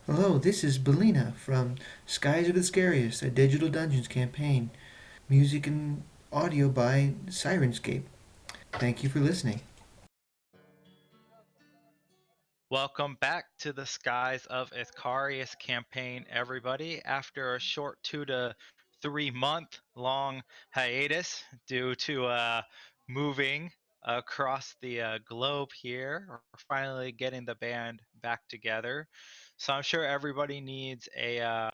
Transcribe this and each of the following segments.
Hello, this is Belina from Skies of the Scariest, a digital dungeons campaign. Music and audio by Syrinscape. Thank you for listening. Welcome back to the Skies of Itharius campaign, everybody. After a short 2 to 3 month long hiatus due to moving across the globe here, we're finally getting the band back together. So I'm sure everybody needs a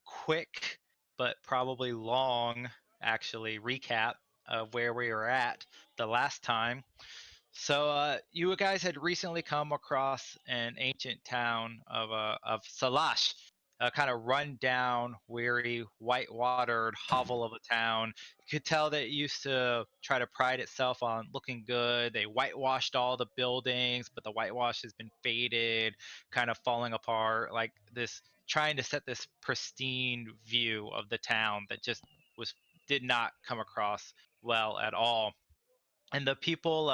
quick but probably long, actually, recap of where we were at the last time. So, you guys had recently come across an ancient town of Salash, a kind of run down, weary, white-watered hovel of a town. You could tell that it used to try to pride itself on looking good. They whitewashed all the buildings, but the whitewash has been faded, kind of falling apart. Like this, trying to set this pristine view of the town that just was did not come across well at all. And the people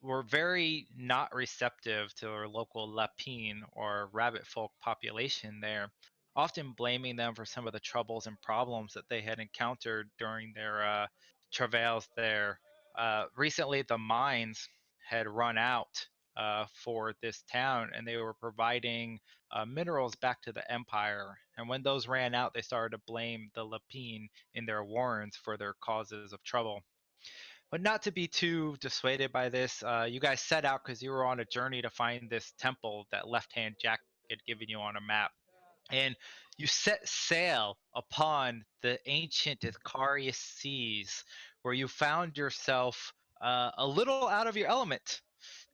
were very not receptive to their local Lapine or rabbit folk population there, often blaming them for some of the troubles and problems that they had encountered during their travails there. Recently, the mines had run out for this town, and they were providing minerals back to the empire. And when those ran out, they started to blame the Lapine in their warrens for their causes of trouble. But not to be too dissuaded by this, you guys set out because you were on a journey to find this temple that Left Hand Jack had given you on a map. And you set sail upon the ancient Itharius seas, where you found yourself a little out of your element,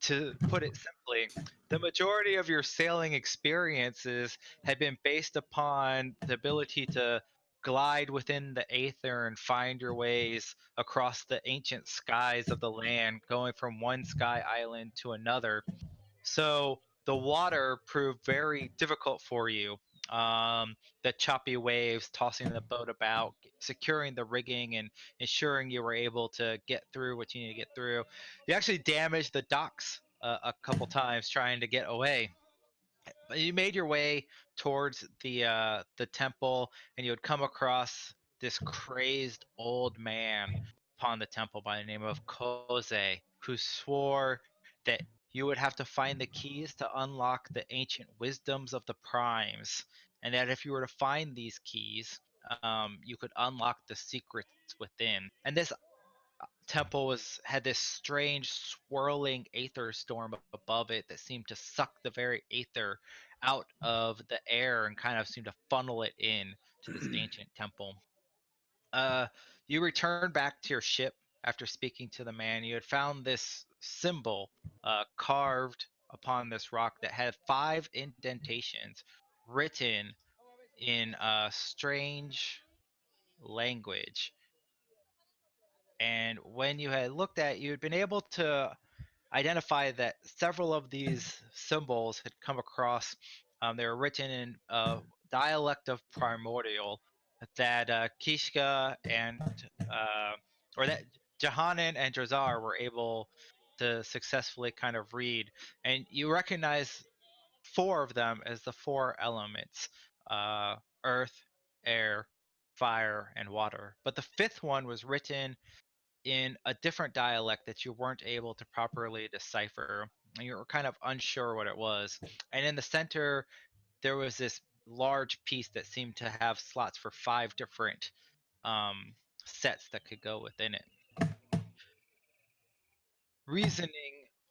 to put it simply. The majority of your sailing experiences had been based upon the ability to glide within the aether and find your ways across the ancient skies of the land, going from one sky island to another. So the water proved very difficult for you. The choppy waves tossing the boat about, securing the rigging, and ensuring you were able to get through what you need to get through. You actually damaged the docks a couple times trying to get away. But you made your way towards the temple, and you would come across this crazed old man upon the temple by the name of Koze, who swore that you would have to find the keys to unlock the ancient wisdoms of the primes, and that if you were to find these keys, you could unlock the secrets within. And this temple was had this strange swirling aether storm above it that seemed to suck the very aether out of the air and kind of seemed to funnel it in to this ancient temple. Uh, you returned back to your ship after speaking to the man. You had found this symbol carved upon this rock that had five indentations written in a strange language. And when you had looked at it, you had been able to identify that several of these symbols had come across. They were written in dialect of primordial that Kishka and uh, or that Jahanan and Drazar were able to successfully kind of read, and you recognize four of them as the four elements: uh, earth, air, fire, and water. But the fifth one was written in a different dialect that you weren't able to properly decipher. And you were kind of unsure what it was. And in the center, there was this large piece that seemed to have slots for five different um, sets that could go within it. Reasoning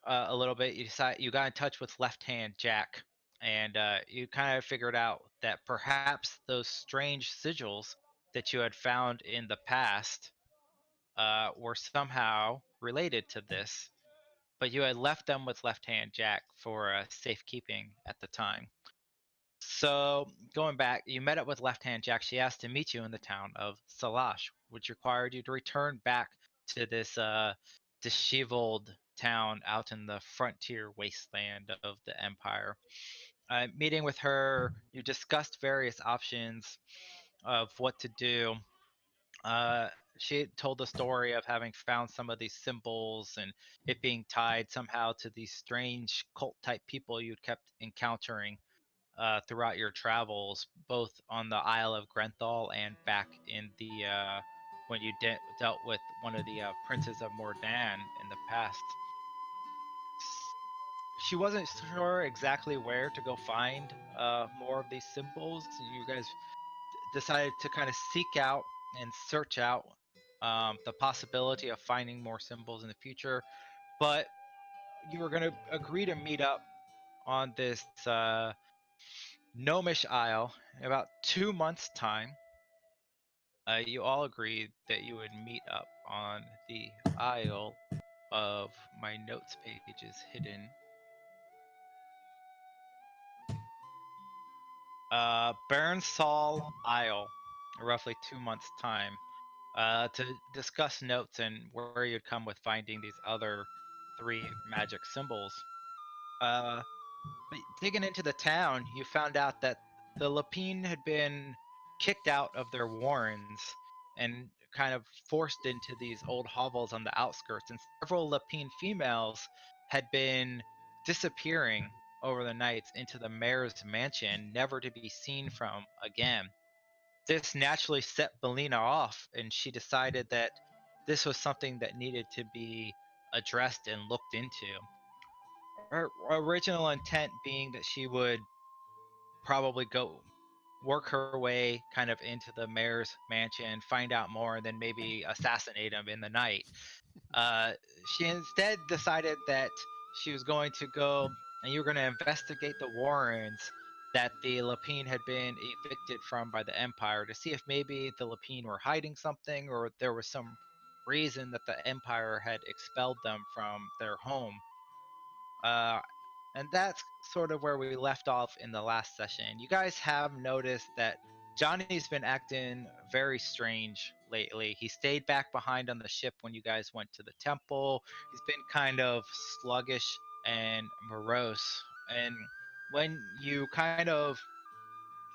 a little bit, you got in touch with Left Hand Jack, and you kind of figured out that perhaps those strange sigils that you had found in the past were somehow related to this, but you had left them with Left Hand Jack for safekeeping at the time. So, going back, you met up with Left Hand Jack. She asked to meet you in the town of Salash, which required you to return back to this disheveled town out in the frontier wasteland of the Empire. Meeting with her, you discussed various options of what to do. uh, she told the story of having found some of these symbols and it being tied somehow to these strange cult type people you'd kept encountering throughout your travels, both on the Isle of Grenthal and back in the when you dealt with one of the princes of Mordan in the past. She wasn't sure exactly where to go find more of these symbols. You guys decided to kind of seek out and search out the possibility of finding more symbols in the future, but you were going to agree to meet up on this gnomish isle in about 2 months' time. You all agreed that you would meet up on the isle of my notes page is hidden. Burnsall Isle, roughly 2 months' time, to discuss notes and where you'd come with finding these other three magic symbols. Uh, but digging into the town, you found out that the Lapine had been kicked out of their warrens and kind of forced into these old hovels on the outskirts, and several Lapine females had been disappearing over the nights into the mayor's mansion, never to be seen from again. This naturally set Belina off, and she decided that this was something that needed to be addressed and looked into. Her original intent being that she would probably go work her way kind of into the mayor's mansion, find out more, and then maybe assassinate him in the night. Uh, she instead decided that she was going to go and you were going to investigate the Warrens that the Lapine had been evicted from by the Empire to see if maybe the Lapine were hiding something or there was some reason that the Empire had expelled them from their home. Uh, and that's sort of where we left off in the last session. You guys have noticed that Johnny's been acting very strange lately. He stayed back behind on the ship when you guys went to the temple. He's been kind of sluggish and morose. And when you kind of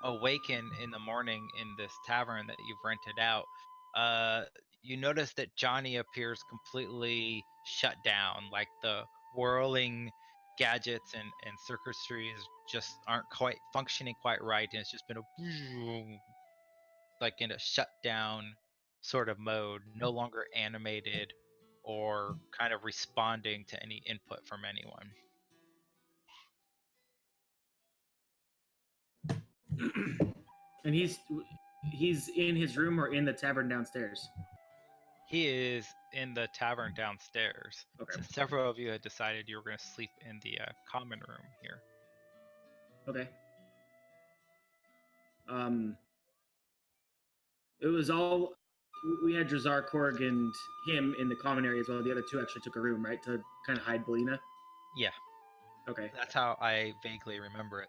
awaken in the morning in this tavern that you've rented out, uh, you notice that Johnny appears completely shut down, like the whirling gadgets and circuitries just aren't quite functioning quite right, and it's just been a like in a shutdown sort of mode, no longer animated or kind of responding to any input from anyone. And he's in his room or in the tavern downstairs. He is in the tavern downstairs, Okay. since several of you had decided you were going to sleep in the common room here. Okay. Um, it was all we had Drazar, Korg, and him in the common area as well. The other two actually took a room, right, to kind of hide Belina. Yeah, Okay. that's how I vaguely remember it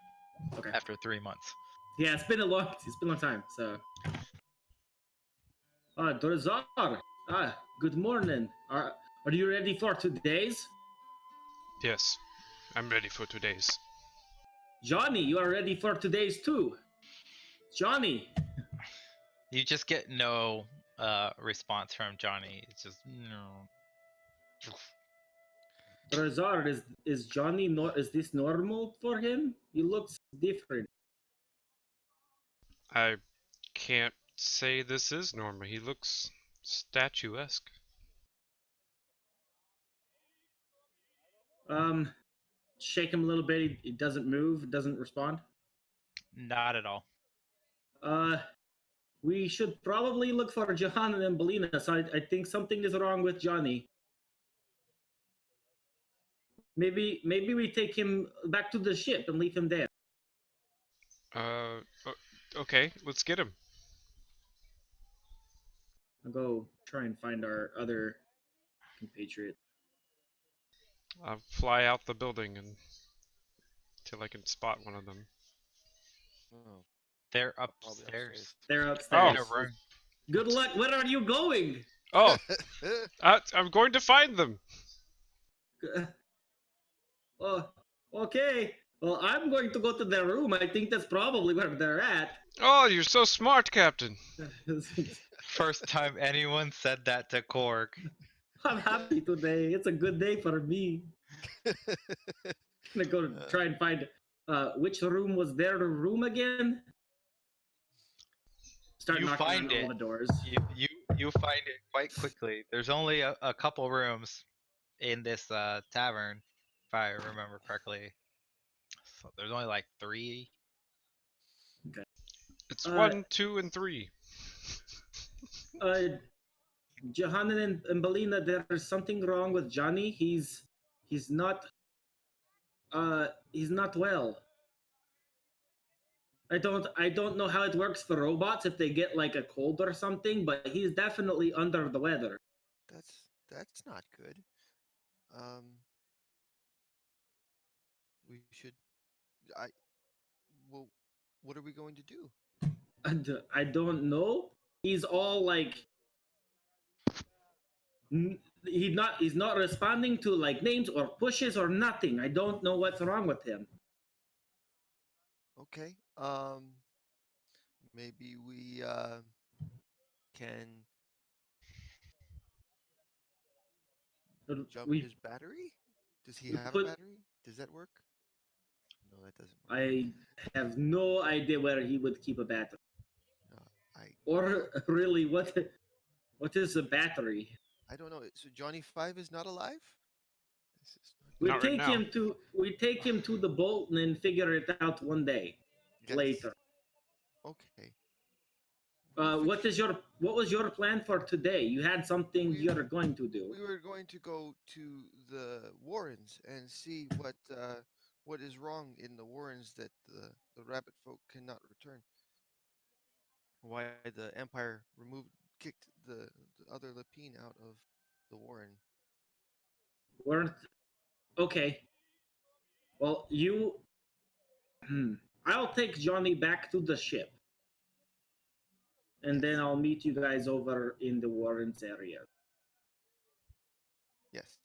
Okay. after 3 months. Yeah, it's been a long time. So, Drazar, good morning. Are you ready for today's? Yes, I'm ready for today's. Johnny, you are ready for today's too. Johnny. You just get no response from Johnny. It's just no. Drazar, is Johnny is this normal for him? He looks different. I can't say this is normal. He looks statuesque. Shake him a little bit. He doesn't move. Doesn't respond. Not at all. Uh, we should probably look for Johanna and Belina. So I think something is wrong with Johnny. Maybe we take him back to the ship and leave him there. Okay, let's get him. I'll go try and find our other compatriot. I'll fly out the building until I can spot one of them. Oh, They're probably upstairs. They're In upstairs. a room. Good luck. Where are you going? Oh, I'm going to find them. Oh, okay. Well, I'm going to go to their room. I think that's probably where they're at. Oh, you're so smart, Captain. First time anyone said that to Korg. I'm happy today. It's a good day for me. I'm gonna go try and find Which room was their room again? Start You knocking on find all it. the doors. You find it quite quickly. There's only a couple rooms in this tavern, if I remember correctly. So there's only like 3. It's Uh, 1, 2, and 3. uh, Johanna and Belina, there's something wrong with Johnny. He's not he's not well. I don't know how it works for robots if they get like a cold or something, but he's definitely under the weather. That's not good. Um, we should. I. Well, what are we going to do? And I don't know. He's all like he's not responding to like names or pushes or nothing. I don't know what's wrong with him. Okay. Maybe we can jump We his battery. Does he we have a put battery? Does that work? No, that doesn't work. I have no idea where he would keep a battery. I Or really what is a battery? I don't know. So Johnny Five is not alive. This is We not Not right take now. him to we take him to the Bolton and figure it out one day good. Yes. later. Okay. What was your plan for today? You had something We- you're going to do. We were going to go to the Warrens and see what is wrong in the Warrens that the rabbit folk cannot return. Why the Empire kicked the other Lapine out of the Warren. Weren't okay. Well, you. I'll take Johnny back to the ship, and then Yes. I'll meet you guys over in the Warrens area. Yes.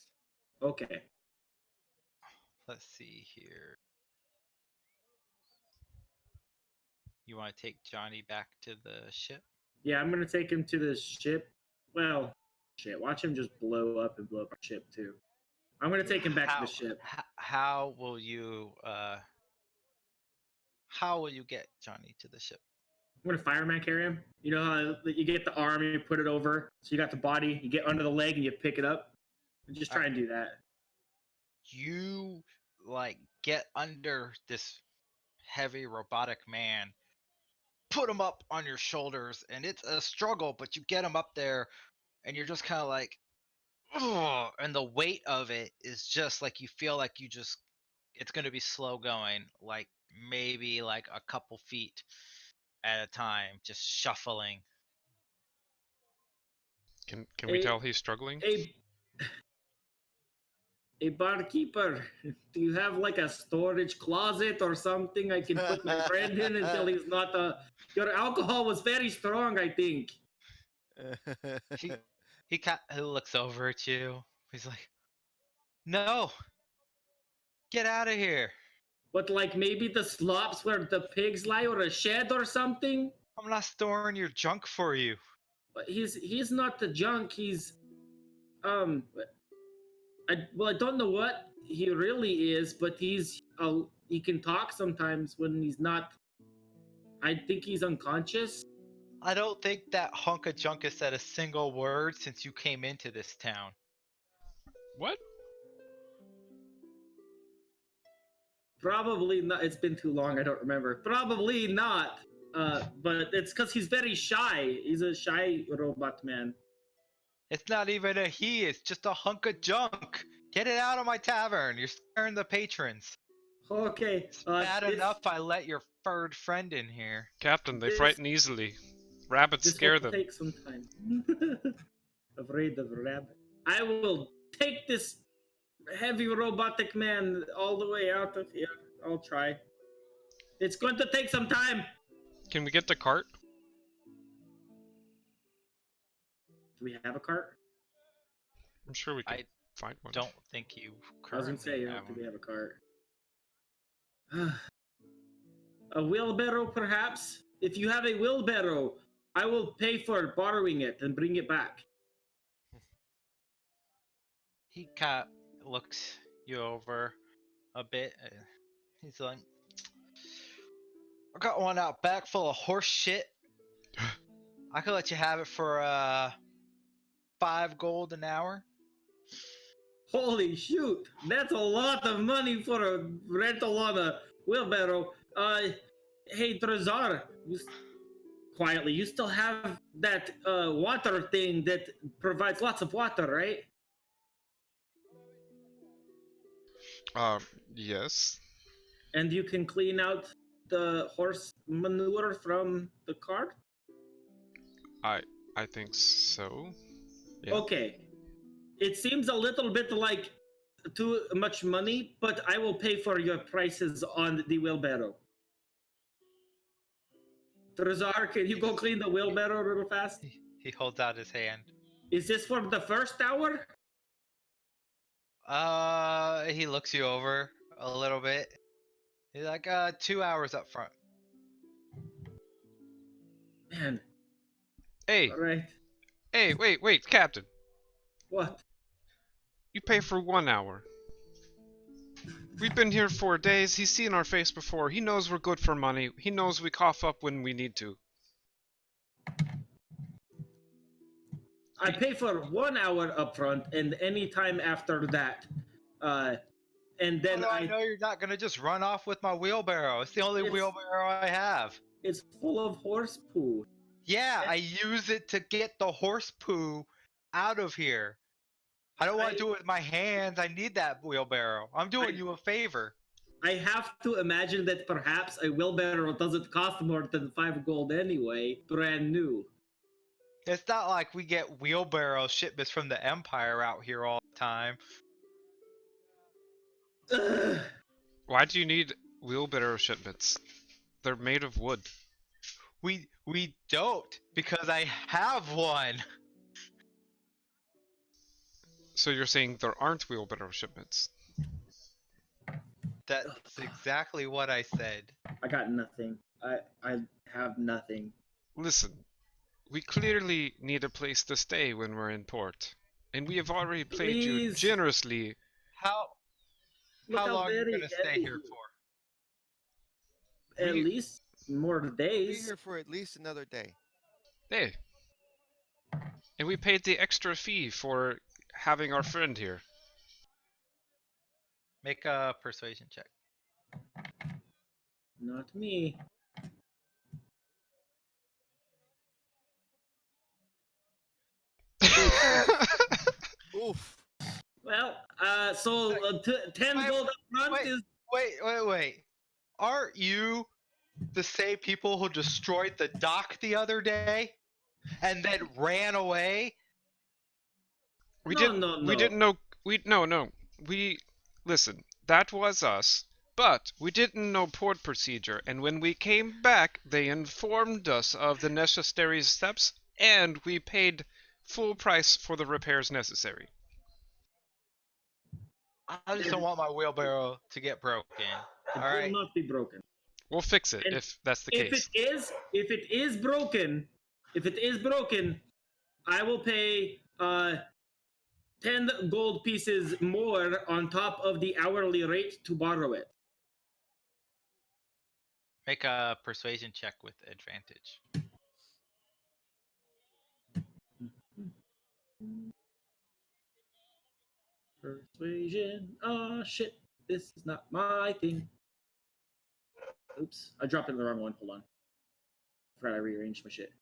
Okay. Let's see here. You want to take Johnny back to the ship? Yeah, I'm gonna take him to the ship. Well, shit. Watch him just blow up and blow up our ship too. I'm gonna take him back to the ship. How will you get Johnny to the ship? I'm gonna fireman carry him. You know how you get the arm and you put it over, so you got the body. You get under the leg and you pick it up. Just try and do that. You like get under this heavy robotic man, put him up on your shoulders, and it's a struggle, but you get him up there, and you're just kind of like, oh, and the weight of it is just like you feel like it's going to be slow going, like maybe like a couple feet at a time, just shuffling. Can we tell he's struggling? A a barkeeper, do you have like a storage closet or something I can put my friend in until he's not a? Your alcohol was very strong, I think. He looks over at you. He's like, "No, get out of here! But like maybe the slops where the pigs lie or a shed or something. I'm not storing your junk for you." But he's not the junk. He's um. I don't know what he really is, but he can talk sometimes when he's not. I think he's unconscious. I don't think that hunk of junk has said a single word since you came into this town. What? Probably not. It's been too long. I don't remember. Probably not. But it's because he's very shy. He's a shy robot man. It's not even a he, it's just a hunk of junk. Get it out of my tavern. You're scaring the patrons. Okay. It's bad enough I let your furred friend in here. Captain, they This- frighten easily. Rabbits This scare will them. take some time. Afraid of rabbit. I will take this heavy robotic man all the way out of here. I'll try. It's going to take some time. Can we get the cart? Do we have a cart? I'm sure we can I find one. don't think you I was currently gonna say, I have don't think one. we have a cart. A wheelbarrow, perhaps? If you have a wheelbarrow, I will pay for borrowing it and bring it back. He kind of looks you over a bit. He's like, I got one out back full of horse shit. I could let you have it for 5 gold an hour. Holy shoot! That's a lot of money for a rental on a wheelbarrow. Hey Trezor, quietly, you still have that water thing that provides lots of water, right? Yes. And you can clean out the horse manure from the cart? I I think so. Yeah. Okay. It seems a little bit like too much money, but I will pay for your prices on the wheelbarrow. Trezor, can you go clean the wheelbarrow real fast? He holds out his hand. Is this for the first hour? He looks you over a little bit. He's like, 2 hours up front. Man, Hey, all right. hey, wait, Captain. What? You pay for 1 hour. We've been here 4 days. He's seen our face before. He knows we're good for money. He knows we cough up when we need to. I pay for 1 hour up front and any time after that. And How then do I know you're not gonna just run off with my wheelbarrow? It's the only It's- wheelbarrow I have. it's full of horse poo. Yeah, I use it to get the horse poo out of here. I don't want to do it with my hands. I need that wheelbarrow. I'm doing you a favor. I have to imagine that perhaps a wheelbarrow doesn't cost more than 5 gold anyway, brand new. It's not like we get wheelbarrow shipments from the Empire out here all the time. Ugh. Why do you need wheelbarrow shipments? They're made of wood. We don't, because I have one. So you're saying there aren't wheelbarrow shipments? That's exactly what I said. I got nothing. I have nothing. Listen, we clearly need a place to stay when we're in port. And we have already paid you Please. generously. How Look how how long are you very gonna stay heavy here he for? At We- least more Be days. here for at least another day. Hey. And we paid the extra fee for having our friend here. Make a persuasion check. Not me. Oof. Well, so 10 Wait, gold up front wait. is. Wait. Aren't you the same people who destroyed the dock the other day and then ran away? We No, didn't no, we no. didn't know no. We listen, that was us. But we didn't know port procedure, and when we came back, they informed us of the necessary steps, and we paid full price for the repairs necessary. I just don't want my wheelbarrow to get broken. It All will right. not be broken. We'll fix it And if that's the If case. if it is broken, I will pay 10 gold pieces more on top of the hourly rate to borrow it. Make a persuasion check with advantage. Persuasion. Oh shit. This is not my thing. Oops. I dropped it in the wrong one. Hold on. Forgot I rearranged my shit.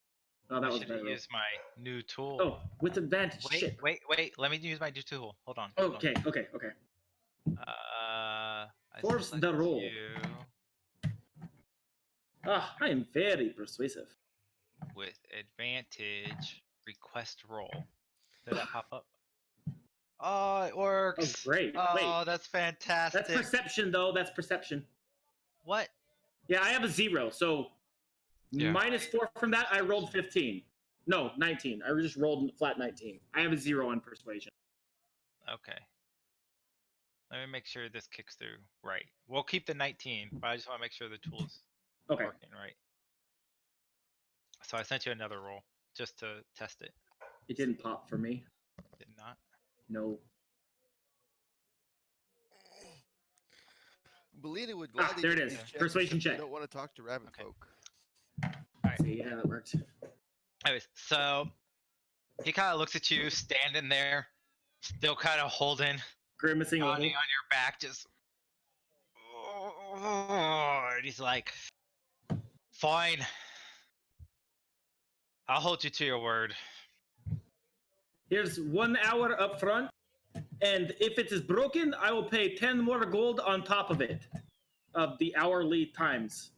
Oh, that I was should better. have used my new tool. Oh, with advantage. Shit. Wait. Let me use my new tool. Hold on. Okay. I Force select the roll. you Ah, I am very persuasive. with advantage. Request roll. Did that pop up? Oh, it works. Oh, great. Oh, Wait. that's fantastic. That's perception, though. That's perception. What? Yeah, I have a 0, so Yeah. -4 from that, I rolled 15. No, 19. I just rolled flat 19. I have a 0 on persuasion. Okay. Let me make sure this kicks through right. We'll keep the 19, but I just want to make sure the tool's Okay. working right. So I sent you another roll just to test it. It didn't pop for me. Did not. No. Belina would gladly there it take is. these checks, Persuasion except they check. don't want to talk to rabbit Okay. folk. Let's see how that works. Anyways, so he kind of looks at you standing there, still kind of holding Grimacing a Johnny little. on your back, just. And he's like, "Fine, I'll hold you to your word." Here's 1 hour up front, and if it is broken, I will pay 10 more gold on top of it, of the hourly times.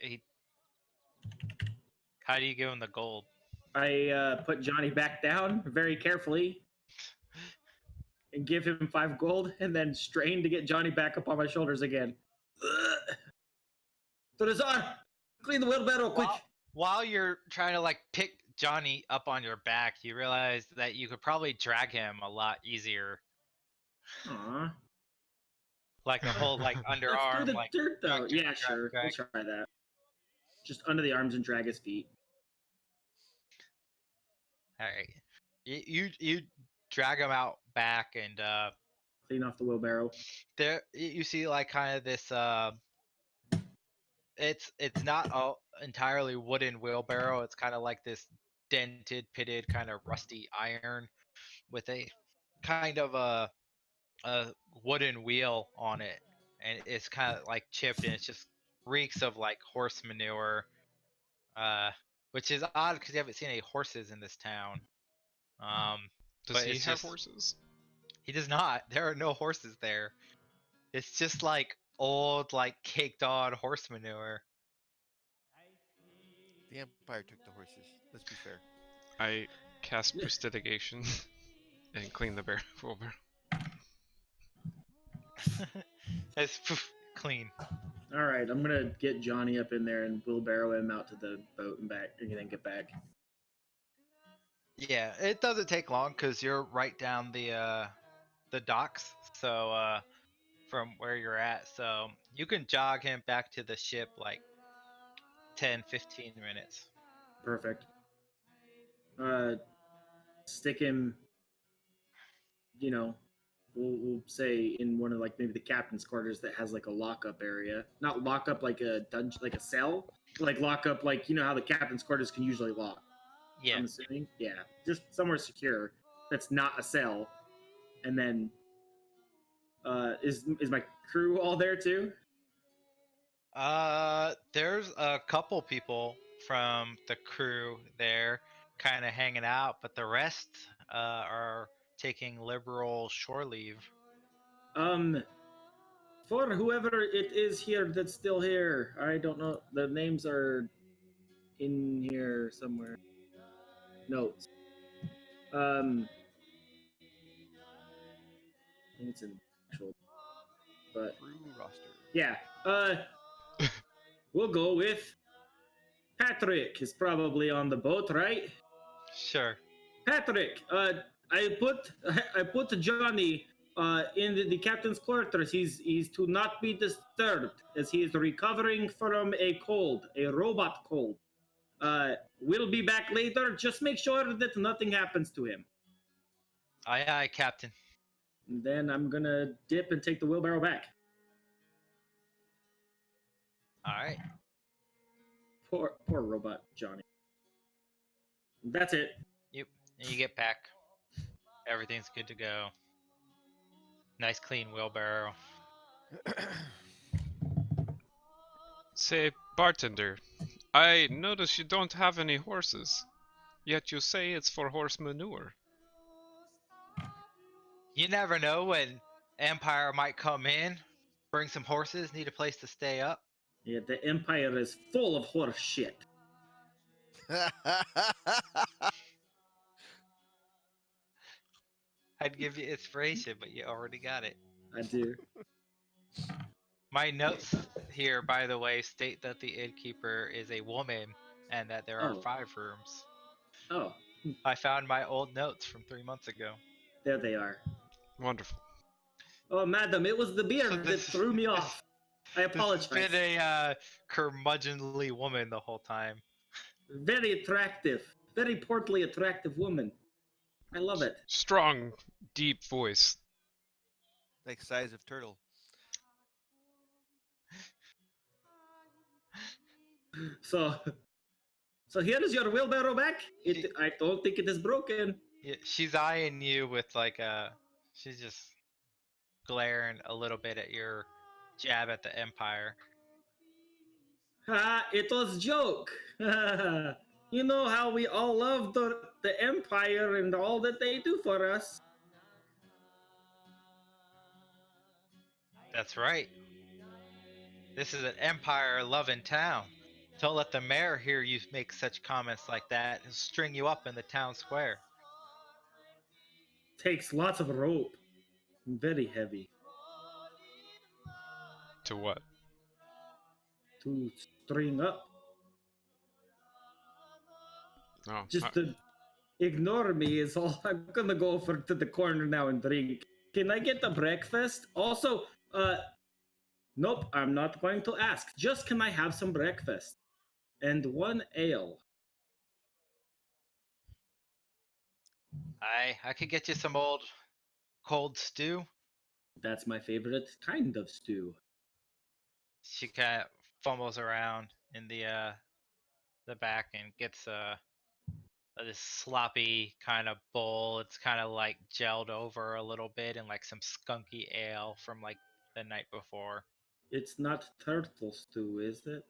He, how do you give him the gold? I put Johnny back down very carefully and give him 5 gold, and then strain to get Johnny back up on my shoulders again. Torazar, clean the wheelbarrow quick. While you're trying to like pick Johnny up on your back, you realize that you could probably drag him a lot easier. Aww. Like the whole like Let's do underarm, the like dirt though. drag, Yeah, sure. drag. We'll try that. Just under the arms and drag his feet. All right, you drag him out back, and Clean off the wheelbarrow. there you see like kind of this it's not a entirely wooden wheelbarrow. It's kind of like this dented, pitted, kind of rusty iron with a kind of a wooden wheel on it, and it's kind of like chipped, and it just reeks of like horse manure, which is odd because you haven't seen any horses in this town. Does But he it's have just horses? he does not. There are no horses there. It's just like old, like caked on horse manure. The Empire took the horses. Let's be fair. I cast prestidigitation and clean the bear over. It's clean. All right, I'm gonna get Johnny up in there and wheelbarrow him out to the boat and back, and then get back. Yeah, it doesn't take long because you're right down the docks. So from where you're at, so you can jog him back to the ship like 10-15 minutes. Perfect. Stick him. You know, we'll say in one of like maybe the captain's quarters that has like a lockup area. Not lockup like a dungeon, like a cell. Like lockup, like you know how the captain's quarters can usually lock. Yeah. I'm assuming. Yeah, just somewhere secure that's not a cell. And then, is my crew all there too? There's a couple people from the crew there kind of hanging out, but the rest are taking liberal shore leave. For whoever it is here that's still here, I don't know. The names are in here somewhere. Notes. I think it's in actual. But Crew roster. yeah, we'll go with Patrick. Is probably on the boat, right? Sure. Patrick, I put Johnny in the captain's quarters. He's to not be disturbed as he is recovering from a cold, a robot cold. We'll be back later. Just make sure that nothing happens to him. Aye, aye, Captain. And then I'm gonna dip and take the wheelbarrow back. All right. Poor robot Johnny. That's it. Yep. And you get back. Everything's good to go. Nice clean wheelbarrow. Say, bartender, I notice you don't have any horses, yet you say it's for horse manure. You never know when Empire might come in, bring some horses, need a place to stay up. Yeah, the Empire is full of horse shit. I'd give you inspiration, but you already got it. I do. My notes here, by the way, state that the innkeeper is a woman and that there are 5 rooms. Oh, I found my old notes from 3 months ago. there they are. Wonderful. Oh, madam, it was the beer So that this- threw me off. I apologize. This has been a curmudgeonly woman the whole time. Very attractive. Very portly, attractive woman. I love it. Strong, deep voice. like size of turtle. So, so here is your wheelbarrow back. She, I don't think it is broken. yeah, she's eyeing you with like a. She's just glaring a little bit at your jab at the Empire. It was joke. You know how we all love the Empire and all that they do for us. That's right. This is an Empire loving town. Don't let the mayor hear you make such comments like that and string you up in the town square. Takes lots of rope. Very heavy To what? to string up. Oh, Just to ignore me is all. I'm gonna go over to the corner now and drink. Can I get a breakfast? Also, nope, I'm not going to ask. Just can I have some breakfast? And one ale. I could get you some old cold stew. That's my favorite kind of stew. She kind of fumbles around in the back and gets this sloppy kind of bowl. It's kind of like gelled over a little bit and like some skunky ale from like the night before. It's not turtle stew, is it?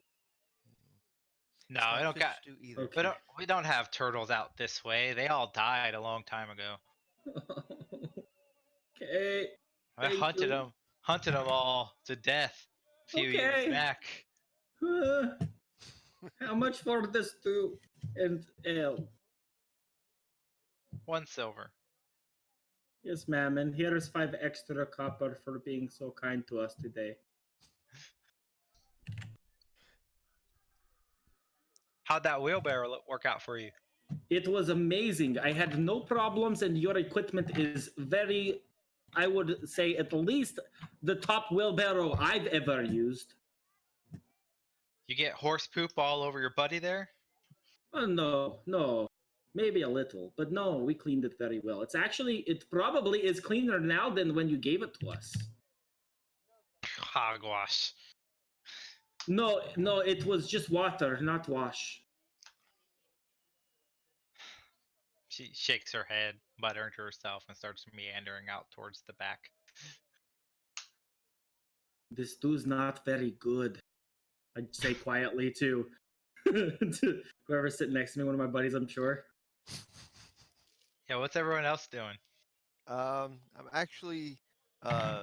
No, It's I not don't fish got. stew either. Okay. We don't have turtles out this way. They all died a long time ago. Okay. I Thank you. hunted them all to death a few years Okay. back. Uh, how much for the stew and ale? 1 silver. Yes, ma'am. And here is 5 extra copper for being so kind to us today. How'd that wheelbarrow work out for you? It was amazing. I had no problems, and your equipment is very, I would say, at least the top wheelbarrow I've ever used. You get horse poop all over your buddy there? Oh, no, no. Maybe a little, but no, we cleaned it very well. It probably is cleaner now than when you gave it to us. Hogwash. No, no, it was just water, not wash. She shakes her head, muttering to herself, and starts meandering out towards the back. This stew's not very good. I'd say quietly to whoever's sitting next to me, one of my buddies, I'm sure. Yeah, what's everyone else doing? I'm actually, uh,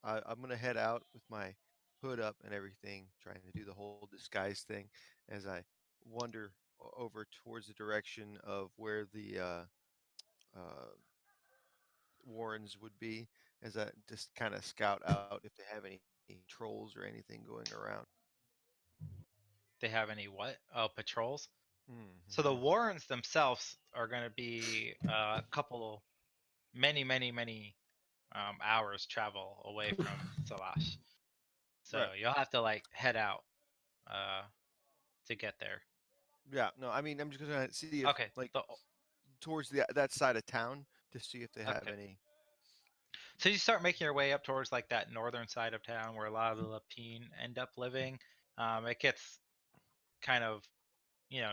I'm gonna head out with my hood up and everything, trying to do the whole disguise thing as I wander over towards the direction of where the uh, Warrens would be, as I just kind of scout out if they have any trolls or anything going around. They have any what? Oh, patrols? So the Hmm. Warrens themselves are going to be a couple, many hours travel away from Salash. So Right. you'll have to like head out uh, to get there. Yeah. No, I mean, I'm just gonna see if Okay. like towards the that side of town to see if they have Okay. any. So you start making your way up towards like that northern side of town where a lot of the Lapine end up living. It gets kind of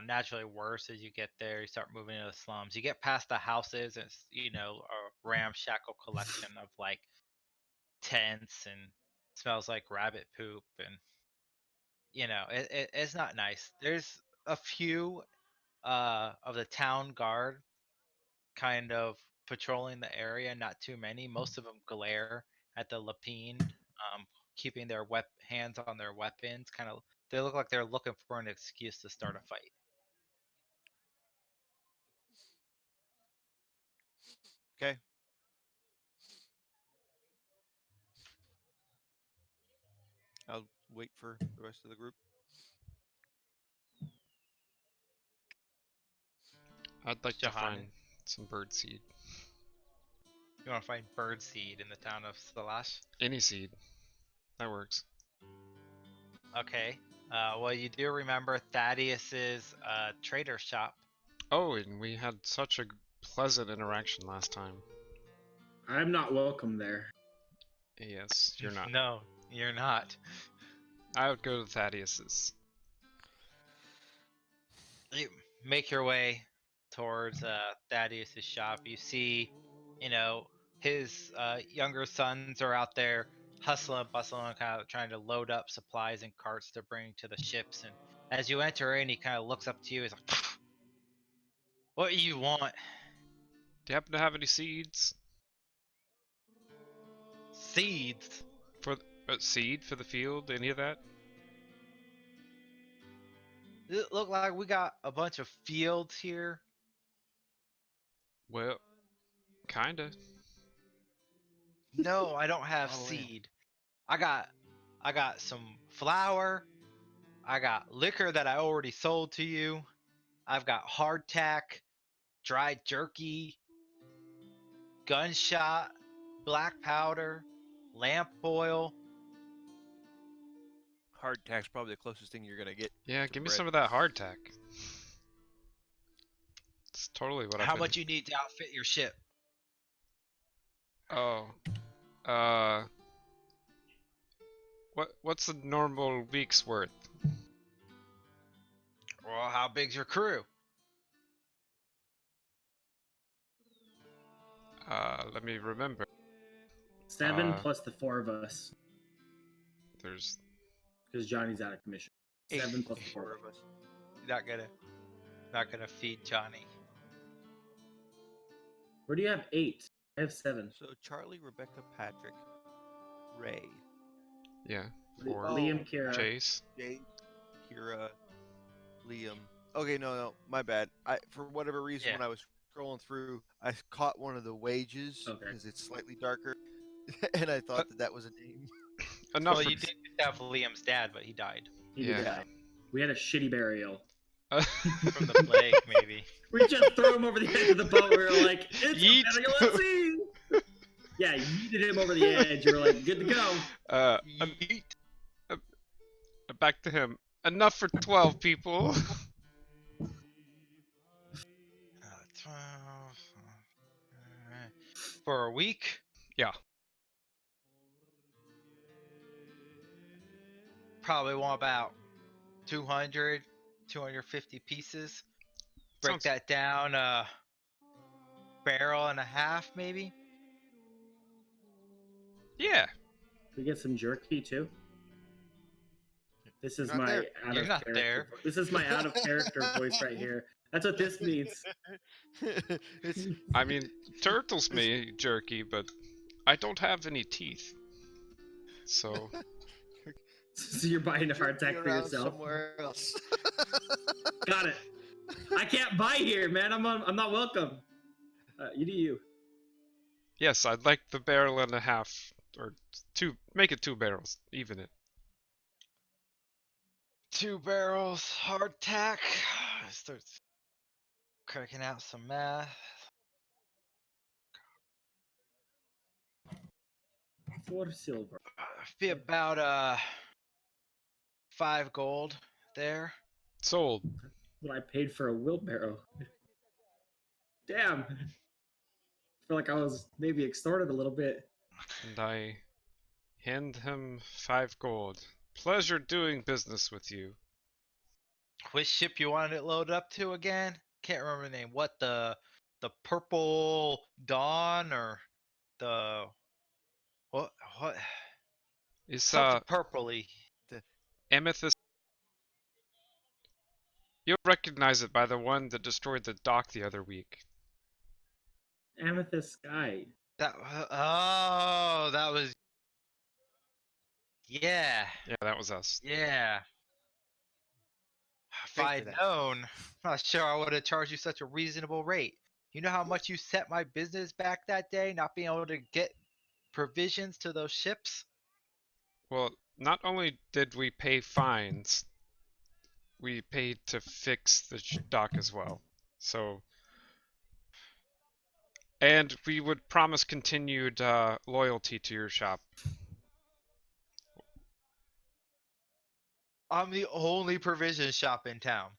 naturally worse as you get there. You start moving into the slums. You get past the houses. It's a ramshackle collection of like tents and smells like rabbit poop and it's not nice. There's a few of the town guard kind of patrolling the area, not too many. Most of them glare at the Lapine, keeping their hands on their weapons. Kind of, they look like they're looking for an excuse to start a fight. Okay. I'll wait for the rest of the group. I'd like to Johanna, find some bird seed. you want to find birdseed in the town of Salash? Any seed. That works. Okay. Well, you do remember Thaddeus's trader shop. Oh, and we had such a pleasant interaction last time. I'm not welcome there. Yes, you're not. No, you're not. I would go to Thaddeus's. You make your way towards Thaddeus's shop. You see, you know, his younger sons are out there hustling, bustling, kind of trying to load up supplies and carts to bring to the ships. And as you enter in, he kind of looks up to you. He's like, "What you want? Do you happen to have any seeds Seeds? for seed for the field? Any of that? Does it look like we got a bunch of fields here?" Well, kinda. No, I don't have Lot of land. seed. I got some flour. I got liquor that I already sold to you. I've got hardtack, dried jerky, gunshot, black powder, lamp oil. Hardtack's probably the closest thing you're gonna get. Yeah, to give me bread. some of that hardtack. It's totally what I've How been. much you need to outfit your ship? Oh, uh, what's the normal week's worth? Well, how big's your crew? Let me remember. 7 Uh, plus the 4 of us, There's because Johnny's out of commission. 8 7 plus plus the 4 4 of us. Not gonna feed Johnny. Where do you have 8? I have 7. So Charlie, Rebecca, Patrick, Ray, yeah, for Liam, Kira. Chase. Jay, Kira, Liam. Okay, no, my bad. For whatever reason, Yeah. when I was scrolling through, I caught one of the wages Okay. because it's slightly darker, and I thought that was a name. Enough Well, for you did just have Liam's dad, but he died He Yeah. did die. We had a shitty burial. from the plague, maybe. We just threw him over the edge of the boat. We were like, it's Yeet. a burial at sea. Yeah, you yeeted him over the edge. You were like, good to go. Yeet. Back to him. Enough for 12 people. 12. For a week? Yeah. Probably want about 200, 250 pieces. Break Sounds- that down barrel and a half, maybe. Yeah. We get some jerky too. This is Not my there. out You're of not character. there. This is my out of character voice right here. That's what this means. It's I mean, turtles may jerky, but I don't have any teeth. So, So you're buying a jerky hardtack for around yourself. somewhere else. Got it. I can't buy here, man. I'm not welcome. You do you. yes, I'd like the barrel and a half, or two, make it 2 barrels, even it. 2 barrels, hardtack. Starts cracking out some math. 4 silver. Be about 5 gold there. Sold. What I paid for a wheelbarrow. Damn. I feel like I was maybe extorted a little bit. And I hand him 5 gold. Pleasure doing business with you. Which ship you wanted it loaded up to again? Can't remember the name. What, the Purple Dawn or the what It's something purpley? amethyst. You'll recognize it by the one that destroyed the dock the other week. Amethyst Sky. That was yeah. Yeah, that was us. Yeah. If Paid for I'd that. known, I'm not sure I would have charged you such a reasonable rate. You know how much you set my business back that day, not being able to get provisions to those ships? Well, not only did we pay fines, we paid to fix the dock as well. So, and we would promise continued loyalty to your shop. I'm the only provision shop in town.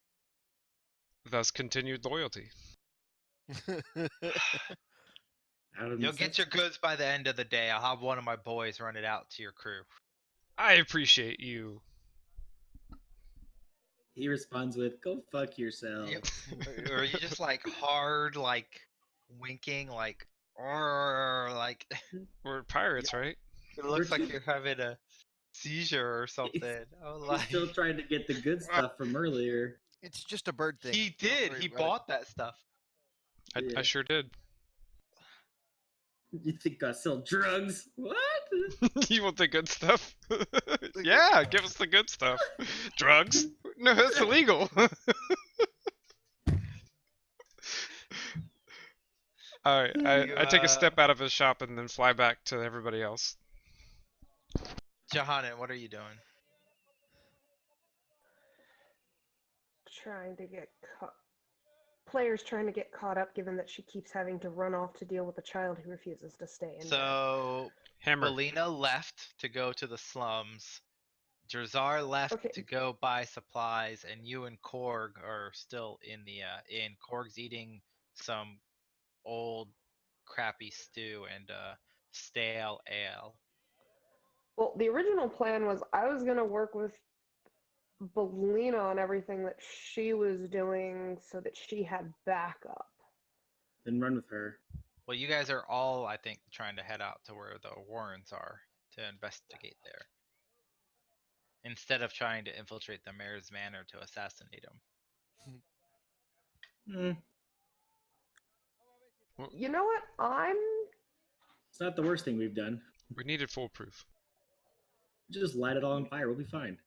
Thus, continued loyalty. Out of You'll get your goods by the end of the day. I'll have one of my boys run it out to your crew. I appreciate you. He responds with, "Go fuck yourself." Yep. Or you just like hard, like winking, like, or like We're pirates, right? it looks We're like too- you're having a seizure or something. I'm He's like, still trying to get the good stuff from earlier. It's just a bird thing. he Don't did. worry He about it. bought that stuff. I Yeah. sure did. You think I sell drugs? What? You want the good stuff? Yeah, give us the good stuff. Drugs? No, that's illegal. Alright, I take a step out of his shop and then fly back to everybody else. Johanna, what are you doing? Trying to get caught. Players trying to get caught up, given that she keeps having to run off to deal with a child who refuses to stay in bed. So Hammer. Belina left to go to the slums. Drazar left Okay. to go buy supplies, and you and Korg are still in the inn. Korg's eating some old crappy stew and stale ale. Well, the original plan was I was going to work with Belina on everything that she was doing so that she had backup. Then run with her. Well, you guys are all, I think, trying to head out to where the Warrens are to investigate there, instead of trying to infiltrate the mayor's manor to assassinate him. Hmm. You know what? It's not the worst thing we've done. We needed foolproof. Just light it all on fire. We'll be fine.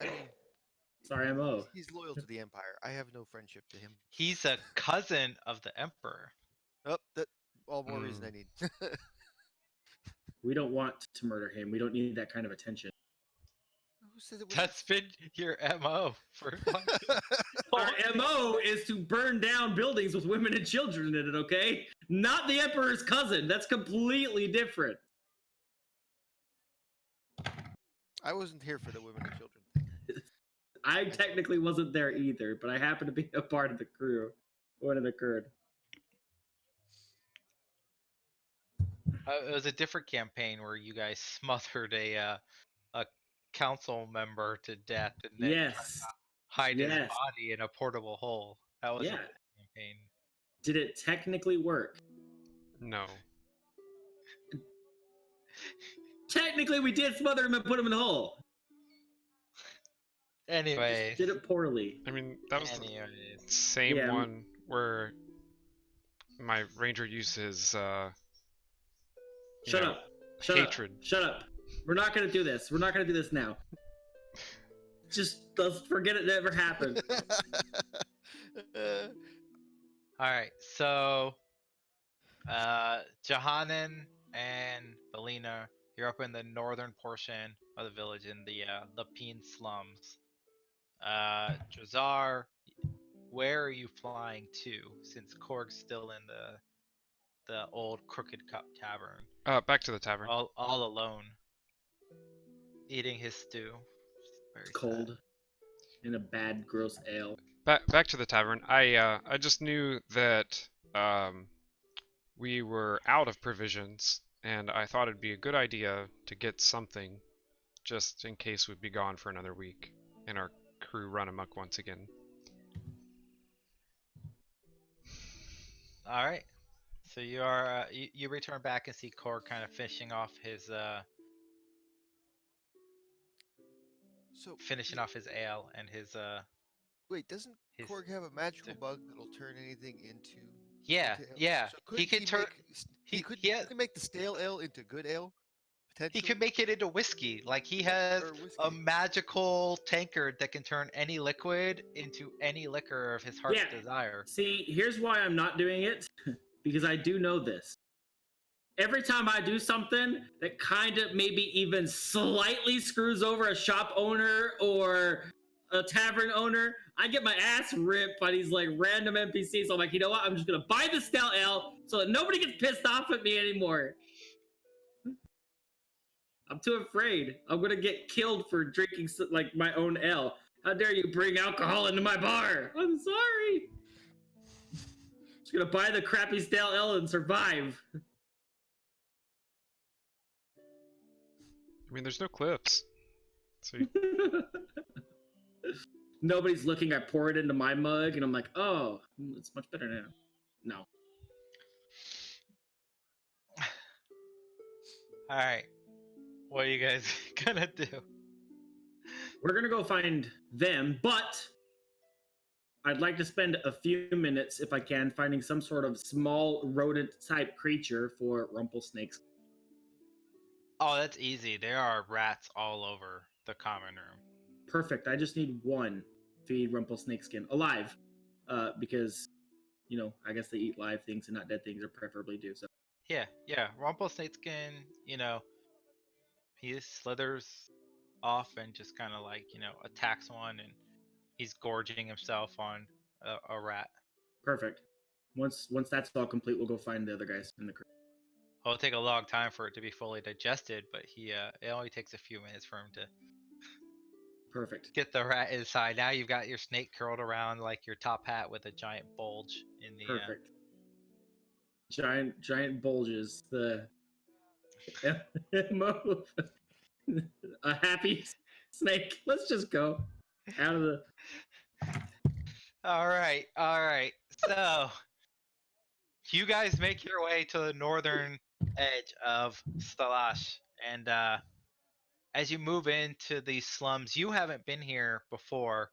I mean, Sorry, MO. he's loyal to the Empire. I have no friendship to him. He's a cousin of the Emperor. Oh, that all more reason I need. We don't want to murder him. We don't need that kind of attention. Who said it was? That's been your MO for Our MO is to burn down buildings with women and children in it, okay? Not the Emperor's cousin. That's completely different. I wasn't here for the women and children thing. I technically wasn't there either, but I happened to be a part of the crew when it occurred. It was a different campaign where you guys smothered a council member to death and then Yes. hide his Yes. body in a portable hole. That was a Yeah. campaign. Did it technically work? No. Technically, we did smother him and put him in a hole. Anyways, Did it poorly. I mean, that was the anyways, same Yeah. one where my ranger used his, Shut know, up. Shut hatred. up. Shut up. We're not going to do this. We're not going to do this now. Just let's forget it never happened. all right. So, Johanan and Belina, you're up in the northern portion of the village in the Lapine slums. Drazar, where are you flying to? Since Korg's still in the old Crooked Cup Tavern, Back to the tavern. all alone, eating his stew. Very It's cold. In a bad, gross ale. Back to the tavern. I just knew that we were out of provisions, and I thought it'd be a good idea to get something, just in case we'd be gone for another week, and our crew run amok once again. All right. So you are you return back and see Korg kind of finishing off his So finishing off his ale and his wait, doesn't his Korg have a magical stew. bug that'll turn anything into? Yeah, into ale? yeah. So He could could turn. He he- could he has- make the stale ale into good ale. Potentially. He could make it into whiskey. Like he has Or a whiskey. magical tankard that can turn any liquid into any liquor of his heart's Yeah. desire. See, here's why I'm not doing it. Because I do know this. Every time I do something that kind of maybe even slightly screws over a shop owner or a tavern owner, I get my ass ripped by these like random NPCs. So I'm like, you know what? I'm just gonna buy the stale ale so that nobody gets pissed off at me anymore. I'm too afraid. I'm gonna get killed for drinking like my own ale. How dare you bring alcohol into my bar? I'm sorry. Just gonna buy the crappy stale ale and survive. mean, there's no clips. See, Nobody's looking. I pour it into my mug, and I'm like, oh, it's much better now. No. All right. What are you guys gonna do? We're going to go find them, but I'd like to spend a few minutes, if I can, finding some sort of small rodent-type creature for Rumplesnake's. Oh, that's easy. There are rats all over the common room. Perfect. I just need one feed Rumplesnakeskin alive, because I guess they eat live things and not dead things, or preferably do so. Yeah. Rumpelstiltskin, he slithers off and just kind of like, attacks one, and he's gorging himself on a rat. Perfect. Once that's all complete, we'll go find the other guys in the crew. It'll take a long time for it to be fully digested, but it only takes a few minutes for him to Perfect. get the rat inside. Now you've got your snake curled around like your top hat with a giant bulge in the. Perfect. Giant bulges. The a happy snake. Let's just go out of the. All right. So you guys make your way to the northern edge of Stalash, and as you move into these slums, you haven't been here before.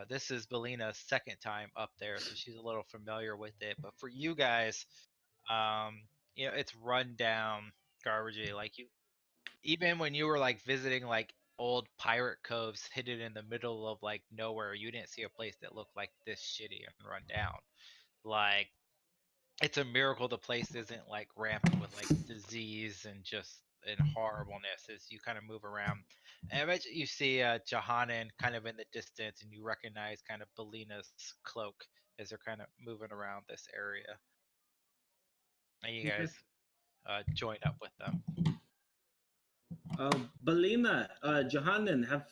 This is Belina's second time up there, so she's a little familiar with it. But for you guys, it's run down, garbagey. Like even when you were like visiting like old pirate coves hidden in the middle of like nowhere, you didn't see a place that looked like this shitty and run down. Like it's a miracle the place isn't like rampant with like disease and horribleness as you kind of move around. And I bet you see Johanan kind of in the distance, and you recognize kind of Belina's cloak as they're kind of moving around this area. And you guys join up with them. Belina, Johanan, have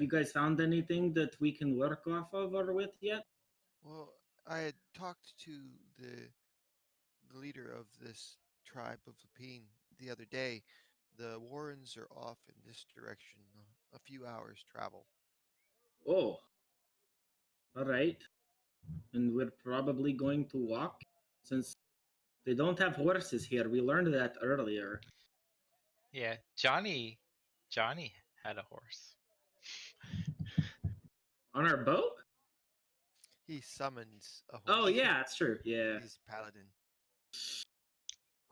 you guys found anything that we can work off of or with yet? Well, I had talked to the leader of this tribe of Lapine the other day. The Warrens are off in this direction, a few hours travel. Oh, all right. And we're probably going to walk, since they don't have horses here. We learned that earlier. Yeah, Johnny had a horse. On our boat? He summons a horse. Oh, yeah, that's true. Yeah. He's paladin.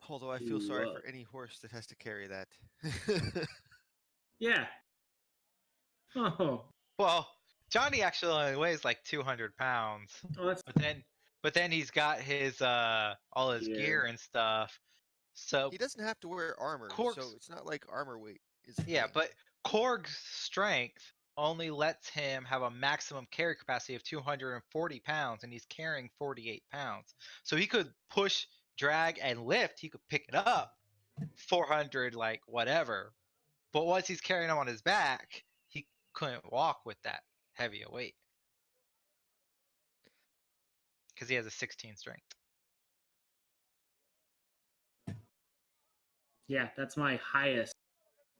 Although I feel sorry for any horse that has to carry that. Yeah. Oh. Well, Johnny actually only weighs like 200 pounds. Oh, that's. But then he's got his all his gear and stuff. So he doesn't have to wear armor, so it's not like armor weight is. Yeah, but Korg's strength only lets him have a maximum carry capacity of 240 pounds, and he's carrying 48 pounds. So he could push, drag, and lift. He could pick it up 400, like whatever. But once he's carrying him on his back, he couldn't walk with that heavy a weight because he has a 16 strength. Yeah, that's my highest,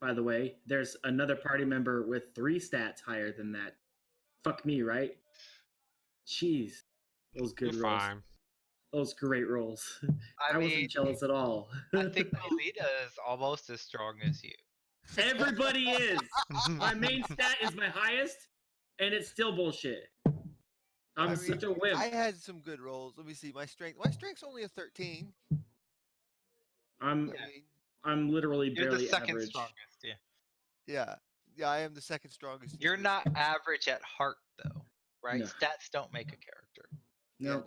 by the way. There's another party member with 3 stats higher than that. Fuck me, right? Jeez. Those good You're rolls. fine. Those great rolls. I mean, wasn't jealous at all. I think Alita is almost as strong as you. Everybody is. My main stat is my highest, and it's still bullshit. I'm such a wimp. I had some good rolls. Let me see. My strength's only a 13. I'm literally You're barely the second average. strongest, Yeah, I am the second strongest. You're not average at heart, though, right? No. Stats don't make a character. No.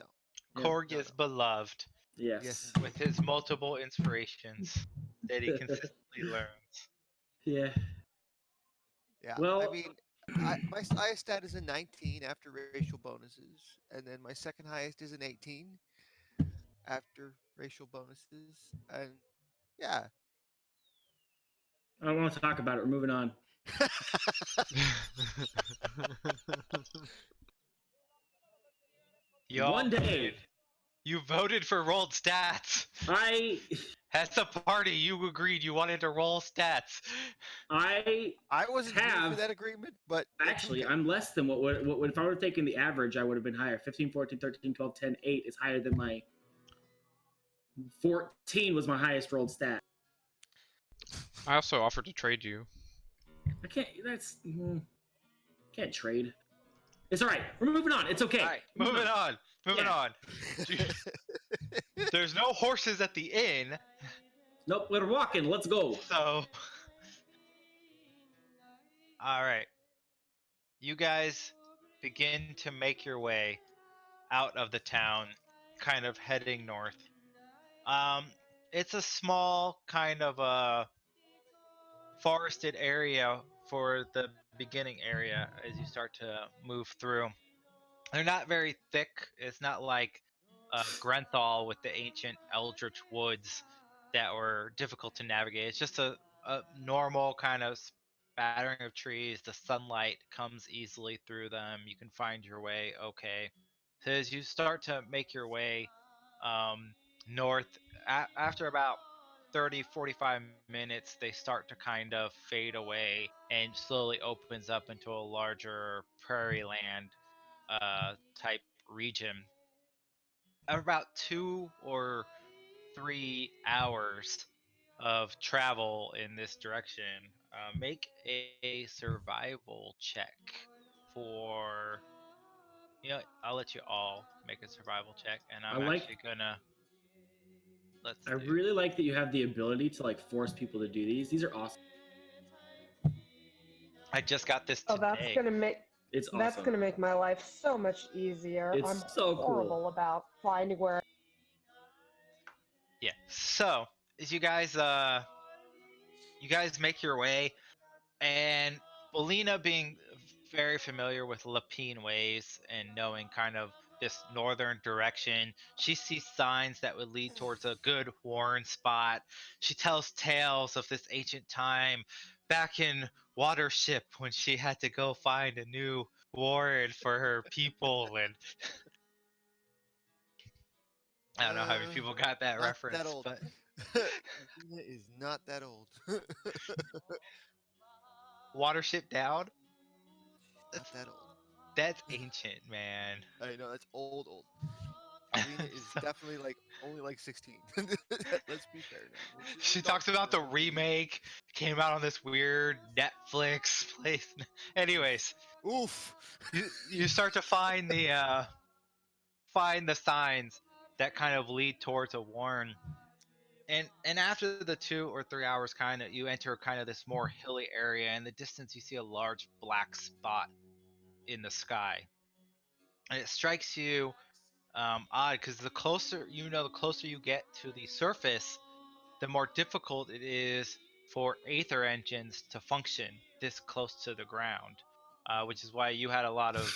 Korg is beloved. Yes. With his multiple inspirations that he consistently learns. Yeah. Yeah. Well, I mean, my highest stat is a 19 after racial bonuses, and then my second highest is an 18 after racial bonuses, and yeah. I don't want to talk about it. We're moving on. One day, you voted for rolled stats. As a party, you agreed you wanted to roll stats. I wasn't here for have that agreement, but it's actually, okay. I'm less than what would if I would have taken the average, I would have been higher. 15, 14, 13, 12, 10, 8 is higher than my 14 was my highest rolled stat. I also offered to trade you. I can't. Can't trade. It's all right. We're moving on. It's okay. All right, moving on. Moving Yeah. on. There's no horses at the inn, Nope. We're walking. Let's go. so. All right. You guys begin to make your way out of the town, kind of heading north. Um, it's a small kind of forested area for the beginning area as you start to move through. They're not very thick. It's not like Grenthal with the ancient eldritch woods that were difficult to navigate. It's just a normal kind of spattering of trees. The sunlight comes easily through them. You can find your way okay. So as you start to make your way um, north, after about 30-45 minutes, they start to kind of fade away and slowly opens up into a larger prairie land type region. About 2 or 3 hours of travel in this direction. Make a survival check for. You know, I'll let you all make a survival check, and I I'm like. actually gonna. Let's I do. really like that you have the ability to like force people to do these. These are awesome. I just got this Oh, that's today. gonna make It's that's awesome. gonna make my life so much easier. I'm It's so cool. horrible about finding where. Yeah. So as you guys make your way, and Belina being very familiar with Lapine ways and knowing kind of this northern direction, she sees signs that would lead towards a good warren spot. She tells tales of this ancient time back in Watership when she had to go find a new warren for her people, and I don't know how many people got that Not that reference, old. but Lena is not that old. Watership Down, Not that's that old. that's ancient, man. I know that's old. Lena is So, definitely like only like 16. Let's be fair now. She's an she adult talks about the now, lady. remake came out on this weird Netflix place. Anyways, Oof. you start to find the signs that kind of lead towards a warren. And after the 2 or 3 hours, kind of you enter kind of this more hilly area. In the distance, you see a large black spot in the sky, and it strikes you odd because the closer you get to the surface, the more difficult it is for aether engines to function this close to the ground, which is why you had a lot of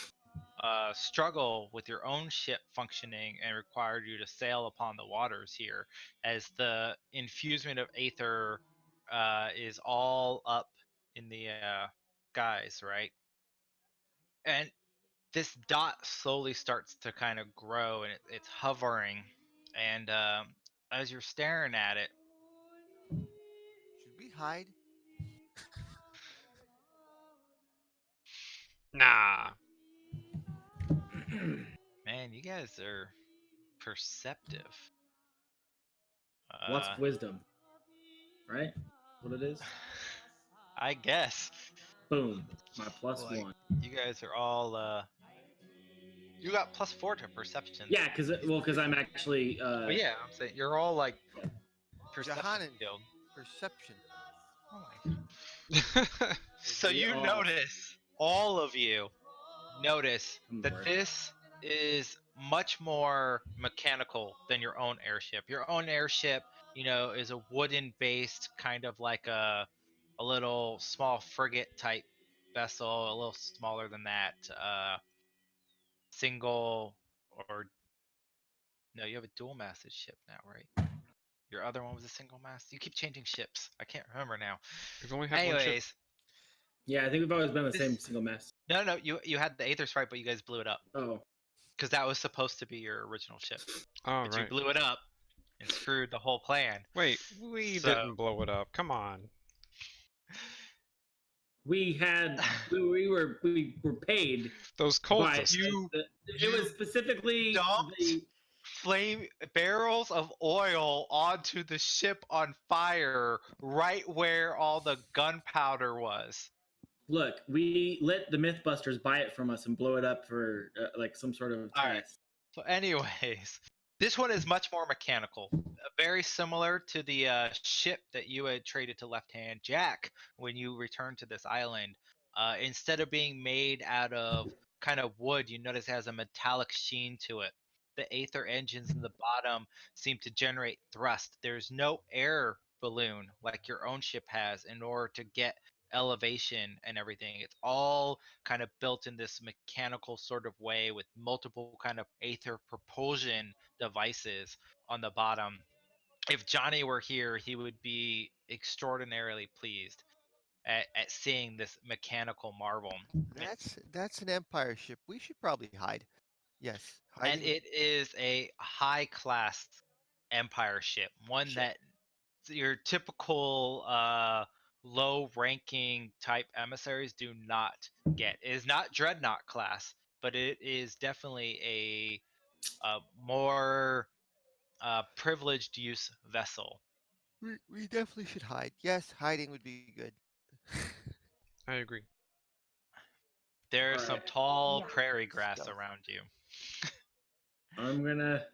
struggle with your own ship functioning and required you to sail upon the waters here, as the infusement of aether is all up in the skies, right? And this dot slowly starts to kind of grow, and it's hovering, and as you're staring at it, Should we hide? Nah. man, you guys are perceptive. Lots Uh, of wisdom, right? What it is? I guess. Boom. My plus Like, one. you guys are all you got +4 to perception. Yeah, because I'm actually But yeah, I'm saying you're all like yeah. perception Johannan, skilled. perception. Oh my. So We you all notice, all of you notice come that north. this is much more mechanical than your own airship. Your own airship, is a wooden based kind of like a little small frigate type vessel, a little smaller than that. Single or no, you have a dual masted ship now, right? Your other one was a single mast. You keep changing ships. I can't remember now. We've only had one ship. Anyways, Yeah, I think we've always been the this same single mast. no, you had the Aether Sprite, but you guys blew it up Oh, because that was supposed to be your original ship. Oh, But you right. blew it up and screwed the whole plan. Wait, we So- didn't blow it up. Come on. We were paid Those by cultists. it was specifically dumped flame barrels of oil onto the ship on fire right where all the gunpowder was. Look, we let the Mythbusters buy it from us and blow it up for like some sort of All right. test. So, anyways, this one is much more mechanical. Very similar to the ship that you had traded to Left Hand Jack when you returned to this island. Instead of being made out of kind of wood, you notice it has a metallic sheen to it. The Aether engines in the bottom seem to generate thrust. There's no air balloon like your own ship has in order to get elevation and everything. It's all kind of built in this mechanical sort of way with multiple kind of Aether propulsion devices on the bottom. If Johnny were here, he would be extraordinarily pleased at seeing this mechanical marvel. That's an Empire ship. We should probably hide. Yes, And hiding. it is a high class Empire ship, one Ship. that your typical low ranking type emissaries do not get. It is not Dreadnought class, but it is definitely a more privileged use vessel. We definitely should hide. Yes, hiding would be good. I agree. There's All some right. tall Yeah. prairie grass Stealth. around you. I'm gonna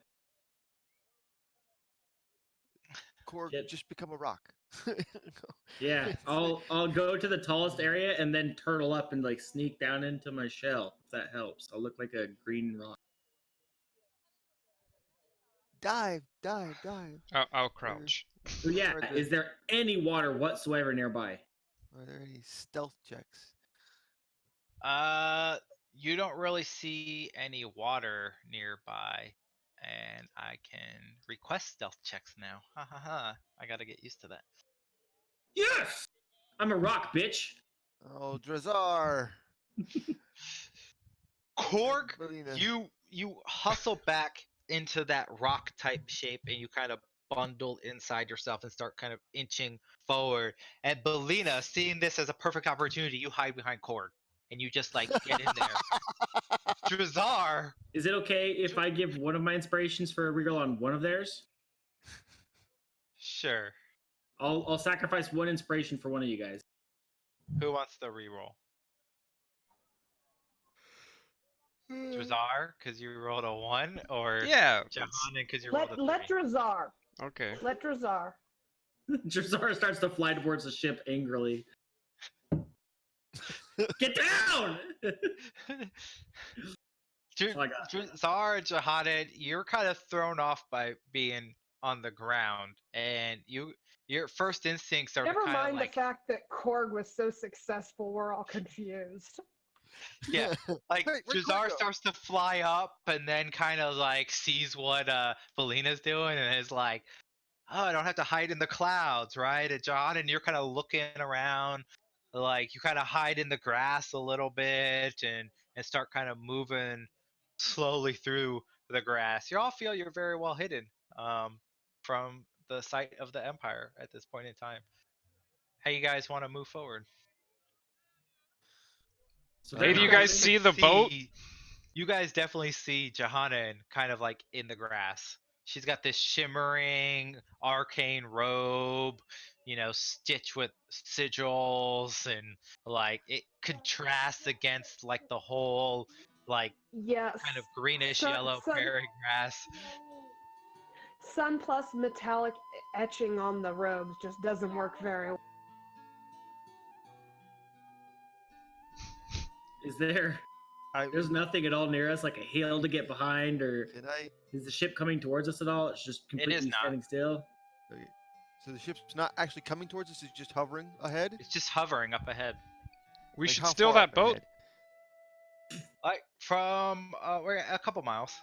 Korg, Get- just become a rock. yeah. I'll go to the tallest area and then turtle up and like sneak down into my shell. If that helps, I'll look like a green rock. dive, dive, dive. I'll crouch. So yeah, Are there, is there any water whatsoever nearby? are there any stealth checks? You don't really see any water nearby, and I can request stealth checks now. Ha ha ha! I gotta get used to that. Yes, I'm a rock, bitch. Oh, Drazar. Korg, Belina. you hustle back into that rock type shape, and you kind of bundle inside yourself and start kind of inching forward. And Belina, seeing this as a perfect opportunity, you hide behind Korg, and you just like get in there. Drazar, Is it okay if I give one of my inspirations for a reroll on one of theirs? sure. I'll sacrifice one inspiration for one of you guys. Who wants the reroll? Drazar, because you rolled a 1, or Yeah. Johanna, because you rolled a Let 3? Drazar. Okay. Let Drazar. Drazar starts to fly towards the ship angrily. Get down! all I got. Drazar and Johanna, you're kind of thrown off by being on the ground, and your first instincts are Never to kind of mind like, the fact that Korg was so successful, we're all confused. yeah, like Hey, where'd Korg Drazar go? starts to fly up and then kind of like sees what Felina's doing and is like, oh, I don't have to hide in the clouds, right? And John, and you're kind of looking around, like you kind of hide in the grass a little bit and start kind of moving slowly through the grass. You all feel you're very well hidden from the sight of the Empire at this point in time. How you guys want to move forward? So Hey, they're do you not guys moving? see the boat? You guys definitely see Johanna kind of like in the grass. She's got this shimmering arcane robe, stitched with sigils, and like it contrasts against like the whole like Yes. kind of greenish Sun, yellow sun, prairie grass. sun plus metallic etching on the robes just doesn't work very well. Is there? I, There's nothing at all near us, like a hill to get behind, or can I? is the ship coming towards us at all? It's just completely not. standing still. Okay. So the ship's not actually coming towards us; it's just hovering ahead. It's just hovering up ahead. We Like, should how steal far that up boat. ahead? Like from we're a couple miles.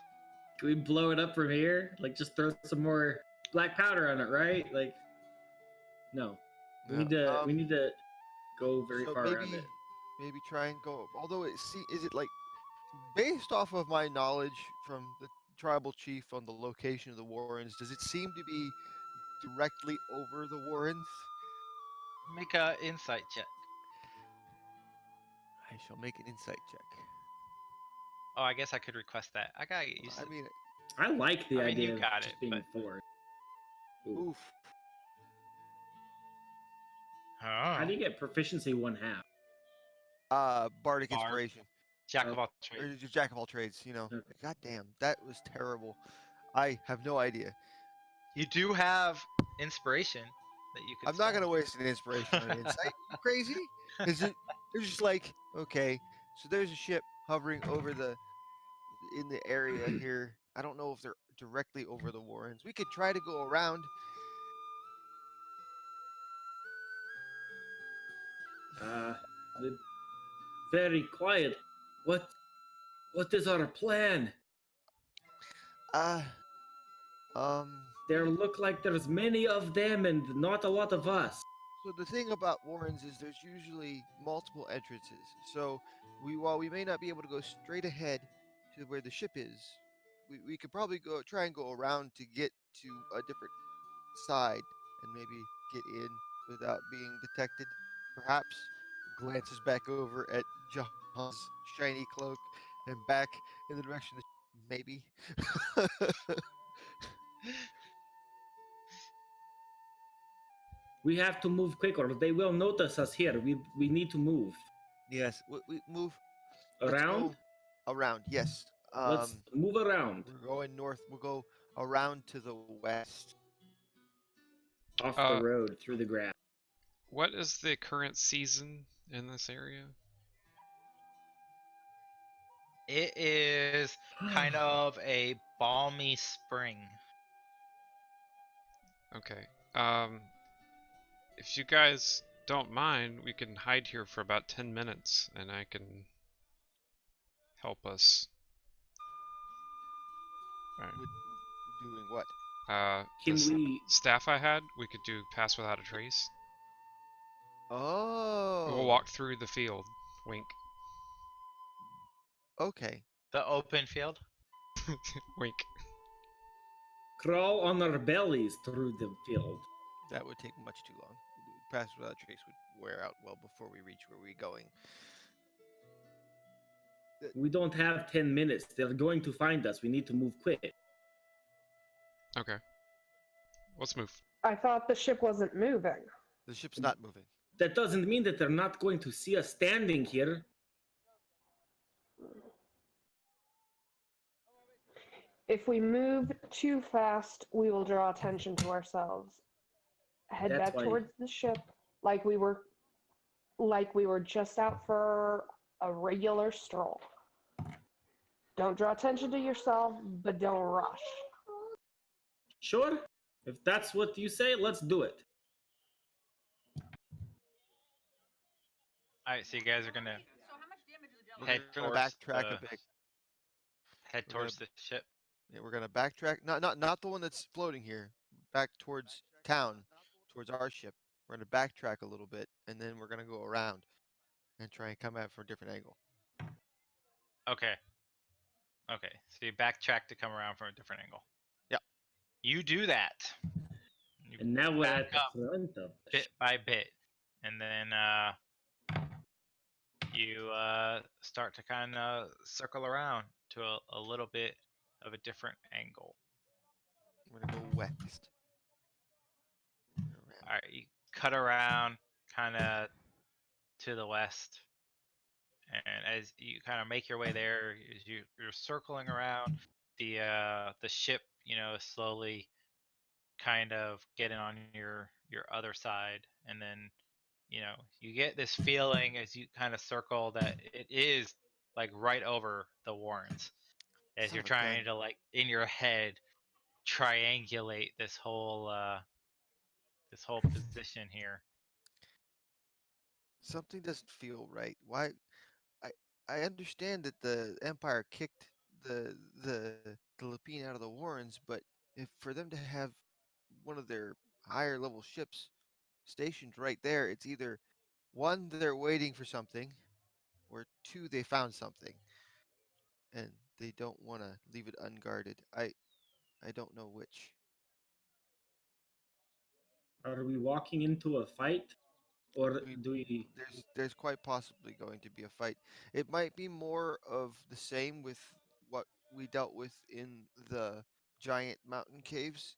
Can we blow it up from here? Like, just throw some more black powder on it, right? Like, no. We need to. We need to go very so far maybe, around it. maybe try and go. Although is it like based off of my knowledge from tribal chief on the location of the Warrens. Does it seem to be directly over the Warrens? Make a insight check. I shall make an insight check. Oh, I guess I could request that. I gotta get used I to. mean, I like the I mean, you idea of got it, just being but forward. Ooh. oof. How oh, do you get proficiency one half? Bardic Bard, inspiration. jack Oh, of all Or trades. jack of all trades, you know. okay. God damn, that was terrible. I have no idea. You do have inspiration that you could I'm not spend. gonna waste an inspiration on an insight. You crazy? Is it? They're just like, okay, so there's a ship hovering over the in the area here. I don't know if they're directly over the Warrens. We could try to go around. Uh, very quiet. What? What is our plan? Uh, um. There look like there's many of them and not a lot of us. So the thing about Warrens is there's usually multiple entrances. So while we may not be able to go straight ahead to where the ship is, we could probably go try and go around to get to a different side and maybe get in without being detected. Perhaps glances back over at Jahan's shiny cloak and back in the direction of maybe. We have to move quick or they will notice us here. We need to move. Yes, we move. Let's Around? go around. Yes. Let's move around. We're going north. We'll go around to the west. Off the Uh, road, through the grass. what is the current season in this area? It is kind of a balmy spring. Okay. If you guys don't mind, we can hide here for about 10 minutes and I can help us. Alright. Doing what? Can This we staff I had, we could do pass without a trace. We'll Oh, walk through the field. Wink. okay. The open field. Wink. crawl on our bellies through the field? That would take much too long. Pass without trace would wear out well before we reach where we're going. We don't have 10 minutes. They're going to find us. We need to move quick. Okay. Let's move. I thought the ship wasn't moving. The ship's not moving. That doesn't mean that they're not going to see us standing here. If we move too fast, we will draw attention to ourselves. Head That's back why- towards the ship like we were just out for a regular stroll. Don't draw attention to yourself, but don't rush. Sure? If that's what you say, let's do it. All right, so you guys are gonna We're head gonna towards backtrack a the bit. head We're gonna- towards the ship. Yeah, we're gonna backtrack. Not the one that's floating here. Back towards town, towards our ship. We're gonna backtrack a little bit, and then we're gonna go around and try and come at it from a different angle. Okay. Okay. So you backtrack to come around from a different angle. Yep. You do that. You And now we're back at the up front of the bit ship. by bit, and then you start to kind of circle around to a little bit of a different angle. We're gonna go west. All right, you cut around kind of to the west, and as you kind of make your way there, as you're circling around, the ship, is slowly kind of getting on your other side, and then you get this feeling as you kind of circle that it is like right over the Warrens, as Son you're of a gun. trying to like in your head triangulate this whole position here. Something doesn't feel right. Why? I I understand that the Empire kicked the Lapine out of the Warrens, but if for them to have one of their higher level ships stationed right there, it's either one they're waiting for something, or two they found something, and they don't want to leave it unguarded. I don't know which. Are we walking into a fight, or We do we? there's quite possibly going to be a fight. It might be more of the same with what we dealt with in the giant mountain caves.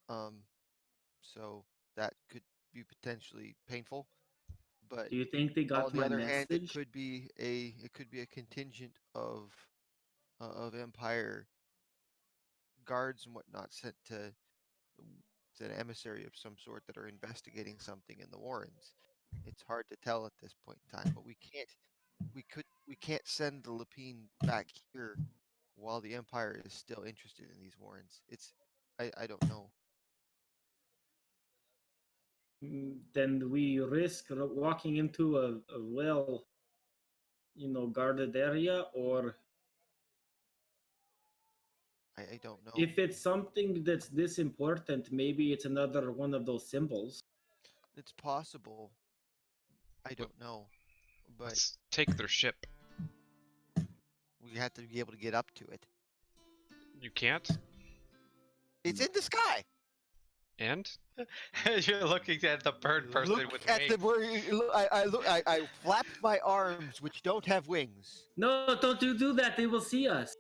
Um, so that could be potentially painful. But Do you think they got on the my other hand, message? it could be a contingent of Empire guards and whatnot sent to an emissary of some sort that are investigating something in the Warrens. It's hard to tell at this point in time, but we can't send the Lapine back here while the Empire is still interested in these Warrens. I don't know. Then we risk walking into a well, guarded area, or I don't know. if it's something that's this important, maybe it's another one of those symbols. It's possible. I Let, don't know, but let's take their ship. we have to be able to get up to it. You can't? It's in the sky. And? You're looking at the bird person Look with at the wings. I flapped my arms, which don't have wings. No, don't you do that. They will see us.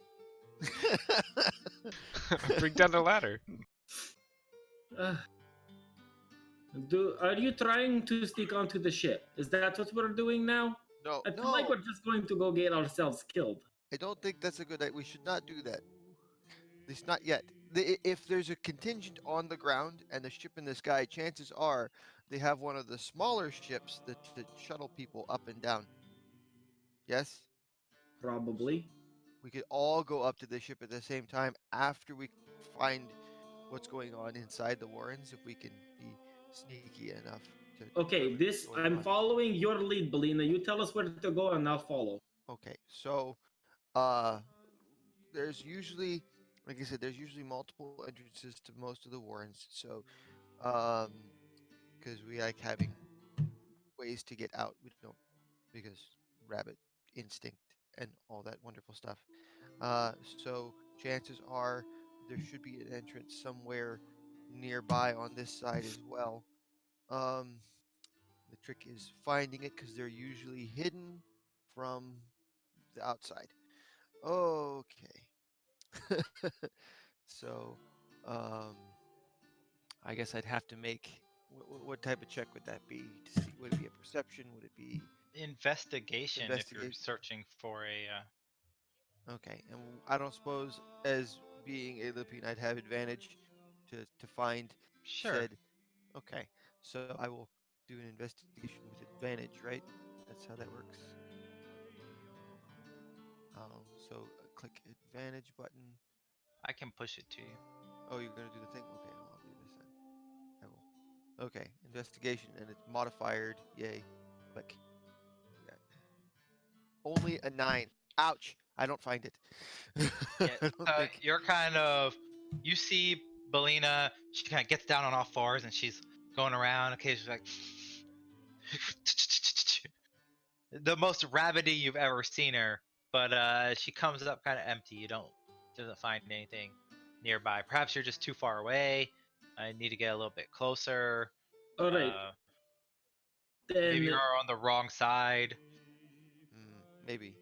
Bring down the ladder. Uh, are you trying to sneak onto the ship? Is that what we're doing now? No, I feel like no, we're just going to go get ourselves killed. I don't think that's a good idea. We should not do that. At least not yet. If there's a contingent on the ground and a ship in the sky, chances are they have one of the smaller ships that to shuttle people up and down. Yes? Probably. We could all go up to the ship at the same time after we find what's going on inside the Warrens, if we can be sneaky enough to Okay, determine what's this going I'm on. following your lead, Belina. You tell us where to go, and I'll follow. Okay, so uh there's usually, like I said, there's usually multiple entrances to most of the Warrens. So um because we like having ways to get out. We don't, because rabbit instinct and all that wonderful stuff. So chances are there should be an entrance somewhere nearby on this side as well. Um, the trick is finding it because they're usually hidden from the outside. Okay. So, um, I guess I'd have to make what type of check would that be to see? Would it be a perception? Would it be Investigation if you're investigation? searching for a. Okay, and I don't suppose as being a Lipine I'd have advantage to find Sure. said. Okay, so I will do an investigation with advantage, right? That's how that works. So click advantage button. I can push it to you. Oh, you're gonna do the thing. Okay, I'll do this then. I will. Okay, investigation, and it's modified. Yay! Click. Yeah. Only a 9. Ouch! I don't find it. Yeah. I don't think. You're kind of. You see Belina, she kind of gets down on all fours and she's going around occasionally like. The most rabbity you've ever seen her, but she comes up kind of empty. You don't doesn't find anything nearby. Perhaps you're just too far away. I need to get a little bit closer. All right, Uh, maybe then. you're on the wrong side. Maybe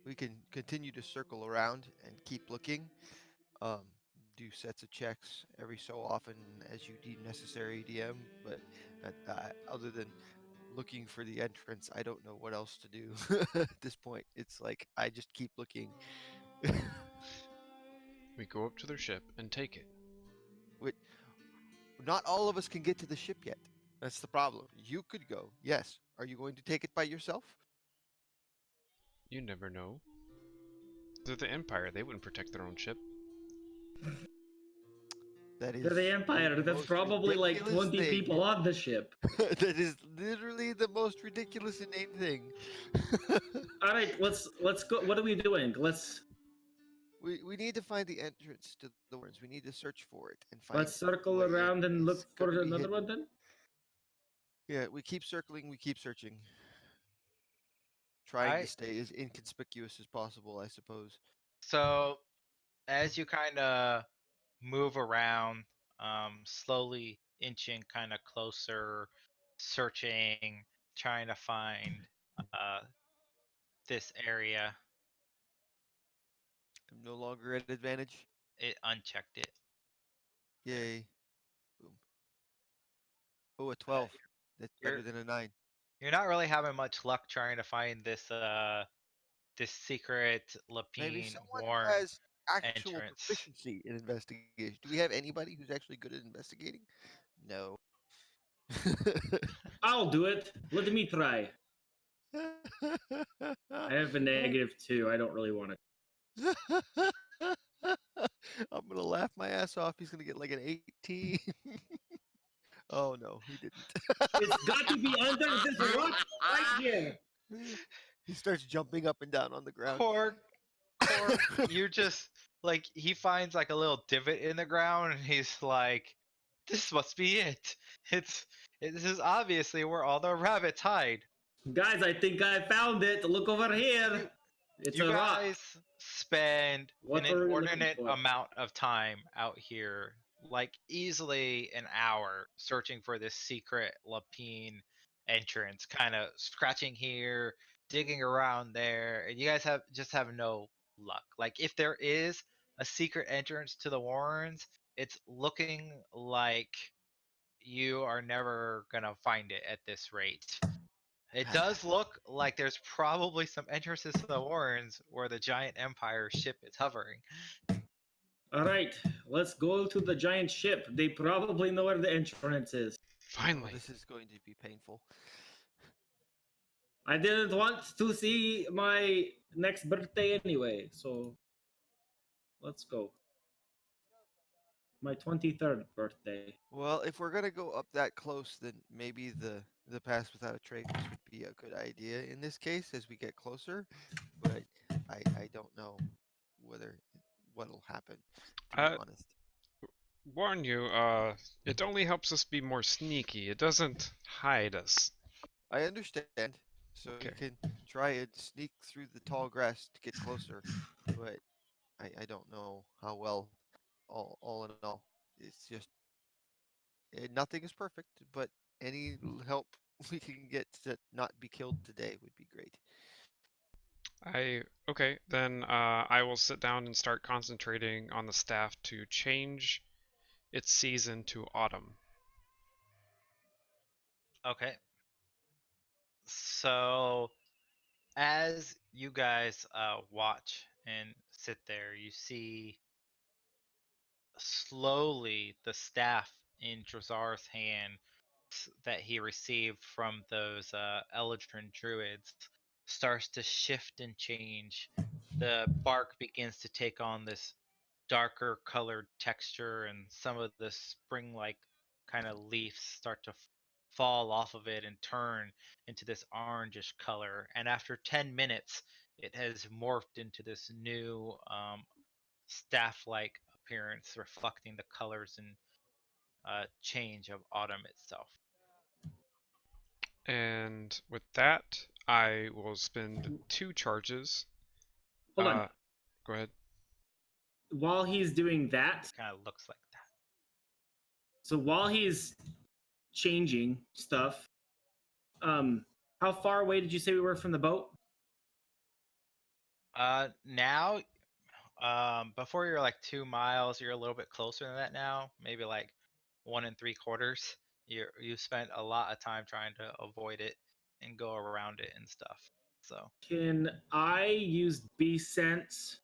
we can continue to circle around and keep looking. Um, do sets of checks every so often as you deem necessary, DM. But other than looking for the entrance, I don't know what else to do at this point. It's like I just keep looking. We go up to their ship and take it. Which, not all of us can get to the ship yet. That's the problem. You could go, yes. Are you going to take it by yourself? You never know. They're the Empire. They wouldn't protect their own ship. That They're the is Empire. the That's most probably like ridiculous 20 thing. people on the ship. That is literally the most ridiculous inane thing. All right, let's go. What are we doing? Let's We need to find the entrance to the warrens. We need to search for it and let's find the circle way in. around and It's look going for to be another hidden. one then. Yeah, we keep circling, we keep searching. trying to Alright. stay as inconspicuous as possible, I suppose. So as you kind of move around, slowly inching kind of closer, searching, trying to find uh, this area, I'm no longer at advantage. it unchecked it. Yay. Boom. Oh, a Uh, 12. That's you're better than a 9. you're not really having much luck trying to find this secret Maybe Lapine someone who Warren has actual entrance. proficiency in investigation. Do we have anybody who's actually good at investigating? No. I'll do it. Let me try. I have a -2. I don't really want to. I'm gonna laugh my ass off. He's gonna get like an 18. Oh no, he didn't. It's got to be under this rock right here. He starts jumping up and down on the ground. Cork, you're just like he finds like a little divot in the ground, and he's like, "This must be it. This is obviously where all the rabbits hide." Guys, I think I found it. Look over here. You, It's you a rock. guys spend an What were we looking inordinate for? amount of time out here, like easily an hour, searching for this secret Lapine entrance, kind of scratching here, digging around there, and you guys have no luck. Like if there is a secret entrance to the Warrens, it's looking like you are never gonna find it at this rate. It does look like there's probably some entrances to the Warrens where the giant Empire ship is hovering. All right, let's go to the giant ship. They probably know where the entrance is. Oh, Finally. this is going to be painful. I didn't want to see my next birthday anyway, so let's go. My 23rd birthday. Well, if we're gonna go up that close, then maybe the pass without a trace would be a good idea in this case as we get closer. But I don't know whether what'll happen, to be Uh, honest. warn you, it only helps us be more sneaky. It doesn't hide us. I understand. So Okay. you can try and sneak through the tall grass to get closer, but I don't know how well. All in all, it's just nothing is perfect, but any help we can get to not be killed today would be great. Okay, then I will sit down and start concentrating on the staff to change its season to autumn. Okay. So as you guys watch and sit there, you see slowly the staff in Drazar's hand that he received from those Eldrin druids starts to shift and change. The bark begins to take on this darker colored texture, and some of the spring like kind of leaves start to fall off of it and turn into this orangish color. And after 10 minutes, it has morphed into this new staff like appearance, reflecting the colors and change of autumn itself. And with that, I will spend 2 charges. Hold on. Go ahead. While he's doing that, Kind of looks like that. so while he's changing stuff, how far away did you say we were from the boat? Now, before you're like 2 miles, you're a little bit closer than that now. Maybe like 1 3/4. You spent a lot of time trying to avoid it and go around it and stuff. So Can I use bee sense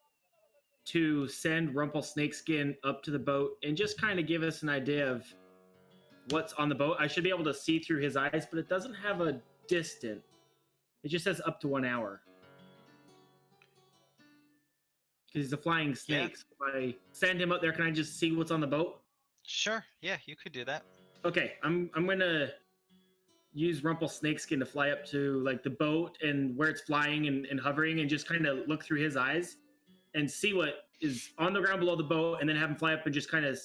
to send Snakeskin up to the boat and just kind of give us an idea of what's on the boat? I should be able to see through his eyes, but it doesn't have a distance. It just says up to 1 hour. Because he's a flying snake. Yeah. So if I send him up there, can I just see what's on the boat? sure, yeah, you could do that. Okay, I'm gonna use Snakeskin to fly up to like the boat and where it's flying and hovering and just kind of look through his eyes and see what is on the ground below the boat, and then have him fly up and just kind of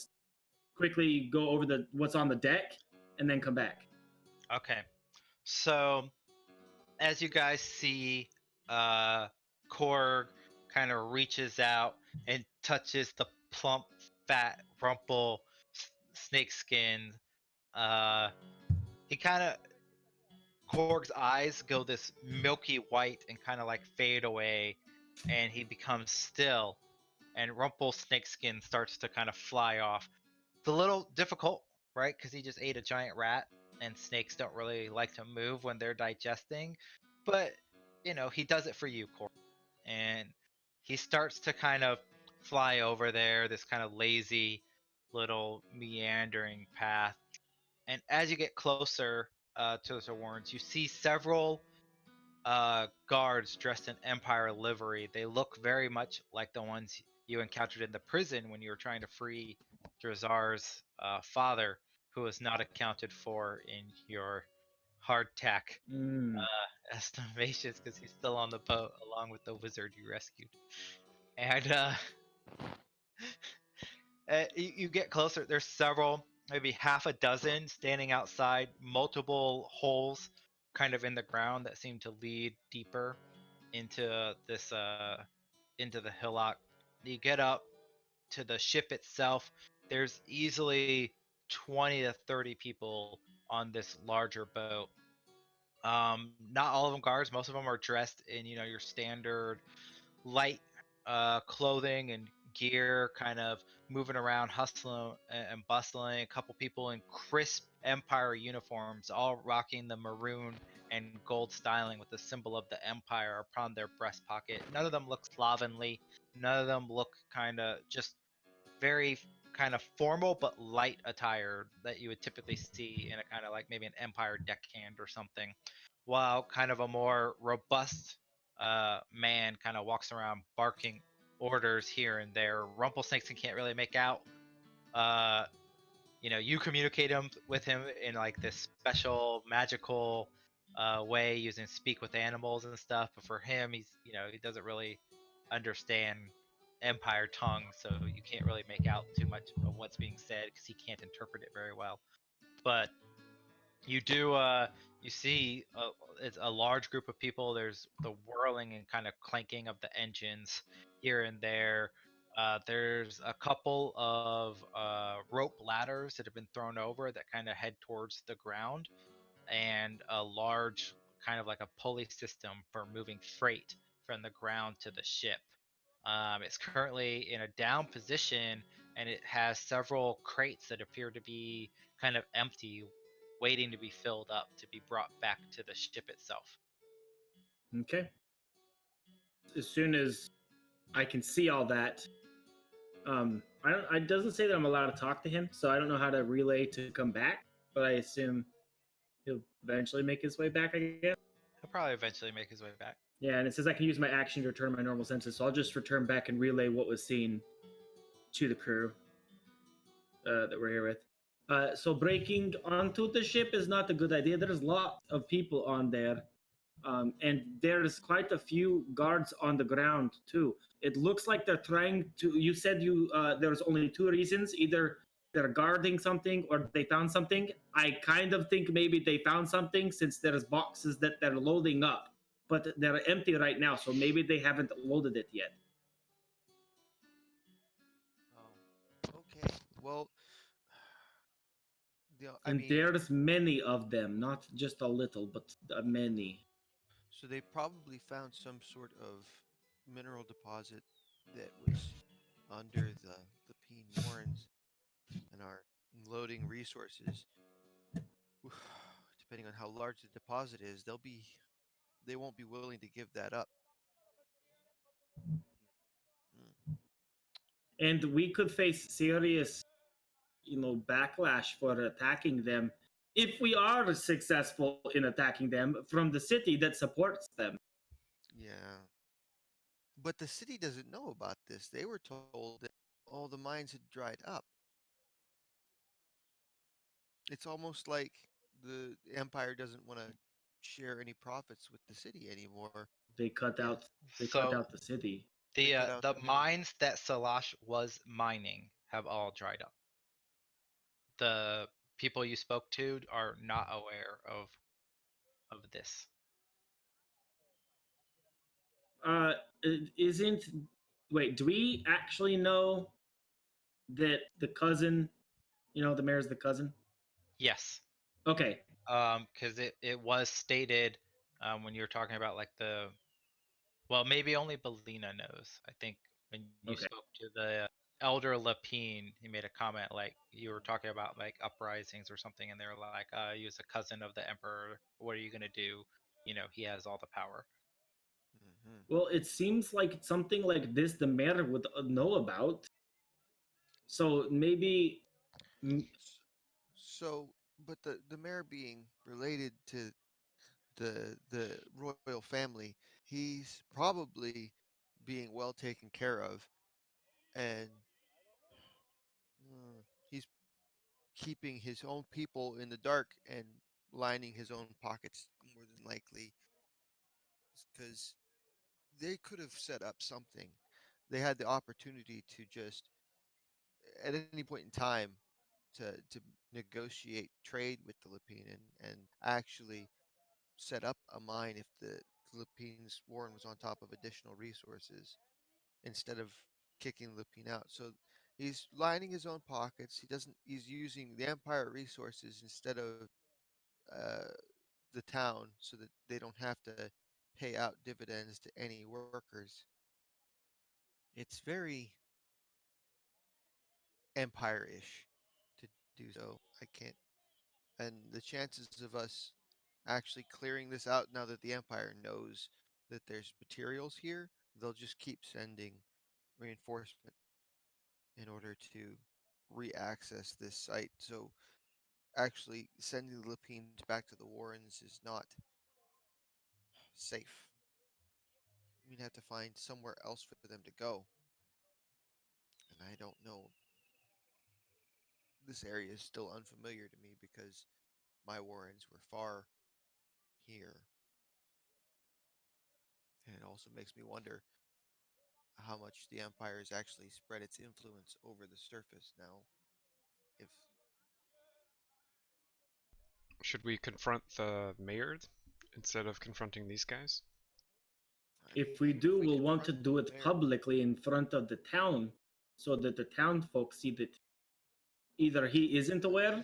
quickly go over the what's on the deck and then come back. Okay. So as you guys see uh, Korg kind of reaches out and touches the plump, fat Rumple snakeskin. Uh, he kind of Korg's eyes go this milky white and kind of like fade away, and he becomes still. And Rumple snakeskin starts to kind of fly off. It's a little difficult, right? Because he just ate a giant rat, and snakes don't really like to move when they're digesting. But he does it for you, Korg, and he starts to kind of fly over there, this kind of lazy little meandering path. And as you get closer to the warrens, you see several guards dressed in Empire livery. They look very much like the ones you encountered in the prison when you were trying to free Drazar's father, who is not accounted for in your hardtack Mm. estimations because he's still on the boat along with the wizard you rescued. And you get closer. There's several, maybe half a dozen, standing outside, multiple holes kind of in the ground that seem to lead deeper into this into the hillock. You get up to the ship itself. There's easily 20 to 30 people on this larger boat. Not all of them guards. Most of them are dressed in your standard light clothing and gear, kind of moving around, hustling and bustling. A couple people in crisp Empire uniforms, all rocking the maroon and gold styling with the symbol of the Empire upon their breast pocket. None of them look slovenly. None of them look kind of just very kind of formal but light attire that you would typically see in a kind of like maybe an Empire deckhand or something, while kind of a more robust man kind of walks around barking orders here and there. Rumplesnake can't really make out. Uh, you communicate with him in like this special magical way using speak with animals and stuff. But for him, he doesn't really understand Empire tongue, so you can't really make out too much of what's being said because he can't interpret it very well. But you do you see it's a large group of people. There's the whirling and kind of clanking of the engines here and there. There's a couple of rope ladders that have been thrown over that kind of head towards the ground, and a large kind of like a pulley system for moving freight from the ground to the ship. It's currently in a down position, and it has several crates that appear to be kind of empty, waiting to be filled up to be brought back to the ship itself. Okay. As soon as I can see all that, I don't. It doesn't say that I'm allowed to talk to him, so I don't know how to relay to come back. But I assume he'll eventually make his way back. I guess. He'll probably eventually make his way back. Yeah, and it says I can use my action to return my normal senses, so I'll just return back and relay what was seen to the crew that we're here with. So breaking onto the ship is not a good idea. There's lots of people on there, and there's quite a few guards on the ground too. It looks like they're trying to. You said there's only two reasons: either they're guarding something or they found something. I kind of think maybe they found something since there's boxes that they're loading up, but they're empty right now, so maybe they haven't loaded it yet. Oh, okay. Well, I And mean, there's many of them, not just a little, but many. so they probably found some sort of mineral deposit that was under the Lapine Warrens and are loading resources. Depending on how large the deposit is, they won't be willing to give that up. Mm. And we could face serious, backlash for attacking them if we are successful in attacking them from the city that supports them. Yeah. But the city doesn't know about this. They were told that all the mines had dried up. It's almost like the Empire doesn't want to share any profits with the city anymore. They cut Yeah, out they cut So out the city. they the cut out the the mineral. mines that Salash was mining have all dried up. The people you spoke to are not aware of this. Uh, isn't wait? Do we actually know that the cousin? You know, the mayor's the cousin. Yes. Okay. Because it was stated when you were talking about like the well, maybe only Belina knows. I think when you Okay. spoke to the elder Lapine, he made a comment like you were talking about like uprisings or something, and they were like, he was a cousin of the emperor. What are you gonna do? You know, he has all the power. Hmm. Well, it seems like something like this the mayor would know about. So maybe So, but the mayor being related to the royal family, he's probably being well taken care of, and he's keeping his own people in the dark and lining his own pockets more than likely, because they could have set up something. They had the opportunity to just at any point in time to negotiate trade with the Lapine and actually set up a mine if the Lapine's Warren was on top of additional resources instead of kicking Lapine out. So he's lining his own pockets. He's using the Empire resources instead of uh, the town so that they don't have to pay out dividends to any workers. It's very Empire-ish to do so. I can't, and the chances of us actually clearing this out now that the Empire knows that there's materials here, they'll just keep sending reinforcement in order to re-access this site. So actually sending the Lapines back to the Warrens is not safe. We'd have to find somewhere else for them to go. And I don't know. This area is still unfamiliar to me because my Warrens were far here. And it also makes me wonder how much the Empire has actually spread its influence over the surface now. If Should we confront the mayor instead of confronting these guys? I if mean, we if do, we we'll want confront to do the it mayor, publicly in front of the town, so that the town folks see that either he isn't aware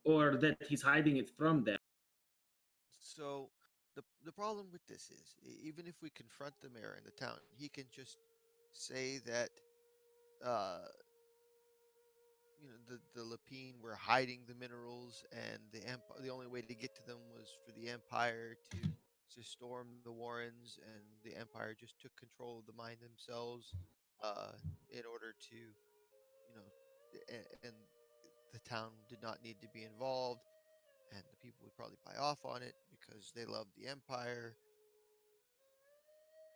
or that he's hiding it from them. so the problem with this is even if we confront the mayor in the town, he can just say that uh the Lapine were hiding the minerals and the only way to get to them was for the Empire to storm the Warrens, and the Empire just took control of the mine themselves uh in order to and the town did not need to be involved, and the people would probably buy off on it because they love the Empire.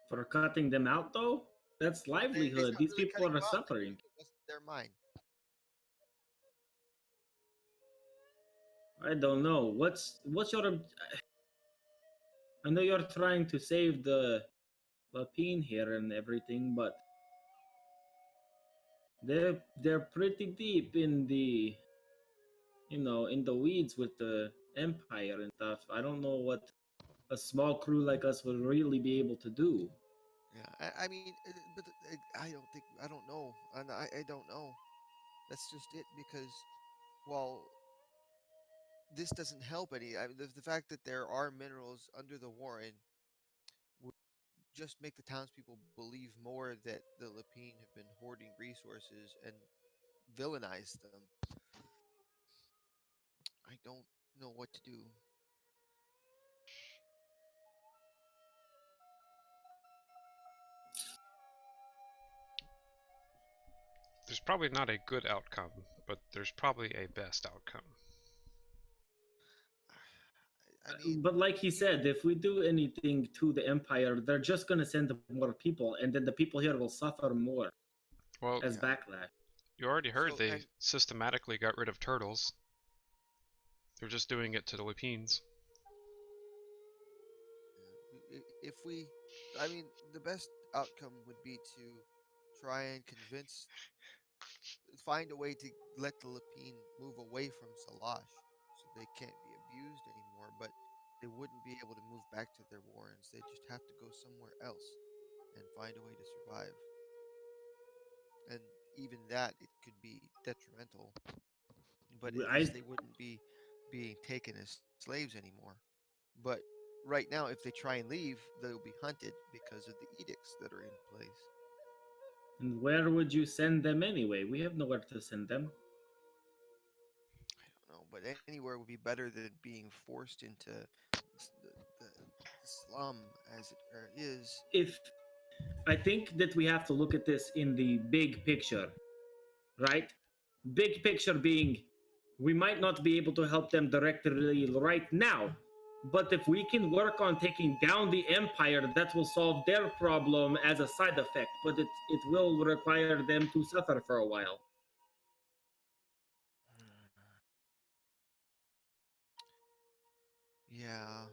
For cutting them out, though, that's It's livelihood. not These really people cutting are them out then suffering. if it wasn't their mine. I don't know. What's your? I know you're trying to save the Lapine here and everything, but they're pretty deep in the in the weeds with the Empire and stuff. I don't know what a small crew like us would really be able to do. Yeah, I mean, but I don't know, and I don't know. That's just it because, well, this doesn't help any. I mean, the fact that there are minerals under the Warren would just make the townspeople believe more that the Lapine have been hoarding resources and villainize them. I don't know what to do. There's probably not a good outcome, but there's probably a best outcome. I mean, But like he even said, if we do anything to the Empire, they're just gonna send more people, and then the people here will suffer more Well, as yeah. backlash. you already heard So they and systematically got rid of turtles. They're just doing it to the Lapines. if we, I mean, the best outcome would be to try and find a way to let the Lapine move away from Salash so they can't be abused anymore, but they wouldn't be able to move back to their warrens. They just have to go somewhere else. and find a way to survive. And even that, it could be detrimental, but at I least they wouldn't be being taken as slaves anymore. But right now, if they try and leave, they'll be hunted because of the edicts that are in place. And where would you send them anyway? We have nowhere to send them. I don't know, but anywhere would be better than being forced into the slum as it is. If I think that we have to look at this in the big picture, right? Big picture being we might not be able to help them directly right now, but if we can work on taking down the empire, that will solve their problem as a side effect, but it will require them to suffer for a while. Yeah,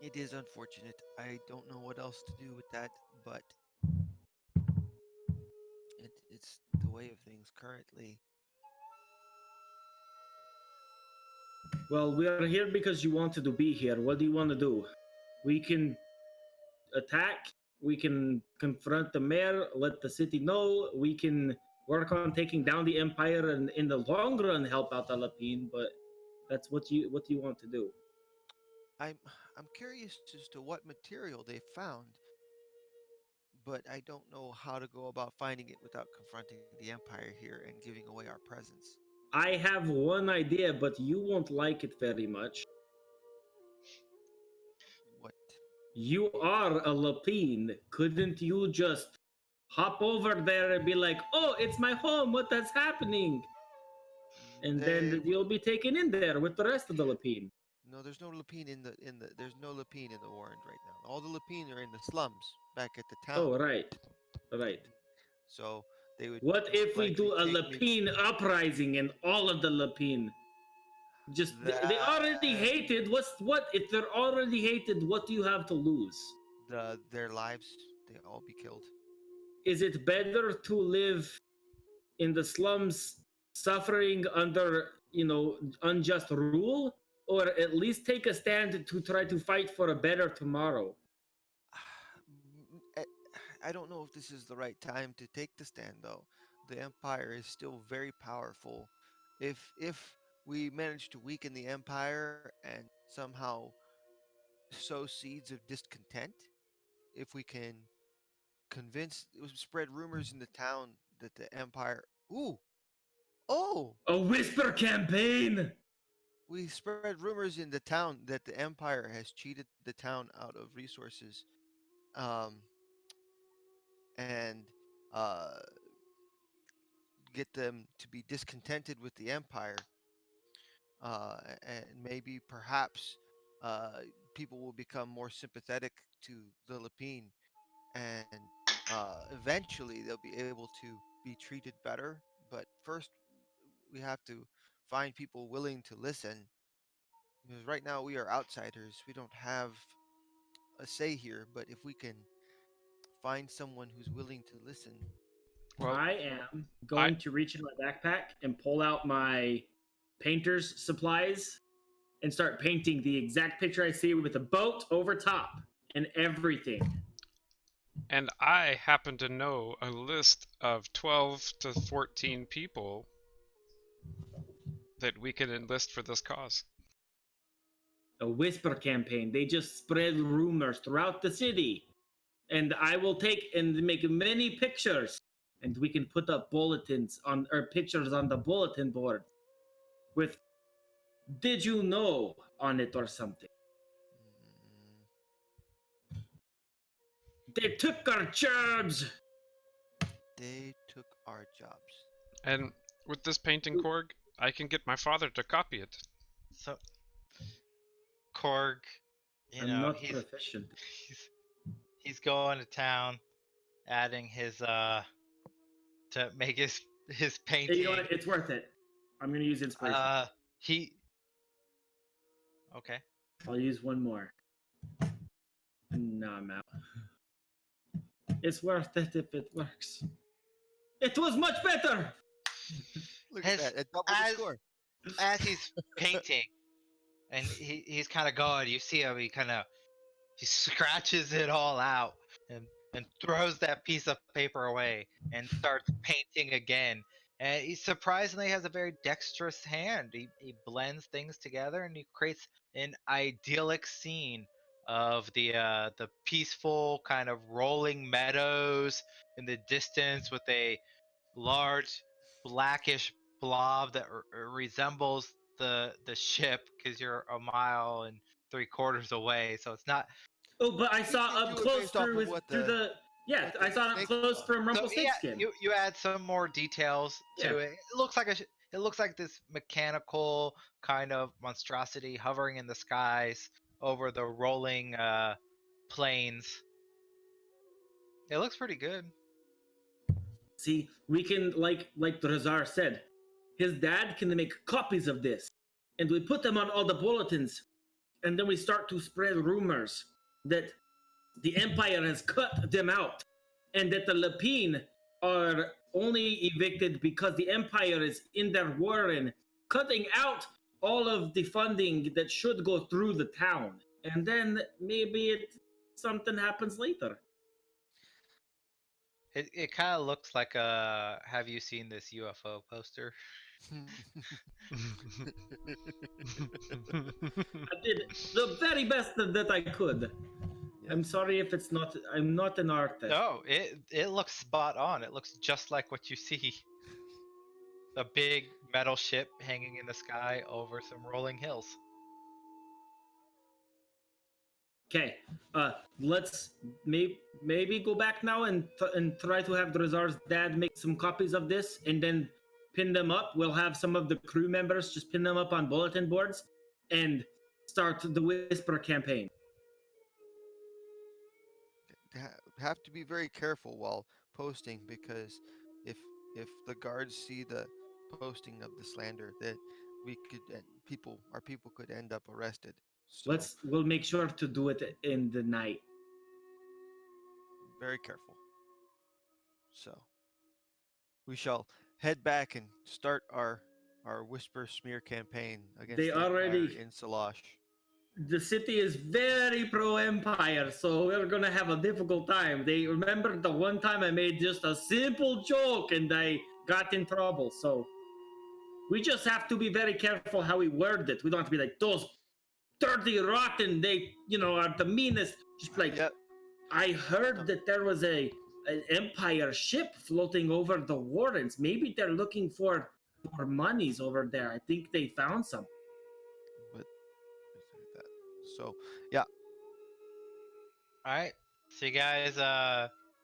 it is unfortunate. I don't know what else to do with that, but it's the way of things currently. Well, we are here because you wanted to be here. What do you want to do? We can attack, we can confront the mayor, let the city know, we can work on taking down the empire and in the long run help out the Lapine, but that's what you want to do. I'm I'm curious as to what material they found, but I don't know how to go about finding it without confronting the Empire here and giving away our presence. I have one idea, but you won't like it very much. What? You are a Lapine. Couldn't you just hop over there and be like, oh, it's my home, what that's happening? And They then you'll be taken in there with the rest of the Lapine. No, there's no Lapine in the there's no Lapine in the Warren right now. All the Lapine are in the slums back at the town. Oh, right. Right. So they would What most if we likely do a take me Lapine uprising and all of the Lapine just they already that hated what if they're already hated, what do you have to lose? their lives they all be killed. Is it better to live in the slums suffering under, unjust rule, or at least take a stand to try to fight for a better tomorrow? I I don't know if this is the right time to take the stand though. The empire is still very powerful. If we manage to weaken the empire and somehow sow seeds of discontent, if we can spread rumors in the town that the empire ooh oh A whisper campaign. we spread rumors in the town that the empire has cheated the town out of resources, um and uh get them to be discontented with the empire, and maybe perhaps uh people will become more sympathetic to the Lapine, and eventually they'll be able to be treated better. But first, we have to find people willing to listen, because right now we are outsiders. We don't have a say here. But if we can find someone who's willing to listen, Well, I am I going to reach in my backpack and pull out my painter's supplies and start painting the exact picture I see with a boat over top and everything. and I happen to know a list of 12 to 14 people that we can enlist for this cause. A whisper campaign. They just spread rumors throughout the city. And I will take and make many pictures. And we can put up bulletins on or pictures on the bulletin board with "Did you know" on it or something. mm, They took our jobs. they took our jobs. And with this painting, Korg, I can get my father to copy it. So Korg, I'm not he's proficient. he's he's going to town, adding his to make his Hey, you know painting. what? It's worth it. I'm gonna use inspiration. He okay. I'll use one more. No, I'm out. It's worth it if it works. It was much better. Look at His that! It doubled the as score. as he's painting, and he's kind of going. You see him. He kind of He scratches it all out and throws that piece of paper away and starts painting again. And he surprisingly has a very dexterous hand. He blends things together and he creates an idyllic scene of the peaceful kind of rolling meadows in the distance with a large blackish blob that resembles the ship because you're a mile and three quarters away. So it's not. Oh, but I We saw can up do it close based off of through the. Yeah, what the I saw it up snake close saw. from So yeah, Rumpelstiltskin. you add some more details Yeah. to it. It looks like it looks like this mechanical kind of monstrosity hovering in the skies over the rolling plains. It looks pretty good. See, we can like Drazar said, his dad can make copies of this, and we put them on all the bulletins, and then we start to spread rumors that the Empire has cut them out, and that the Lapine are only evicted because the Empire is in their warren, cutting out all of the funding that should go through the town. And then maybe something happens later. It kind of looks like a. Have you seen this UFO poster? I did the very best that I could. I'm Yes. sorry if it's not. I'm not an artist. No, it looks spot on. It looks just like what you see. A big metal ship hanging in the sky over some rolling hills. Okay, let's maybe go back now and try to have Drazar's dad make some copies of this and then pin them up. We'll have some of the crew members just pin them up on bulletin boards and start the Whisper campaign. Have to be very careful while posting because if the guards see the posting of the slander, that we could our people could end up arrested. So We'll make sure to do it in the night. very careful. So we shall head back and start our whisper smear campaign against They the Empire already in Salash. the city is very pro empire, so we're gonna have a difficult time. They remember the one time I made just a simple joke and I got in trouble. So we just have to be very careful how we word it. We don't have to be like those dirty, rotten. They, are the meanest. Just like Yep. I heard that there was an empire ship floating over the Wardens. Maybe they're looking for monies over there. I think they found some. But that. So yeah. All right. So you guys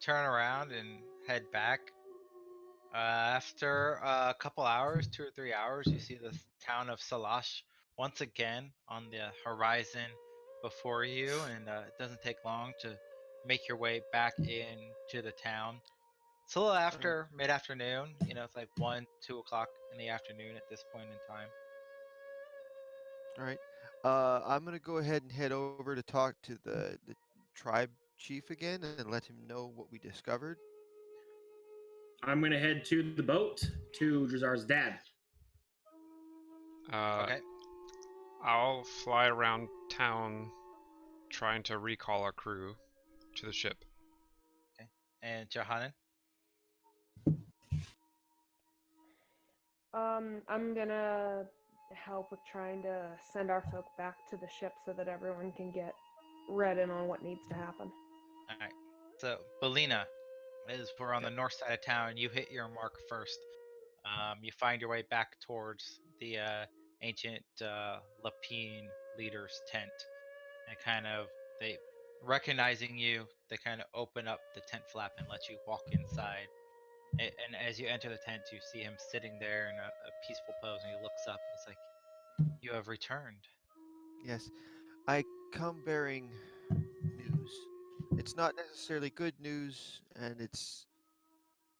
turn around and head back. After a couple hours, 2 or 3 hours, you see the town of Salash once again on the horizon before you, and it doesn't take long to make your way back into the town. It's a little after mid-afternoon. It's like 1, 2 o'clock in the afternoon at this point in time. All right. I'm gonna go ahead and head over to talk to the tribe chief again and let him know what we discovered. I'm gonna head to the boat to Drazar's dad. Okay. I'll fly around town trying to recall our crew to the ship. Okay. And Johannan. I'm gonna help with trying to send our folk back to the ship so that everyone can get read in on what needs to happen. All right. So Belina, as we're on Yeah. the north side of town, you hit your mark first. You find your way back towards the ancient Lapine leader's tent, and they recognizing you, they kind of open up the tent flap and let you walk inside. And as you enter the tent, you see him sitting there in a peaceful pose, and he looks up and he's like, "You have returned." Yes. I come bearing news. It's not necessarily good news, and it's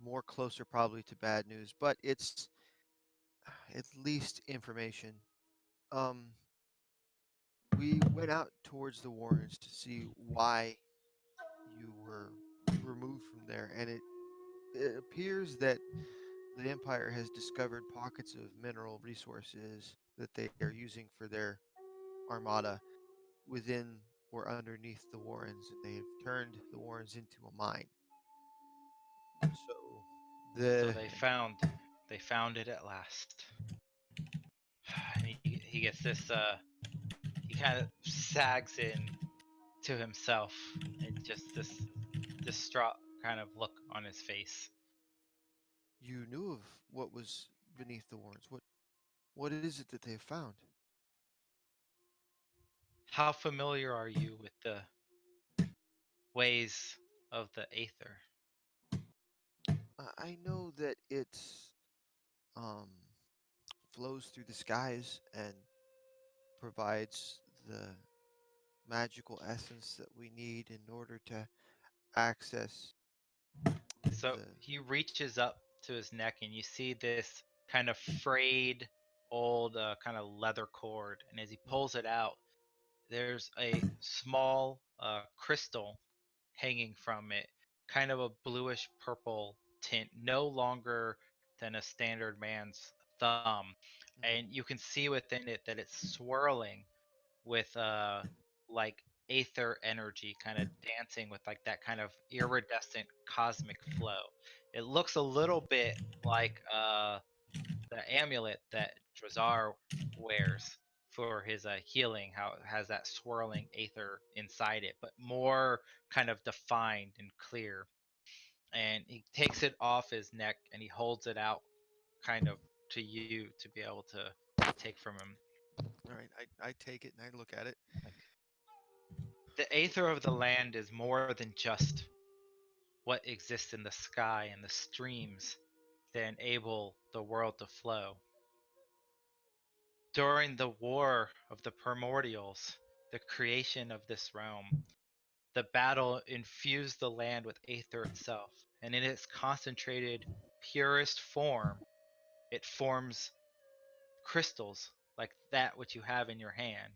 more closer probably to bad news, but it's at least information. Um, we went out towards the Warrens to see why you were removed from there, and it appears that the Empire has discovered pockets of mineral resources that they are using for their armada within were underneath the Warrens, and they've turned the Warrens into a mine. So So the they found it at last. And he gets this he kind of sags in to himself and just this distraught kind of look on his face. you knew of what was beneath the Warrens. What is it that they have found? How familiar are you with the ways of the Aether? I know that it um, flows through the skies and provides the magical essence that we need in order to access So the. he reaches up to his neck, and you see this kind of frayed old kind of leather cord. And as he pulls it out, there's a small crystal hanging from it, kind of a bluish purple tint, no longer than a standard man's thumb. And you can see within it that it's swirling with like aether energy kind of dancing with like that kind of iridescent cosmic flow. It looks a little bit like the amulet that Drazar wears for his healing, how it has that swirling aether inside it, but more kind of defined and clear. And he takes it off his neck and he holds it out kind of to you to be able to take from him. All right, I take it and I look at it. Like, the aether of the land is more than just what exists in the sky and the streams that enable the world to flow. During the War of the Primordials, the creation of this realm, the battle infused the land with aether itself, and in its concentrated, purest form, it forms crystals like that which you have in your hand.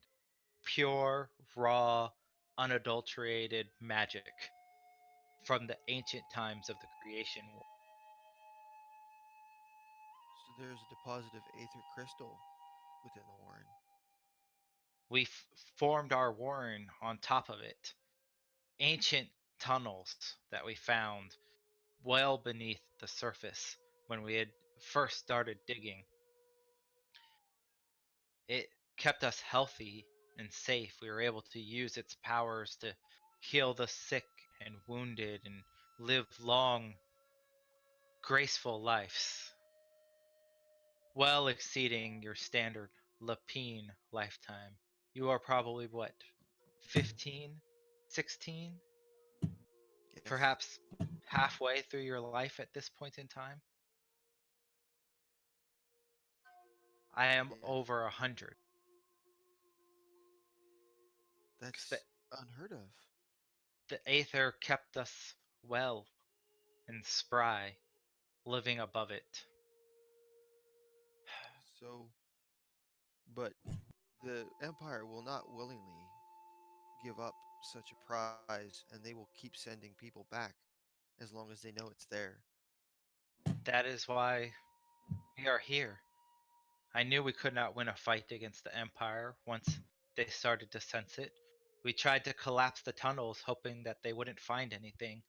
Pure, raw, unadulterated magic from the ancient times of the creation. So there's a deposit of aether crystal within the Warren. We formed our warren on top of it. Ancient tunnels that we found well beneath the surface when we had first started digging. It kept us healthy and safe. We were able to use its powers to heal the sick and wounded and live long, graceful lives, well exceeding your standard Lapine lifetime. You are probably what, 15, 16? Yes, Perhaps halfway through your life at this point in time? I am yes. over 100. The, That's unheard of. the Aether kept us well and spry, living above it. So, but the Empire will not willingly give up such a prize, and they will keep sending people back as long as they know it's there. That is why we are here. I knew we could not win a fight against the Empire once they started to sense it. We tried to collapse the tunnels, hoping that they wouldn't find anything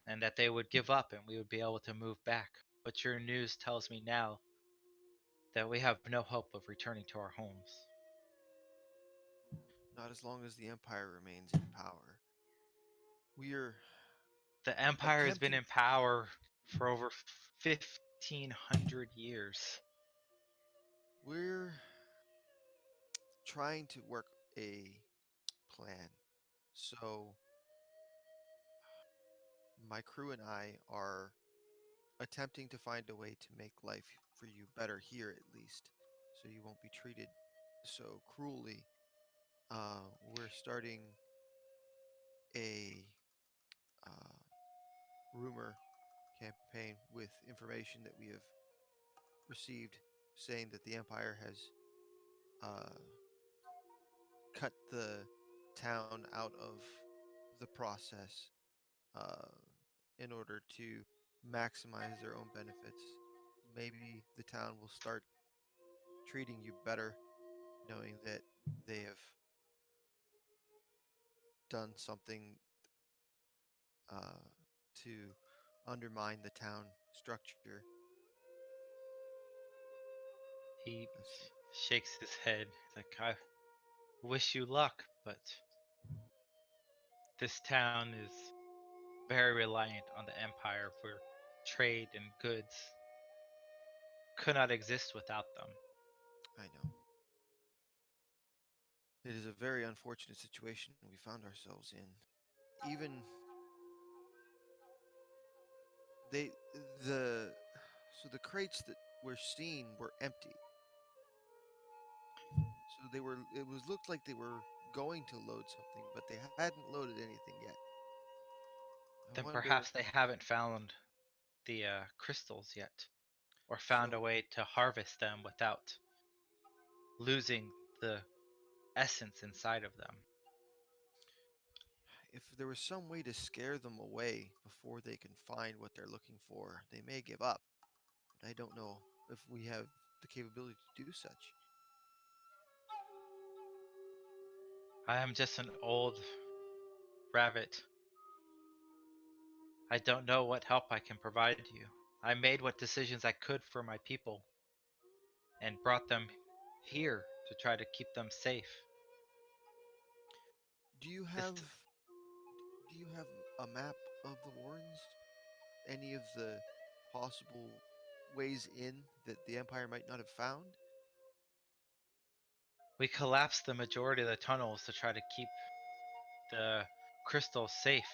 and that they would give up and we would be able to move back. But your news tells me now that we have no hope of returning to our homes. Not as long as the Empire remains in power. We're The Empire has been attempting. in power for over 1500 years. We're trying to work a plan. So my crew and I are attempting to find a way to make life for you better here at least, so you won't be treated so cruelly. We're starting a uh, rumor campaign with information that we have received saying that the Empire has uh, cut the town out of the process uh, in order to maximize their own benefits. Maybe the town will start treating you better, knowing that they have done something uh, to undermine the town structure. He Let's see. shakes his head. He's like, I wish you luck, but this town is very reliant on the Empire for trade and goods. Could not exist without them. I know. It is a very unfortunate situation we found ourselves in. Even they the so the crates that were seen were empty. So they were it was looked like they were going to load something, but they hadn't loaded anything yet. I Then wonder perhaps they haven't found the crystals yet, or found a so way to harvest them without losing the essence inside of them. if there was some way to scare them away before they can find what they're looking for, they may give up. But I don't know if we have the capability to do such. I am just an old rabbit. I don't know what help I can provide you. I made what decisions I could for my people and brought them here to try to keep them safe. Do you This have do you have a map of the Warrens? Any of the possible ways in that the Empire might not have found? we collapsed the majority of the tunnels to try to keep the crystals safe.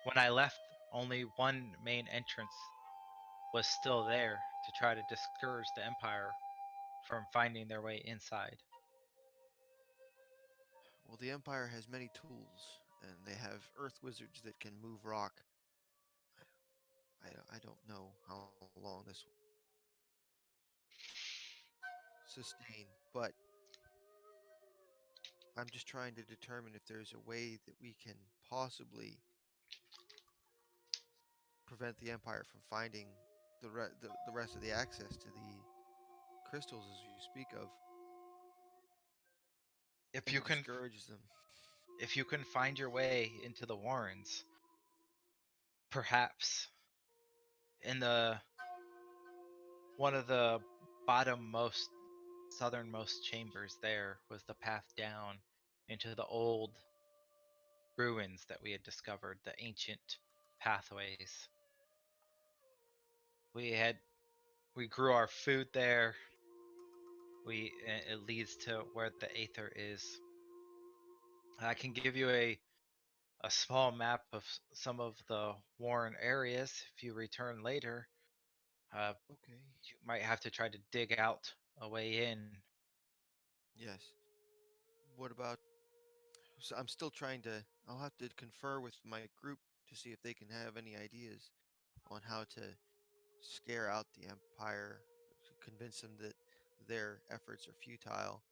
When I left, only one main entrance was still there to try to discourage the Empire from finding their way inside. Well, the Empire has many tools, and they have Earth wizards that can move rock. I don't know how long this will sustain, but I'm just trying to determine if there's a way that we can possibly prevent the Empire from finding the rest of the access to the crystals as you speak of If you and can discourage them. if you can find your way into the Warrens, perhaps in the one of the bottommost southernmost chambers there was the path down into the old ruins that we had discovered, the ancient pathways. We had we grew our food there. We It leads to where the Aether is. I can give you a small map of some of the Warren areas if you return later. Okay. You might have to try to dig out a way in. Yes. What about? So I'm still trying to. I'll have to confer with my group to see if they can have any ideas on how to scare out the Empire, to convince them that their efforts are futile.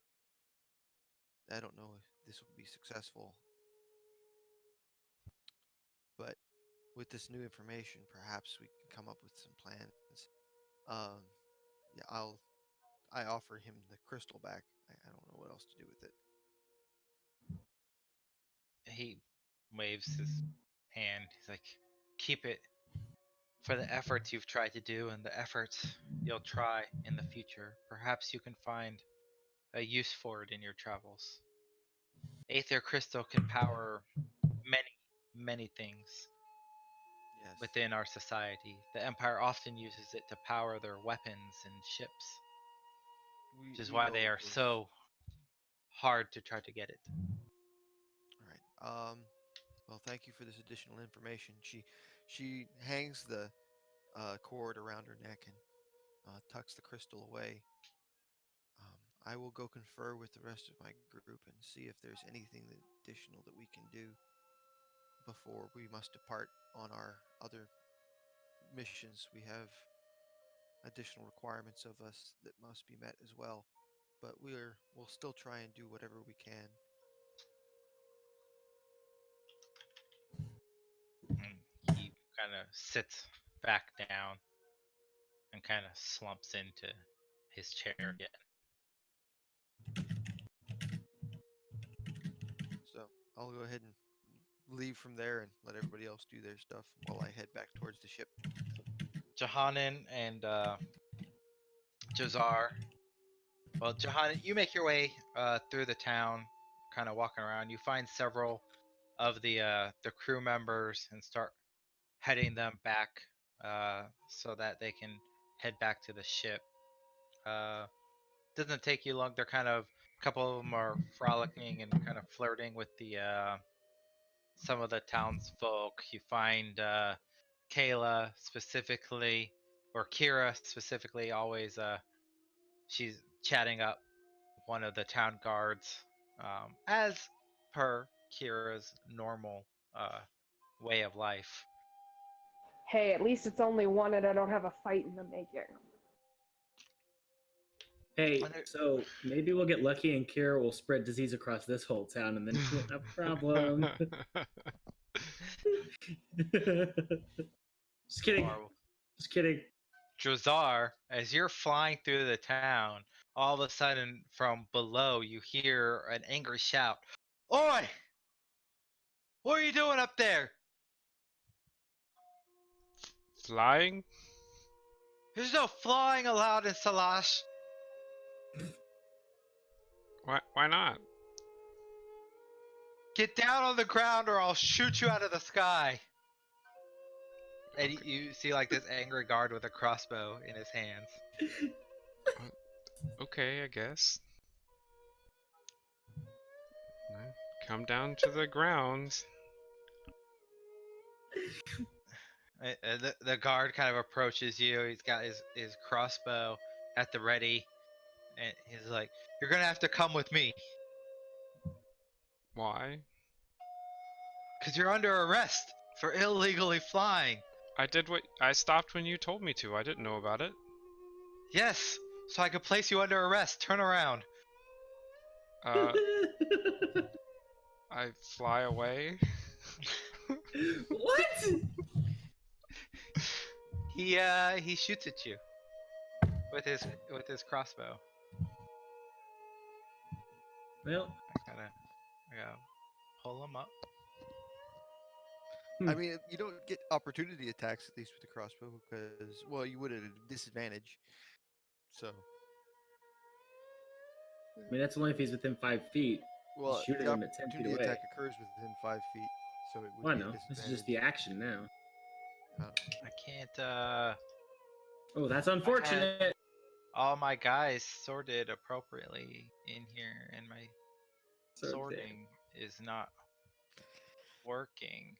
I don't know if this will be successful, but with this new information, perhaps we can come up with some plans. Um, yeah, I offer him the crystal back. I don't know what else to do with it. He waves his hand. He's like, keep it for the efforts you've tried to do and the efforts you'll try in the future. Perhaps you can find a use for it in your travels. Aether Crystal can power many, many things Yes, within our society. The Empire often uses it to power their weapons and ships, which is we why know they of are those. so hard to try to get it. All right. Well, thank you for this additional information. She hangs the cord around her neck and tucks the crystal away. I will go confer with the rest of my group and see if there's anything additional that we can do before we must depart on our other missions. We have additional requirements of us that must be met as well, but we'll still try and do whatever we can. And he kind of sits back down and kind of slumps into his chair again. So I'll go ahead and leave from there and let everybody else do their stuff while I head back towards the ship. Johanan and Jazar. Well, Johanan, you make your way through the town, kind of walking around. You find several of the crew members and start heading them back so that they can head back to the ship. Uh, doesn't take you long. They're kind of a couple of them are frolicking and kind of flirting with the some of the townsfolk. You find Kayla specifically, or Kira specifically, always she's chatting up one of the town guards, as per Kira's normal way of life. Hey, at least it's only one and I don't have a fight in the making. Hey, And there- so maybe we'll get lucky and Kira will spread disease across this whole town and then we won't have a problem. Just kidding. Horrible. Just kidding. Drazar, as you're flying through the town, all of a sudden from below you hear an angry shout. Oi! What are you doing up there? Flying? There's no flying allowed in Salash. Why not? Get down on the ground or I'll shoot you out of the sky. And Okay. you see like this angry guard with a crossbow in his hands. Okay, I guess. No, come down to the ground. The guard kind of approaches you. He's got his crossbow at the ready. And he's like, you're gonna have to come with me. Why? Because you're under arrest for illegally flying. I stopped when you told me to. I didn't know about it. Yes, so I could place you under arrest. Turn around. Uh, I fly away. What? He shoots at you with his crossbow. Well, I gotta pull him up. I mean, you don't get opportunity attacks, at least with the crossbow, because, well, you would at a disadvantage. So, I mean, that's only if he's within 5 feet. well, Shooting the him at 10 feet opportunity away. attack occurs within 5 feet, so it would Oh, I be a know. This is disadvantage. just the action now. I can't. Oh, that's unfortunate. All my guys sorted appropriately in here, and my So sorting is not working.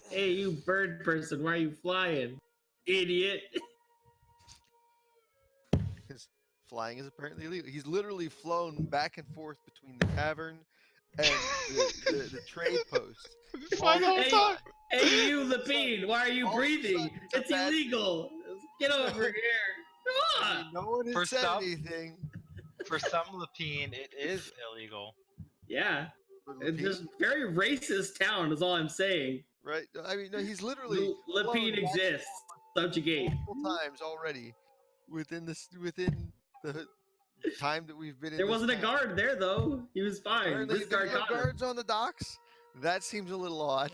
hey, you bird person, why are you flying? Idiot. Because flying is apparently illegal. He's literally flown back and forth between the tavern and the trade post. Fly the whole Hey, time. hey, you, Lapine, why are you All of a breathing? sudden, it's a It's bad illegal. Get over here. I Come mean, on. no one has For said some- anything. For some Lapine, it is illegal. Yeah, for it's Lapine, just very racist town is all I'm saying. right? I mean, no, he's literally flown Lapine back exists. Subjugate. multiple times already within the time that we've been in. There this wasn't a town. guard there though. He was fine. Apparently, This there guard were caught him guards on the docks. That seems a little odd.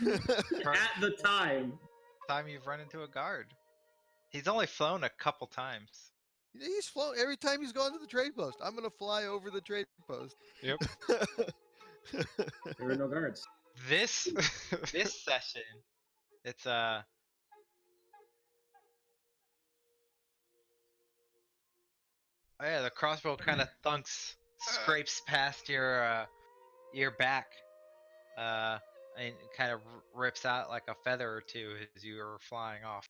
at the time. Time you've run into a guard. He's only flown a couple times. He's flown every time he's gone to the trade post. I'm gonna fly over the trade post. Yep. There were no guards. This session, it's oh yeah, the crossbow kind of thunks, scrapes past your back, and kind of rips out like a feather or two as you are flying off.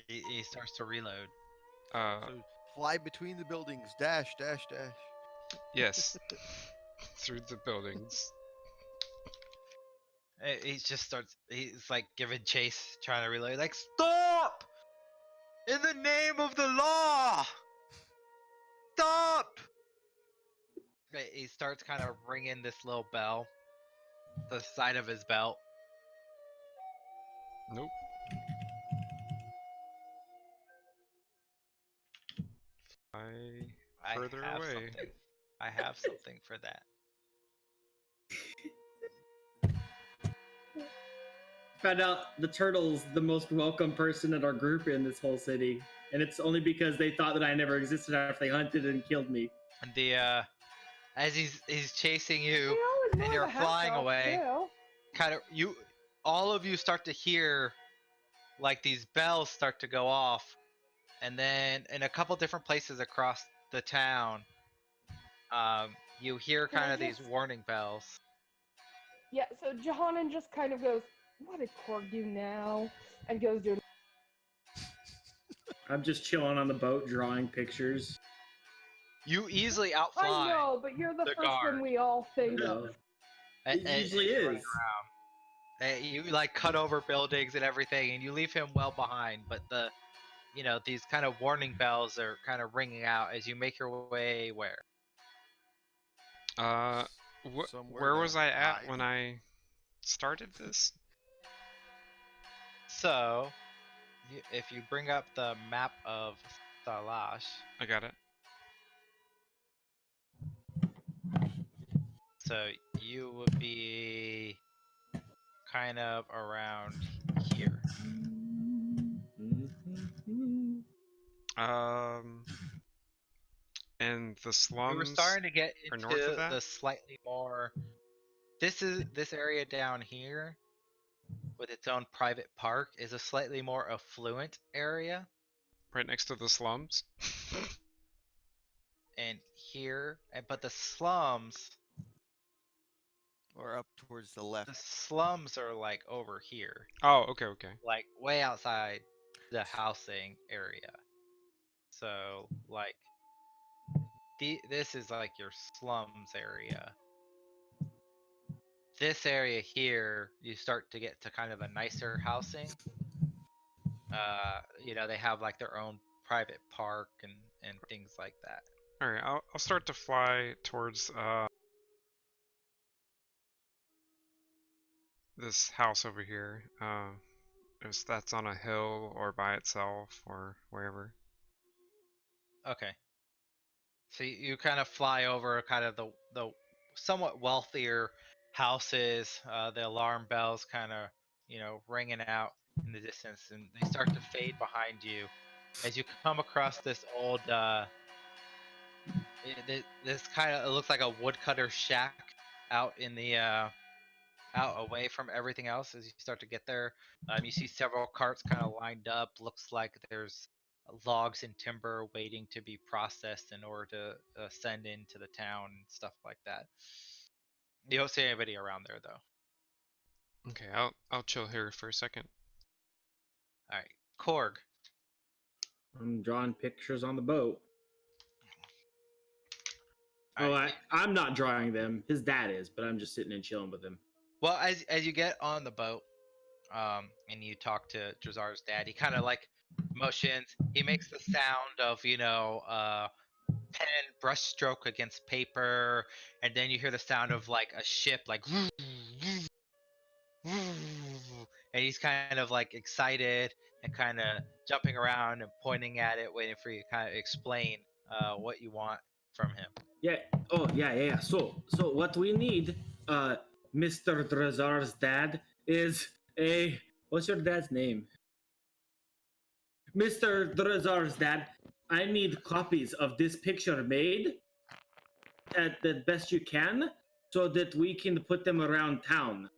He starts to reload. So fly between the buildings. Dash, dash, dash. Yes. Through the buildings. He just starts. He's like giving chase, trying to reload. Like, stop! In the name of the law, stop! He starts kind of ringing this little bell, the side of his belt. Nope. I Further have away. something. I have something for that. Found out the turtle's the most welcome person in our group in this whole city, and it's only because they thought that I never existed after they hunted and killed me. And as he's chasing They you always and have you're a half flying elf away, too. kind of all of you start to hear like these bells start to go off, and then in a couple different places across the town, you hear Can kind I of these just? warning bells. Yeah. So Johanan just kind of goes, "What did Korg do now?" And goes doing. I'm just chilling on the boat, drawing pictures. You easily I outfly know, but you're the the first one guard, we all think No, of. it as usually you're running is. around. You like cut over buildings and everything, and you leave him well behind. But these kind of warning bells are kind of ringing out as you make your way where. Uh, Somewhere where to was I at hide. when I started this? So, if you bring up the map of Salash, I got it. so you would be kind of around here. Um, and the You were slums starting to get are north of into that, the slightly more. This area down here with its own private park is a slightly more affluent area, right next to the slums. and but Or up towards the the left. slums are like over here, Oh, okay, okay. like way outside the housing area. So like this is like your slums area. This area here, you start to get to kind of a nicer housing. They have like their own private park and things like that. All right, I'll start to fly towards this house over here. If that's on a hill or by itself or wherever. Okay. So you kind of fly over kind of the somewhat wealthier houses. The alarm bells kind of ringing out in the distance, and they start to fade behind you as you come across this old. This kind of, it looks like a woodcutter shack out in the out away from everything else. As you start to get there, you see several carts kind of lined up. Looks like there's logs and timber waiting to be processed in order to send into the town and stuff like that. You don't see anybody around there though. Okay, I'll chill here for a second. All right, Korg. I'm drawing pictures on the boat. All Oh, right. I'm not drawing them. His dad is, but I'm just sitting and chilling with him. Well, as you get on the boat, and you talk to Drazar's dad, he kind of like motions. He makes the sound of pen brushstroke against paper, and then you hear the sound of like a ship, like, and he's kind of like excited and kind of jumping around and pointing at it, waiting for you to kind of explain what you want from him. Yeah. Oh, yeah. So what we need, Mr. Drazar's dad, is a. What's your dad's name? Mr. Drazar's dad. I need copies of this picture made at the best you can, so that we can put them around town.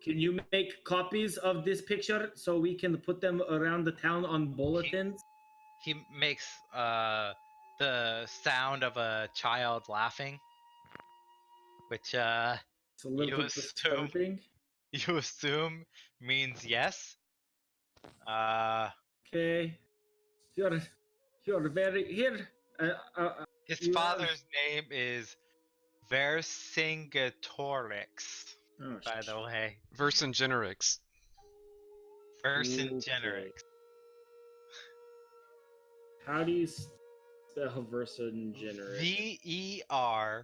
Can you make copies of this picture so we can put them around the town on bulletins? He makes the sound of a child laughing, which It's a little bit disturbing. you assume means yes. Okay, you're very here. His You have. father's name is Vercingetorix, Oh, by the way. Vercingetorix. Vercingetorix. okay. How do you spell Vercingetorix? Vercingetorix.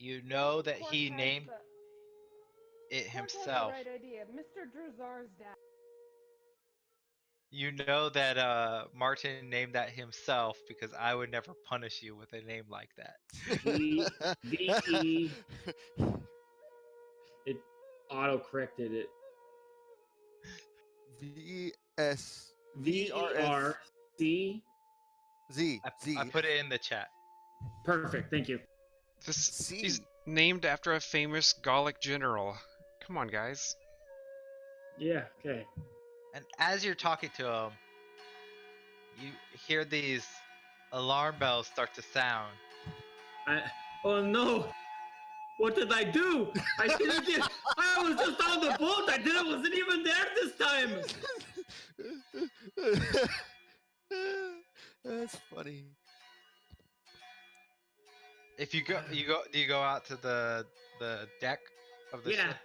You know that Korg he has named the it Korg has the himself. right idea. Mr. Drazar's dad. You know that Martin named that himself because I would never punish you with a name like that. V it auto corrected it. V-E-S VERC. I Z put it in the chat. Perfect. Thank you. He's C. named after a famous Gallic general. Come on, guys. Yeah. Okay. And as you're talking to him, you hear these alarm bells start to sound. Oh no! What did I do? I didn't get. I was just on the boat. Wasn't even there this time. That's funny. If you go, do you go out to the deck of the Yeah. ship?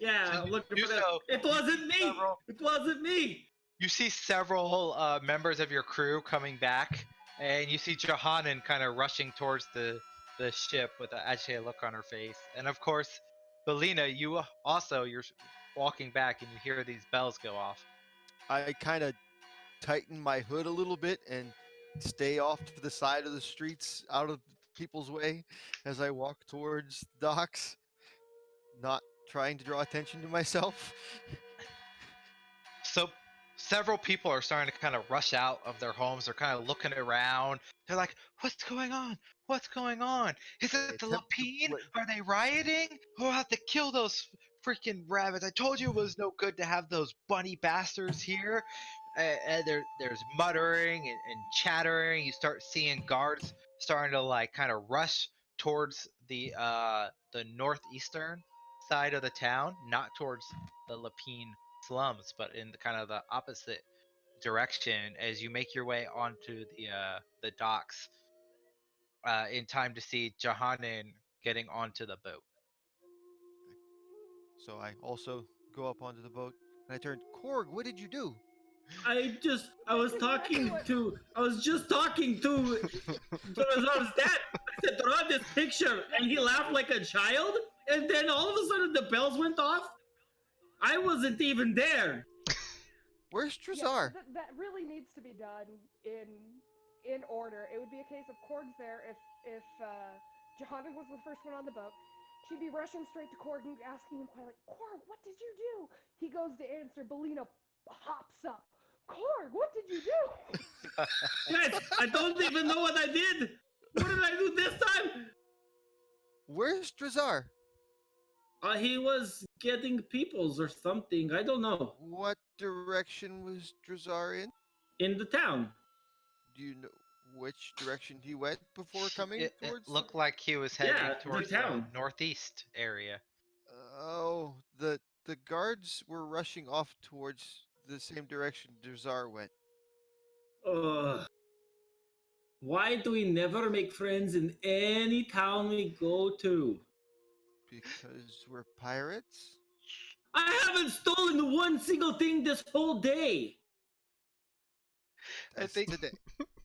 Yeah. So I'm you looking do for that. so. It you see wasn't me. several- It wasn't me. You see several members of your crew coming back, and you see Johannan kind of rushing towards the ship with an agitated look on her face. And of course, Belina, you also you're walking back, and you hear these bells go off. I kind of tighten my hood a little bit and stay off to the side of the streets, out of people's way, as I walk towards the docks, not trying to draw attention to myself. So several people are starting to kind of rush out of their homes. They're kind of looking around. They're like, "What's going on? What's going on? Is I it the attempt to Lapine? play. Are they rioting? We'll have to kill those freaking rabbits. I told you it was no good to have those bunny bastards here." And there's muttering and chattering. You start seeing guards starting to like kind of rush towards the northeastern side of the town, not towards the Lapine slums, but in the kind of the opposite direction as you make your way onto the docks in time to see Johannan getting onto the boat. So I also go up onto the boat and I turn, Korg, what did you do? I was talking to. I was just talking to Razor's dad. I said, draw this picture, and he laughed like a child. And then all of a sudden, the bells went off. I wasn't even there. Where's Yeah, Trezar? that really needs to be done in order. It would be a case of Korg's there if Johanna was the first one on the boat. She'd be rushing straight to Korg and asking him quietly, Korg, what did you do? He goes to answer. Belina hops up. Korg, what did you do? Guys, I don't even know what I did. What did I do this time? Where's Trezar? He was getting peoples or something. I don't know. What direction was Trezar in? In the town. Do you know which direction he went before coming It towards? looked like he was heading Yeah, the towards the town. northeast area. Oh, the guards were rushing off towards the same direction Trezar went. Why do we never make friends in any town we go to? Because we're pirates? I haven't stolen one single thing this whole day. I That's think today.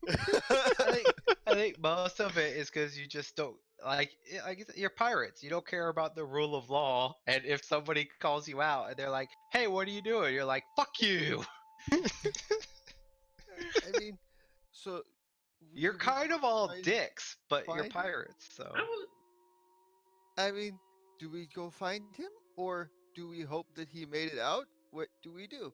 I think most of it is because you just don't like you're pirates. You don't care about the rule of law, and if somebody calls you out and they're like, "Hey, what are you doing?" You're like, "Fuck you." I mean, so You're do we kind of all find- dicks, but you're find him? pirates, so. I mean, do we go find him or do we hope that he made it out? What do we do?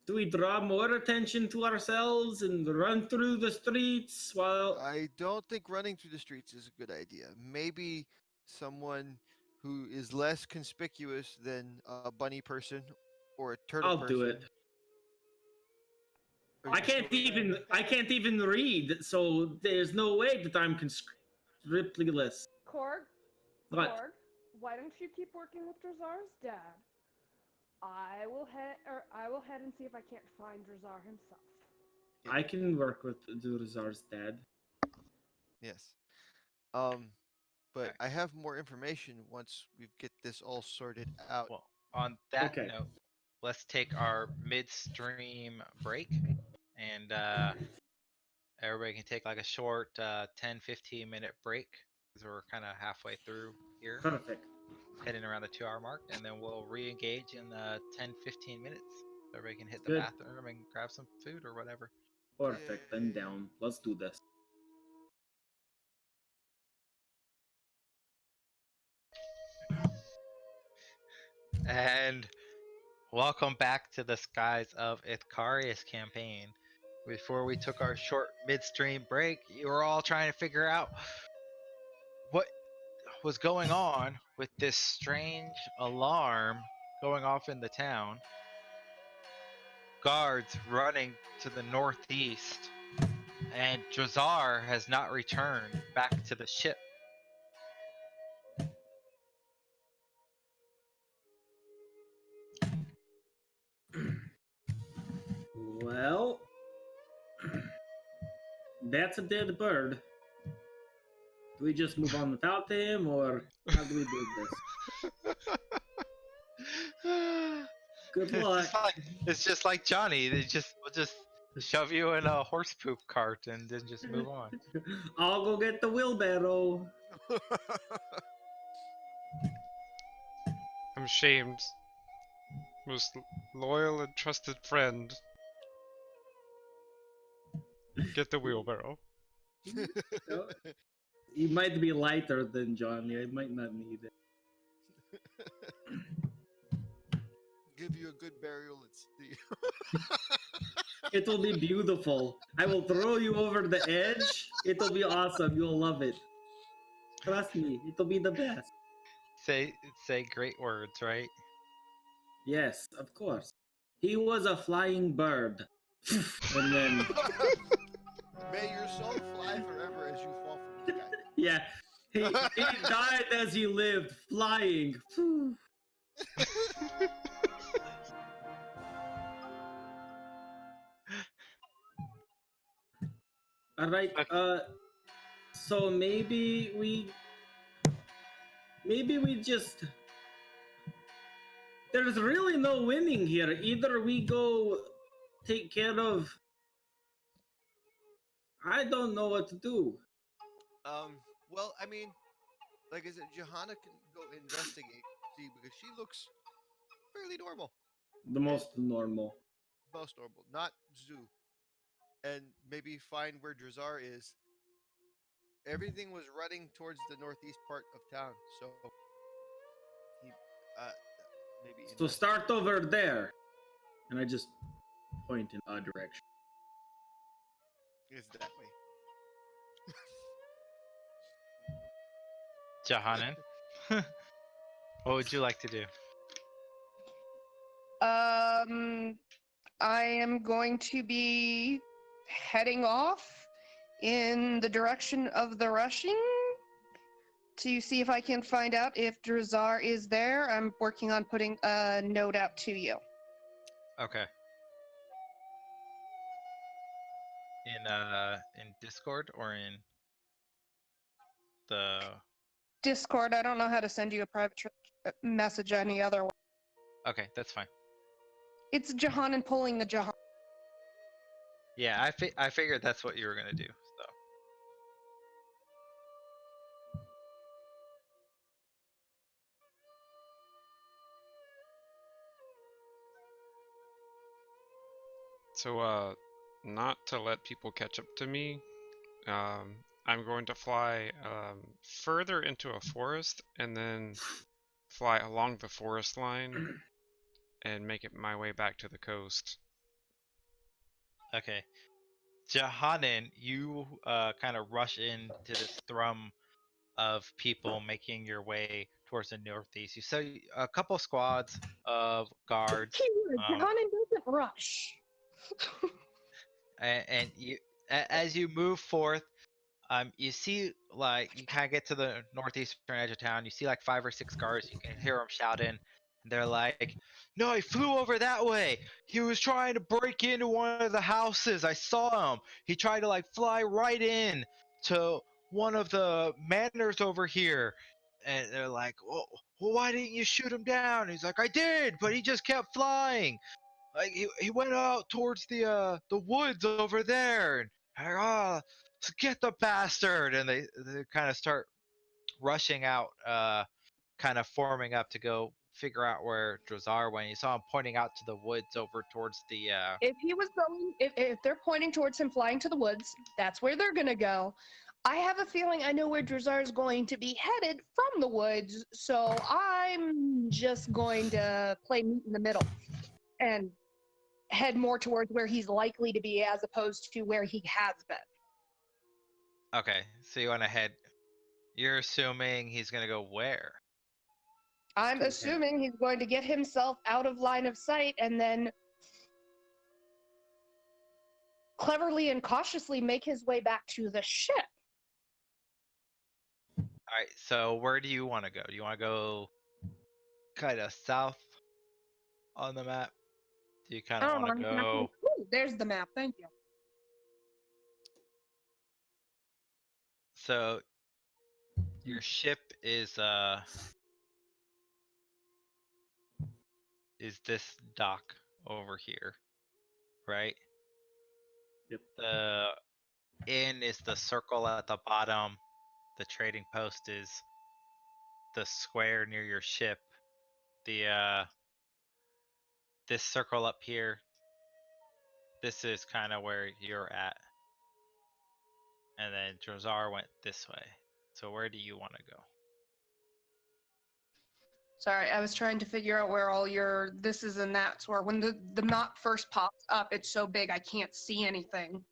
Do we draw more attention to ourselves and run through the streets while I don't think running through the streets is a good idea. Maybe someone who is less conspicuous than a bunny person or a turtle I'll person. do it. Or I just can't go- even read, so there's no way that I'm conscriptless. Korg, What? Korg, why don't you keep working with Drazar's dad? I will head and see if I can't find Drazar himself. I can work with Durazar's dad. Yes. But Okay. I have more information once we get this all sorted out. Well, on that Okay. note, let's take our midstream break, and everybody can take like a short 10-15 minute break because we're kind of halfway through here. Perfect. heading around the 2 hour mark, and then we'll re-engage in 10-15 minutes. So everybody can hit the Good. bathroom and grab some food or whatever. Perfect. I'm Yay. down. Let's do this. And welcome back to the Skies of Ithcarius campaign. Before we took our short midstream break, you were all trying to figure out what was going on with this strange alarm going off in the town. Guards running to the northeast, and Drazar has not returned back to the ship. Well, that's a dead bird. Do we just move on without him, or how do we do this? Good luck. It's just like Johnny. We'll just shove you in a horse poop cart and then just move on. I'll go get the wheelbarrow. I'm ashamed. Most loyal and trusted friend. Get the wheelbarrow. Oh, he might be lighter than Johnny. I might not need it. Give you a good burial at sea. It will be beautiful. I will throw you over the edge. It'll be awesome. You'll love it. Trust me, it'll be the best. Say great words, right? Yes, of course. He was a flying bird. And then, May your soul fly forever as you fall from the sky. yeah, he died as he lived, flying. All right. So maybe we just. There's really no winning here. Either we go take care of. I don't know what to do. Well, I mean, like I said, Johanna can go investigate, see, because she looks fairly normal. The most normal. Most normal, not Zoo. And maybe find where Drazar is. Everything was running towards the northeast part of town, so he, maybe So start over there. And I just point in a direction. is that way. Johanan, what would you like to do? I am going to be heading off in the direction of the rushing to see if I can find out if Drazar is there. I'm working on putting a note out to you. Okay. In Discord or in the Discord, I don't know how to send you a private message any other way. Okay, that's fine. It's Johanan pulling the Johan. Yeah, I figured that's what you were gonna do. So, not to let people catch up to me, I'm going to fly further into a forest and then fly along the forest line and make it my way back to the coast. Okay. Johanan, you kind of rush into this thrum of people making your way towards the northeast. You see a couple squads of guards, Johanan doesn't rush. and you, as you move forth, you see like you kind of get to the northeastern edge of town. You see like 5 or 6 guards. You can hear them shouting, and they're like, "No, he flew over that way. He was trying to break into one of the houses. I saw him. He tried to like fly right in to one of the manors over here." And they're like, "Well, why didn't you shoot him down?" He's like, "I did, but he just kept flying. Like he went out towards the woods over there." And so get the bastard, and they kind of start rushing out kind of forming up to go figure out where Drazar went. You saw him pointing out to the woods over towards the. If he was going, if they're pointing towards him flying to the woods, that's where they're gonna go. I have a feeling I know where Drazar is going to be headed from the woods, so I'm just going to play meet in the middle and head more towards where he's likely to be as opposed to where he has been. Okay, so you want to head. You're assuming he's gonna go where? I'm To the assuming he's going to get himself out of line of sight and then cleverly and cautiously make his way back to the ship. All right, so where do you want to go? Do you want to go kind of south on the map? Do you kind of want to go? Ooh, there's the map. Thank you. So your ship is this dock over here, right? Yep. The inn is the circle at the bottom. The trading post is the square near your ship. The this circle up here, this is kind of where you're at. And then Drazar went this way. So where do you want to go? Sorry, I was trying to figure out where all your this is and that's were. When the map first pops up, it's so big I can't see anything.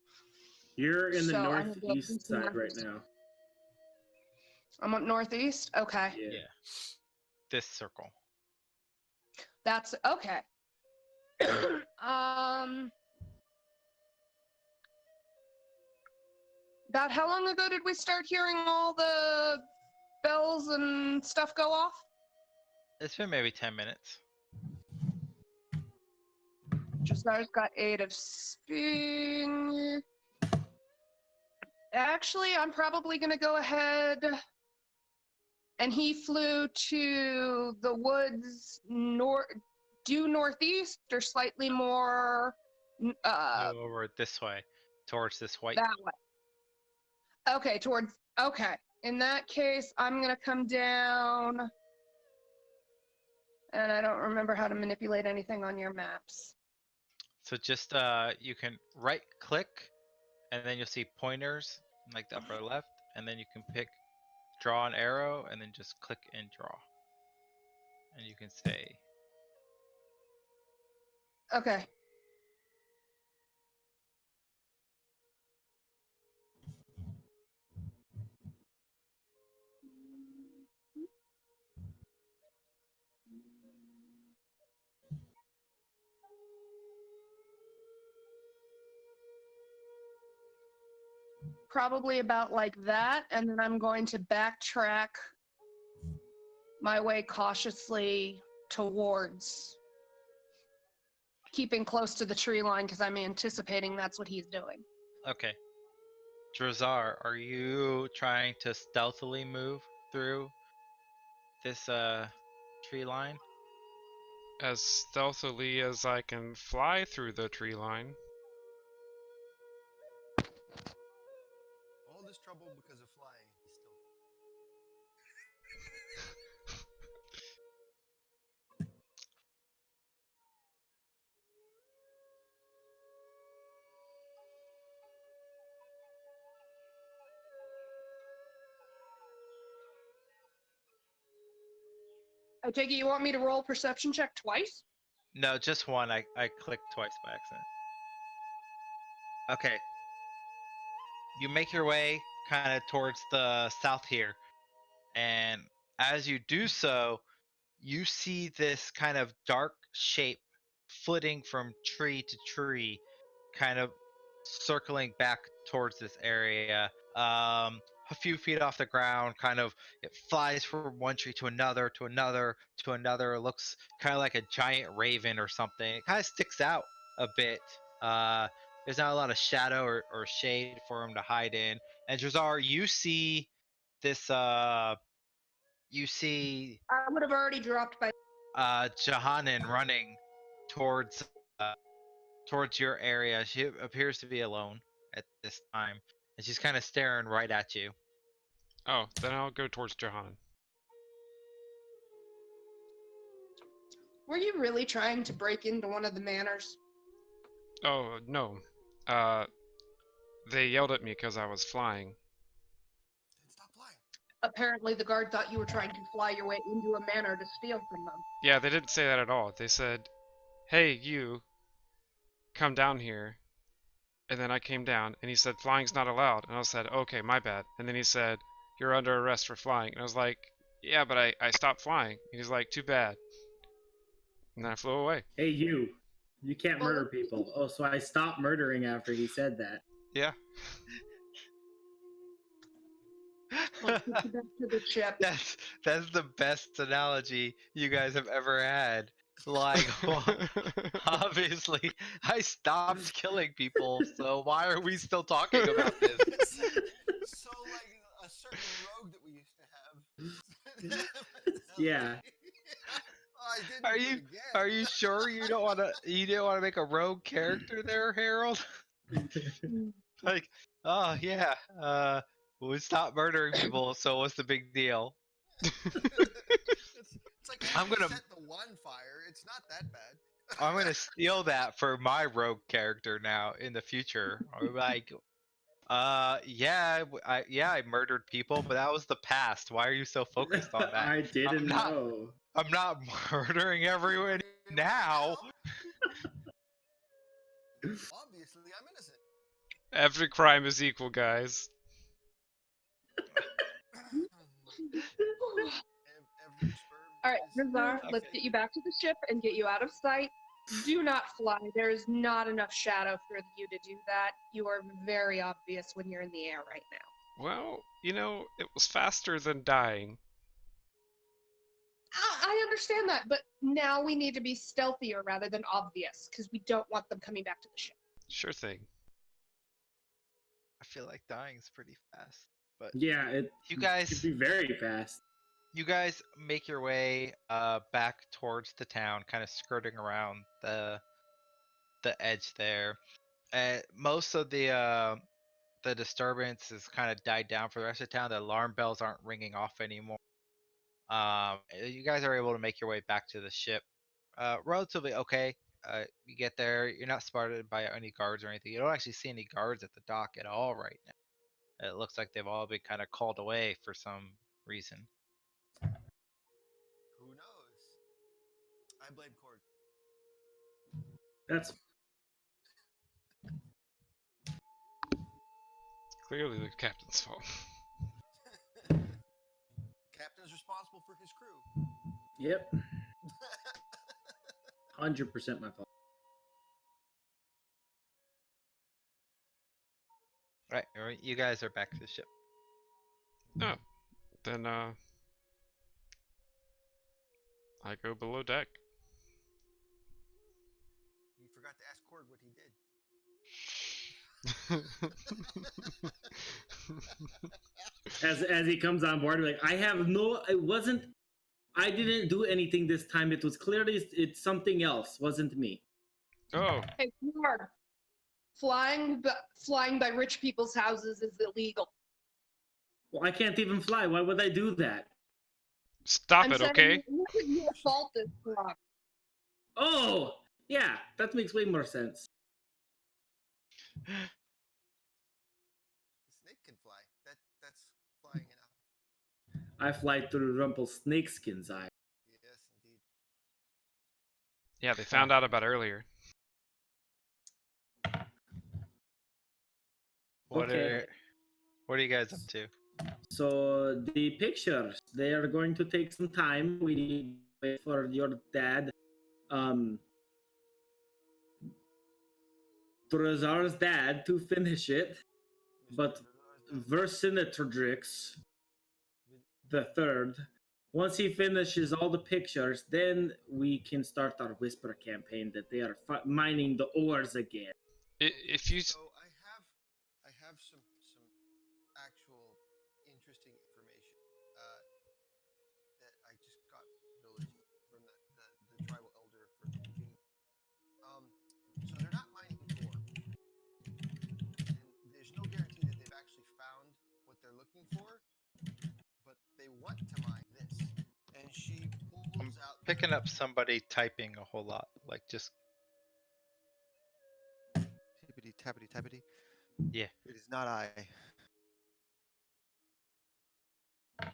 You're in the So I'm gonna go northeast east and side right west. now. I'm up northeast. Okay, Yeah. This circle. that's okay. About how long ago did we start hearing all the bells and stuff go off? It's been maybe 10 minutes. Jazar's got 8 of speed. Actually, I'm probably gonna go ahead. And he flew to the woods due northeast or slightly more Go over this way, towards this white. that way. Okay, okay. In that case, I'm gonna come down. And I don't remember how to manipulate anything on your maps. So just you can right click, and then you'll see pointers in, like the upper left, and then you can pick draw an arrow, and then just click and draw, and you can say. Okay. Probably about like that, and then I'm going to backtrack my way cautiously towards keeping close to the tree line because I'm anticipating that's what he's doing. Okay. Drazar, are you trying to stealthily move through this tree line? As stealthily as I can fly through the tree line. All this trouble because of flying. He's still. I take it you want me to roll perception check twice? No, just one. I clicked twice by accident. Okay. You make your way kind of towards the south here, and as you do so, you see this kind of dark shape flitting from tree to tree, kind of circling back towards this area. A few feet off the ground, kind of it flies from one tree to another, to another, to another. It looks kind of like a giant raven or something. It kind of sticks out a bit. There's not a lot of shadow or shade for him to hide in. And Drazar, you see this. You see I would have already dropped by. Johannan running towards uh, towards your area. She appears to be alone at this time, and she's kind of staring right at you. Oh, then I'll go towards Johannan. Were you really trying to break into one of the manors? Oh, no. They yelled at me because I was flying. Then stop flying. Apparently, the guard thought you were trying to fly your way into a manor to steal from them. Yeah, they didn't say that at all. They said, hey, you, come down here. And then I came down, and he said, flying's not allowed. And I said, okay, my bad. And then he said, you're under arrest for flying. And I was like, yeah, but I stopped flying. And he's like, too bad. And then I flew away. Hey, you can't murder people. Oh, so I stopped murdering after he said that. Yeah. Let's get you back to the ship. That's the best analogy you guys have ever had. Like, well, obviously, I stopped killing people, so why are we still talking about this? So like a certain rogue that we used to have. Yeah. Oh, I didn't do it again. Are you sure you didn't want to make a rogue character there, Harold? Like, oh yeah, we stopped murdering people, so what's the big deal? It's like I'm gonna- set the one fire. It's not that bad. I'm gonna steal that for my rogue character now in the future. I'm like, I murdered people, but that was the past. Why are you so focused on that? I didn't know. I'm not murdering everyone now. Obviously, I'm innocent. Every crime is equal, guys. Every sperm All right, is- Rizar, let's get you back to the ship and get you out of sight. Do not fly. There is not enough shadow for you to do that. You are very obvious when you're in the air right now. Well, you know, it was faster than dying. I understand that, but now we need to be stealthier rather than obvious, because we don't want them coming back to the ship. Sure thing. I feel like dying's pretty fast, but Yeah, it You guys- could be very fast. you guys make your way back towards the town, kind of skirting around the edge there. Most of the disturbance has kind of died down for the rest of town. The alarm bells aren't ringing off anymore. You guys are able to make your way back to the ship relatively okay. You get there, you're not spotted by any guards or anything. You don't actually see any guards at the dock at all right now. It looks like they've all been kind of called away for some reason. Who knows? I blame Cord. That's Clearly the captain's fault. Captain's responsible for his crew. yep. 100% my fault. Right, you guys are back to the ship. Oh, then, I go below deck. You forgot to ask Cord what he did. As he comes on board, like I didn't do anything this time. It was clearly it's something else, wasn't me. Oh, Hey, Kumar, flying by rich people's houses is illegal. Well, I can't even fly. Why would I do that? stop I'm it, saying okay? it wasn't your fault this time. Oh, yeah, that makes way more sense. The snake can fly. That's flying enough. I fly through Rumpelsnakeskin's eye. Yes, indeed. Yeah, they found out about earlier. Okay. What are you guys up to? So the pictures, they are going to take some time. We need to wait for your dad. Trezar's dad to finish it. But Vercingetorix the third, once he finishes all the pictures, then we can start our whisper campaign that they are mining the ores again. If you... So I have some actual interesting information that I just got village from the tribal elder for the beginning. So they're not mining ore, and there's no guarantee that they've actually found what they're looking for, but they want to mine this. And she pulls out picking up somebody typing a whole lot. Like just Tippity tappity tappity. yeah. It is not I.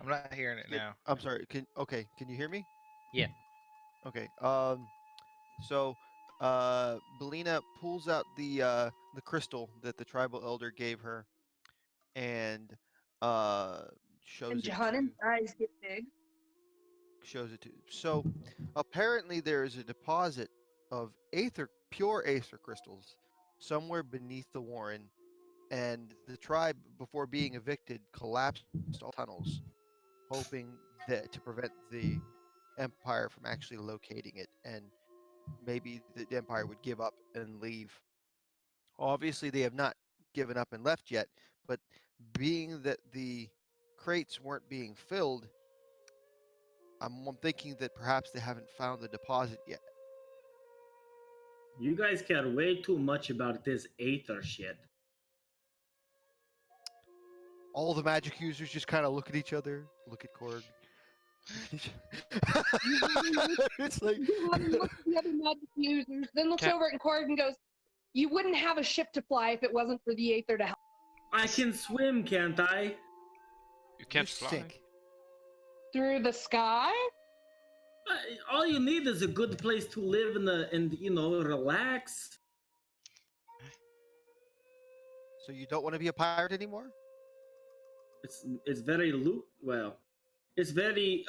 I'm not hearing it now. I'm sorry. Can you hear me? Yeah. Okay. So Belina pulls out the crystal that the tribal elder gave her and uh And shows it to Johannon's eyes get big. So apparently there is a deposit of pure aether crystals somewhere beneath the warren, and the tribe, before being evicted, collapsed all tunnels, hoping that to prevent the empire from actually locating it, and maybe the empire would give up and leave. Obviously, they have not given up and left yet, but being that the crates weren't being filled, I'm thinking that perhaps they haven't found the deposit yet. You guys care way too much about this Aether shit. All the magic users just kind of look at each other, look at Korg. It's like Look at the other magic users, then looks Can- over at Korg and goes, "You wouldn't have a ship to fly if it wasn't for the Aether to help." I can swim, can't I? You you can't fly. sink. Through the sky? All you need is a good place to live and relax. So you don't want to be a pirate anymore? It's very well. It's very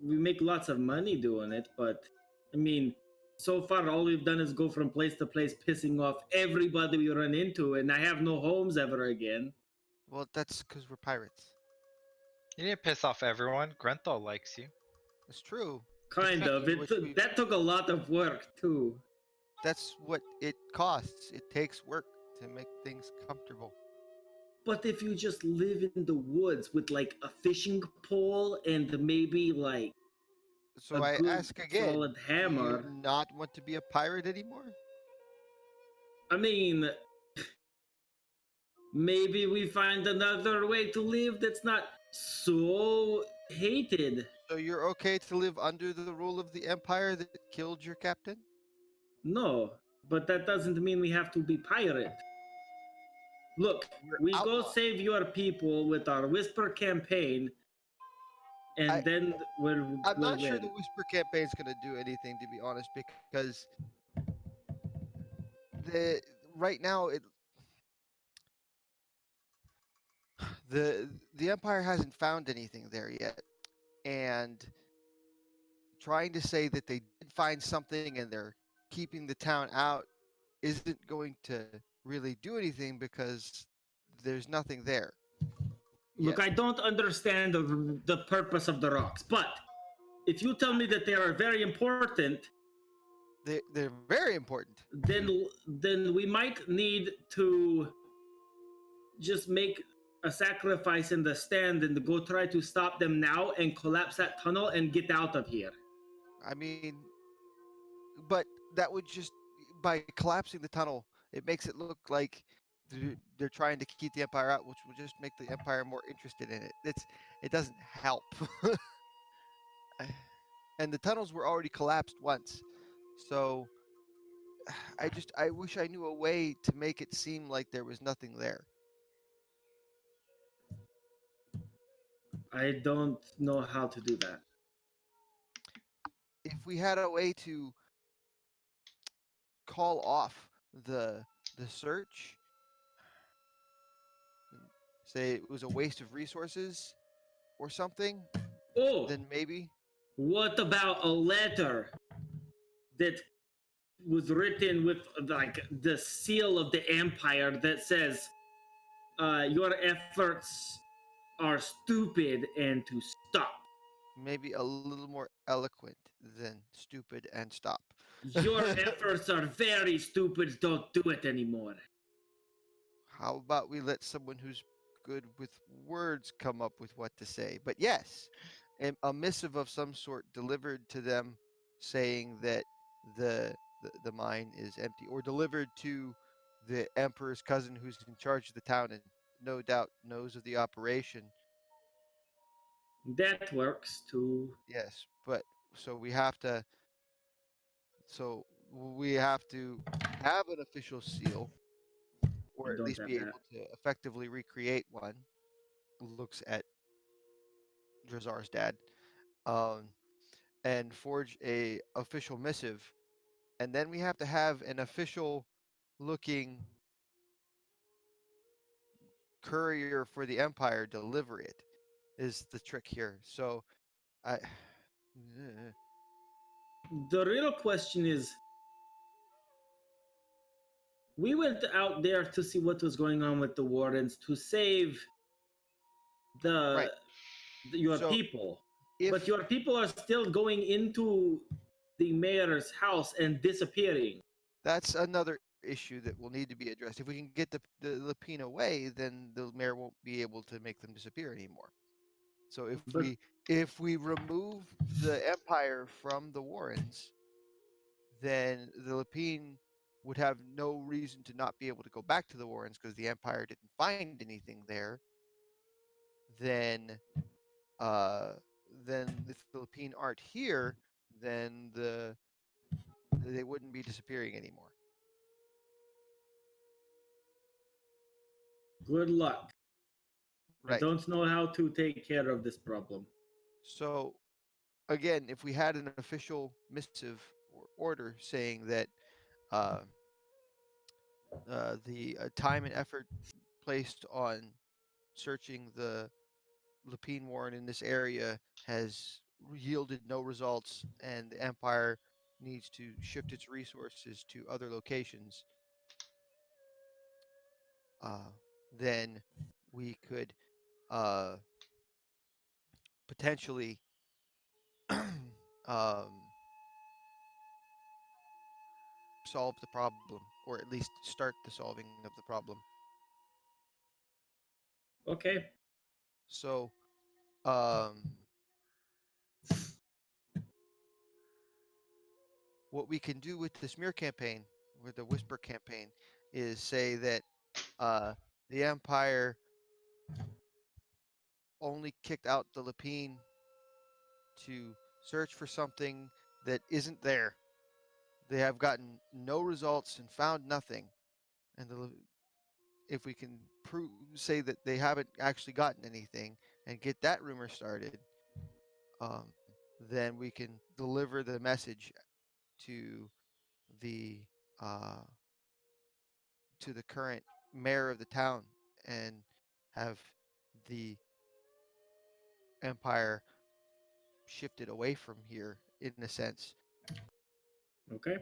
we make lots of money doing it, but I mean, so far all we've done is go from place to place, pissing off everybody we run into, and I have no homes ever again. Well, that's because we're pirates. You didn't piss off everyone. Grenthal likes you. It's true. Kind of. That took a lot of work too. That's what it costs. It takes work to make things comfortable. But if you just live in the woods with like a fishing pole and maybe like So a I good ask again, solid do you hammer, not want to be a pirate anymore? I mean, maybe we find another way to live that's not so hated. So you're okay to live under the rule of the empire that killed your captain? No, but that doesn't mean we have to be pirate. Look, We're we go outlaws. save your people with our whisper campaign, and I- then we'll I'm not sure win. the Whisper campaign's going to do anything, to be honest, because the right now the empire hasn't found anything there yet, and trying to say that they did find something and they're keeping the town out isn't going to really do anything because there's nothing there. Look, Yet. I don't understand the purpose of the rocks, but if you tell me that they are very important, They're very important. then we might need to just make a sacrifice in the stand and go try to stop them now and collapse that tunnel and get out of here. I mean, but that would just by collapsing the tunnel, it makes it look like they're trying to keep the empire out, which will just make the empire more interested in it. It doesn't help. And the tunnels were already collapsed once, so I wish I knew a way to make it seem like there was nothing there. I don't know how to do that. If we had a way to call off the search, say it was a waste of resources or something, Oh, then maybe. what about a letter that was written with like the seal of the empire that says your efforts are stupid and to stop. Maybe a little more eloquent than stupid and stop. Your efforts are very stupid. Don't do it anymore. How about we let someone who's good with words come up with what to say? But yes, a missive of some sort delivered to them saying that the mine is empty, or delivered to the emperor's cousin who's in charge of the town and no doubt knows of the operation. That works too. Yes, but so we have to so we have to have an official seal, I or at don't least have be that. able to effectively recreate one. Looks at Drazar's dad, um, and forge a official missive, and then we have to have an official looking courier for the Empire deliver it. Is the trick here? So I. The real question is, we went out there to see what was going on with the Wardens to save the, Right. your So people, but if your people are still going into the mayor's house and disappearing. that's another issue that will need to be addressed. If we can get the Lapine away, then the mayor won't be able to make them disappear anymore. So But if we remove the Empire from the Warrens, then the Lapine would have no reason to not be able to go back to the Warrens because the Empire didn't find anything there. Then, uh, then if the Lapine aren't here, then they wouldn't be disappearing anymore. good luck. I Right. don't know how to take care of this problem. So again, if we had an official missive or order saying that uh, the time and effort placed on searching the Lapine Warren in this area has yielded no results, and the Empire needs to shift its resources to other locations, uh, then we could uh, potentially um, solve the problem, or at least start the solving of the problem. Okay. So, um, what we can do with the smear campaign, with the whisper campaign, is say that uh, the Empire only kicked out the Lapine to search for something that isn't there. They have gotten no results and found nothing. And if we can say that they haven't actually gotten anything and get that rumor started, um, then we can deliver the message to the uh, to the current mayor of the town and have the empire shifted away from here in a sense. Okay.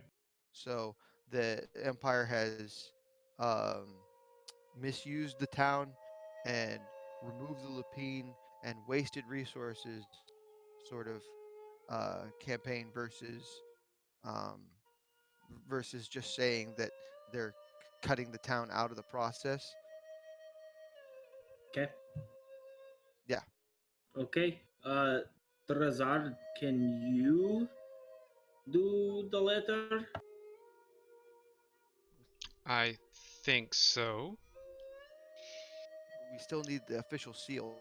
So the empire has um, misused the town and removed the Lapine and wasted resources, sort of campaign um, versus just saying that they're cutting the town out of the process. Okay. Yeah, Okay. Trazar, can you do the letter? I think so. we still need the official seal,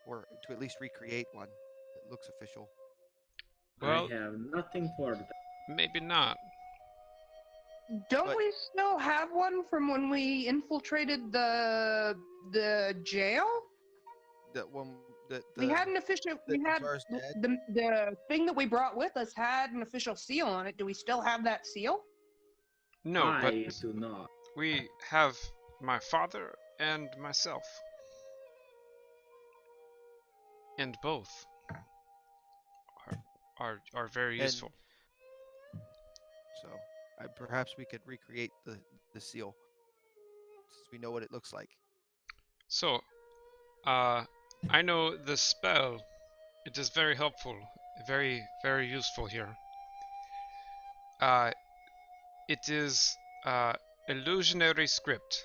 or to at least recreate one that looks official. I Well, have nothing for that. maybe not. Don't But we still have one from when we infiltrated the jail? that one, We had an official. that We had Czar's dad. the thing that we brought with us had an official seal on it. Do we still have that seal? No, but I do not. we have my father and myself. And both are very And useful. so perhaps we could recreate the seal since we know what it looks like. So, I know the spell. It is very helpful, very useful here. Uh, it is illusionary script,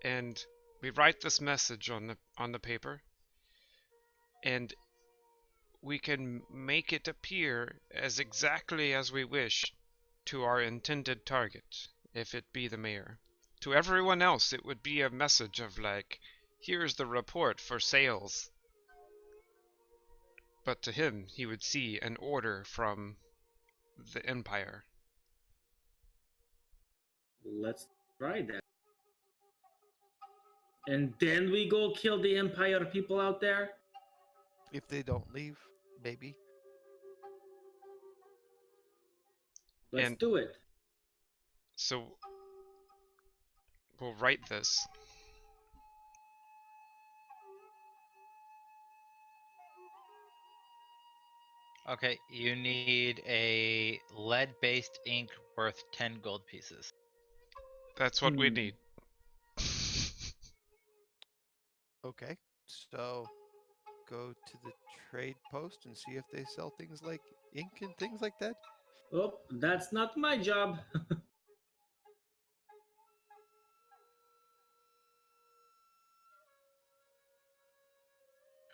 and we write this message on the paper, and we can make it appear as exactly as we wish to our intended target, if it be the mayor. To everyone else, it would be a message of like, here's the report for sales. But to him, he would see an order from the Empire. Let's try that. And then we go kill the Empire people out there? If they don't leave, maybe. Let's And do it. so we'll write this. Okay, you need a lead-based ink worth 10 gold pieces. That's what we need. Okay, so go to the trade post and see if they sell things like ink and things like that. Oh, that's not my job.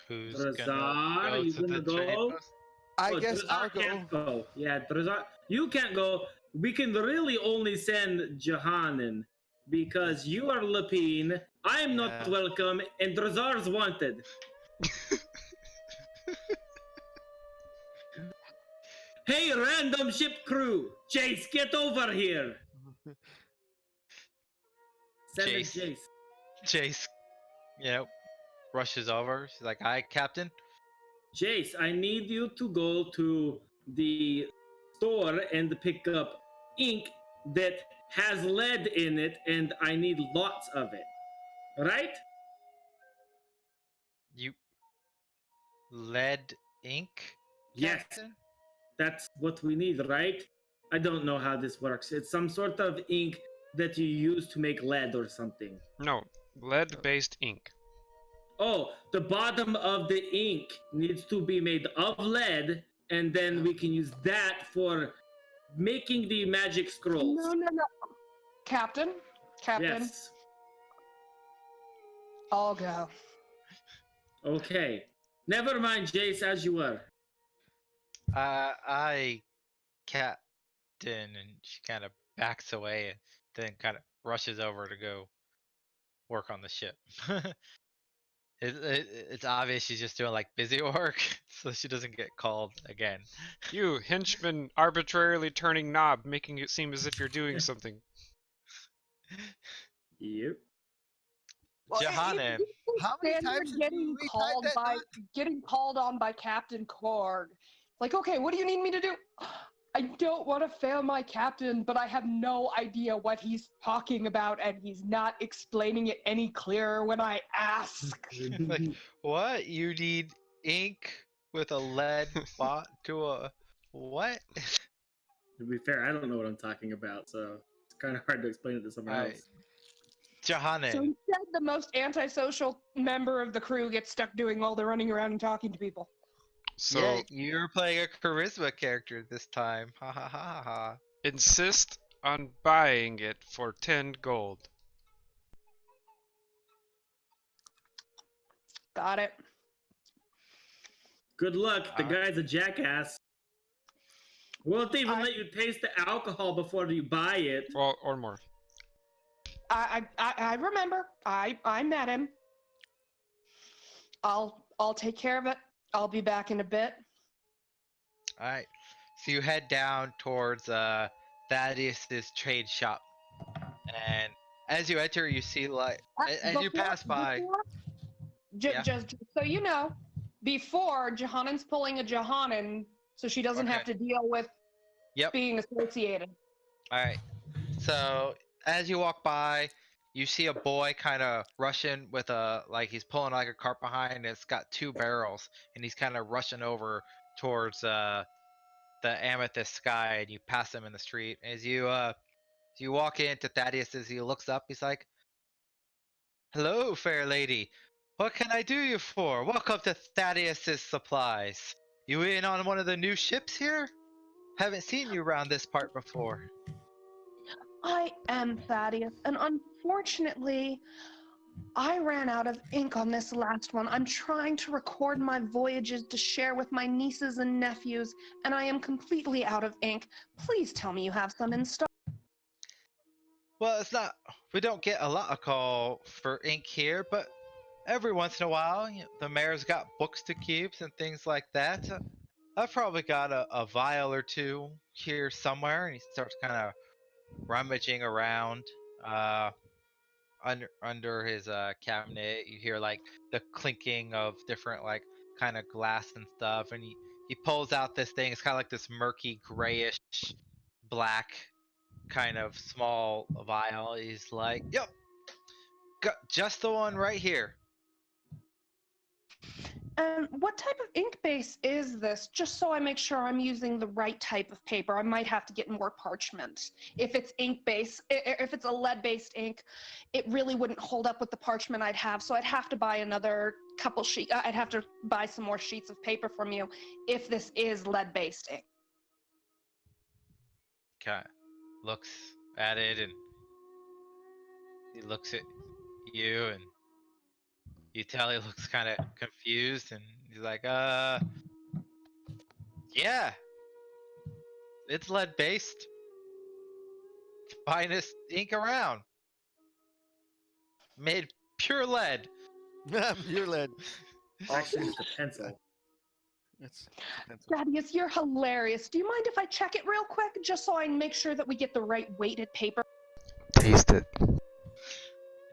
Who's gonna Drazar, go you to the gonna trade go? post? I Oh, guess Drazar I'll go. can't go. Yeah, Drazar, you can't go. We can really only send Johanan because you are Lapine. I am not Yeah. welcome, and Drazar's wanted. Hey, random ship crew, Chase, get over here. Send in Jace. Chase. Jace, rushes over. She's like, "Hi, Captain." Jace, I need you to go to the store and pick up ink that has lead in it, and I need lots of it. Right? You lead ink, Yes, Captain? that's what we need, right? I don't know how this works. It's some sort of ink that you use to make lead or something. No, lead-based ink. Oh, the bottom of the ink needs to be made of lead, and then we can use that for making the magic scrolls. No. Captain? Yes. I'll go. Okay. Never mind, Jace, as you were. I, Captain, and she kind of backs away and then kind of rushes over to go work on the ship. It's obvious she's just doing like busy work, so she doesn't get called again. You, henchman, arbitrarily turning knob, making it seem as if you're doing something. Yep. Well, Johanan, How many Standard times have you retyped that knot? getting called on by Captain Korg. Like, okay, what do you need me to do? I don't want to fail my captain, but I have no idea what he's talking about, and he's not explaining it any clearer when I ask. like, what? You need ink with a lead bot to a what? To be fair, I don't know what I'm talking about, so it's kind of hard to explain it to someone Alright. else. Johanan, So instead, the most antisocial member of the crew gets stuck doing all the running around and talking to people. So yeah, you're playing a charisma character this time. Ha ha ha ha ha. insist on buying it for 10 gold. Got it. Good luck. The Alright. guy's a jackass. Won't even let you taste the alcohol before you buy it. Well, or more. I remember. I met him. I'll take care of it. I'll be back in a bit. Alright. So you head down towards Thaddeus's trade shop. And as you enter, you see like as you pass by. Yeah. Just so you know, before Johanan's pulling a Johanan, so she doesn't have to deal with Yep. being associated. Alright. So as you walk by, you see a boy kind of rushing with he's pulling like a cart behind, and it's got 2 barrels, and he's kind of rushing over towards the amethyst sky, and you pass him in the street. As you walk into Thaddeus, as he looks up, he's like, "Hello, fair lady. What can I do you for? Welcome to Thaddeus's Supplies. You in on one of the new ships here? Haven't seen you around this part before." I am Thaddeus, and unfortunately, I ran out of ink on this last one. I'm trying to record my voyages to share with my nieces and nephews, and I am completely out of ink. Please tell me you have some in stock. Well, we don't get a lot of call for ink here, but every once in a while, the mayor's got books to keep and things like that. I've probably got a vial or two here somewhere. And he starts kind of rummaging around under his cabinet. You hear like the clinking of different like kind of glass and stuff, and he pulls out this thing. It's kind of like this murky grayish black kind of small vial. He's like, "Yep, got just the one right here." What type of ink base is this? Just so I make sure I'm using the right type of paper. I might have to get more parchment. If it's ink base, if it's a lead based ink, it really wouldn't hold up with the parchment I'd have. So I'd have to buy another couple sheets. I'd have to buy some more sheets of paper from you if this is lead based ink. Kind of looks at it, and he looks at you, and you tell he looks kind of confused, and he's like, yeah, it's lead based. Finest ink around. Made pure lead. Your lead. Actually, it's a pencil. It's a pencil. Thaddeus, you're hilarious. Do you mind if I check it real quick, just so I make sure that we get the right weighted paper? Taste it.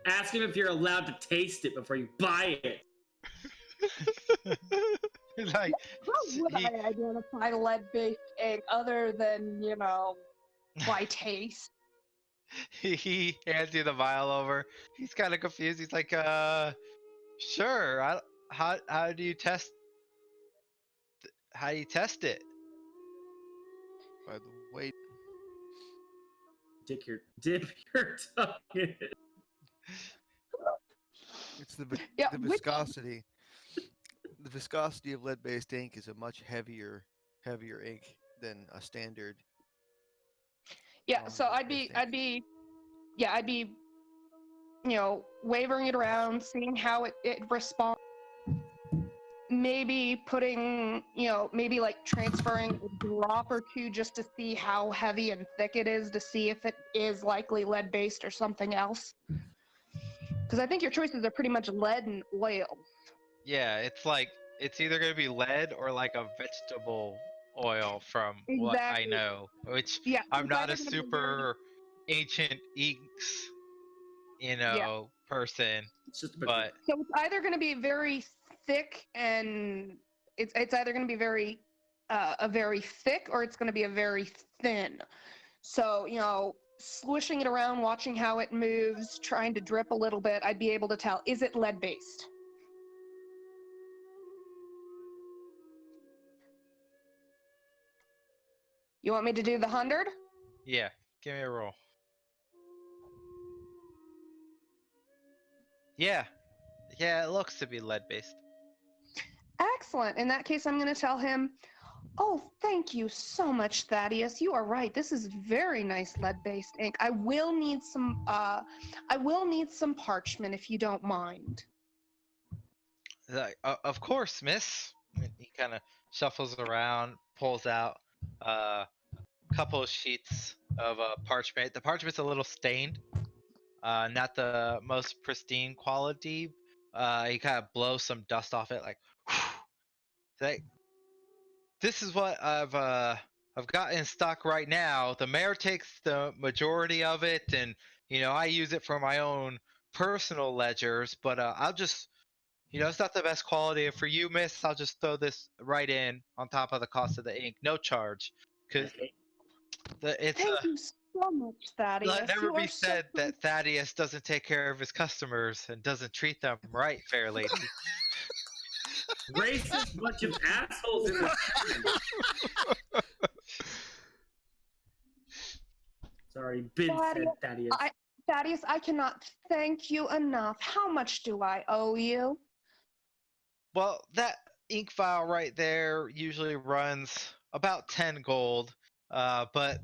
Ask him if you're allowed to taste it before you buy it. He's like, How would he- I identify lead-based ink other than, by taste? he hands you the vial over. He's kind of confused. He's like, sure. How do you test? How do you test it? By the weight. Dip your tongue in it. It's the Yeah, the which- viscosity. The viscosity of lead-based ink is a much heavier ink than a standard. Yeah, so I'd lead-based be, ink. wavering it around, seeing how it responds. Maybe putting, maybe like transferring a drop or two just to see how heavy and thick it is, to see if it is likely lead-based or something else. Because I think your choices are pretty much lead and oil. Yeah, it's either gonna be lead or like a vegetable oil from what I Exactly. know. Which Yeah, I'm it's not either a gonna be super ancient inks, person, It's just a bit. but So it's either going to be very thick, and it's either going to be very a very thick, or it's going to be a very thin. So swishing it around, watching how it moves, trying to drip a little bit, I'd be able to tell, is it lead based? You want me to do the 100? yeah, give me a roll. Yeah, it looks to be lead based. Excellent. In that case, I'm going to tell him, oh, thank you so much, Thaddeus. You are right. This is very nice lead-based ink. I will need some parchment if you don't mind. Like, of course, miss. And he kind of shuffles around, pulls out a couple of sheets of parchment. The parchment's a little stained, not the most pristine quality. He kind of blows some dust off it, like, like, this is what I've got in stock right now. The mayor takes the majority of it, and I use it for my own personal ledgers. But I'll just, it's not the best quality. And for you, miss, I'll just throw this right in on top of the cost of the ink, no charge, because it's Thank you so much, Thaddeus. let never You be are so said that Thaddeus doesn't take care of his customers and doesn't treat them right, fair lady. Racist bunch of assholes in this. Sorry, Ben said Thaddeus. Thaddeus, I cannot thank you enough. How much do I owe you? Well, that ink vial right there usually runs about 10 gold. But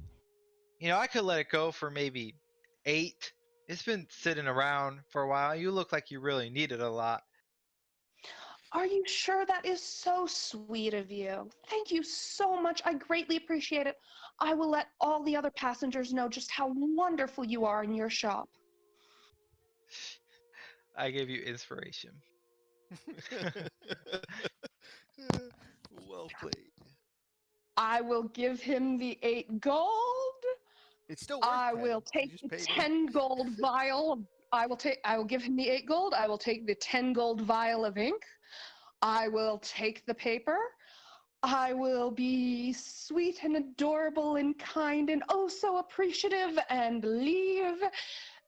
I could let it go for maybe 8. It's been sitting around for a while. You look like you really need it a lot. Are you sure? That is so sweet of you. Thank you so much. I greatly appreciate it. I will let all the other passengers know just how wonderful you are in your shop. I gave you inspiration. Well played. I will give him the 8 gold. It's still worth I 10. will You take just the paid in. 10 gold vial. I will give him the 8 gold. I will take the 10 gold vial of ink. I will take the paper. I will be sweet and adorable and kind and oh so appreciative and leave.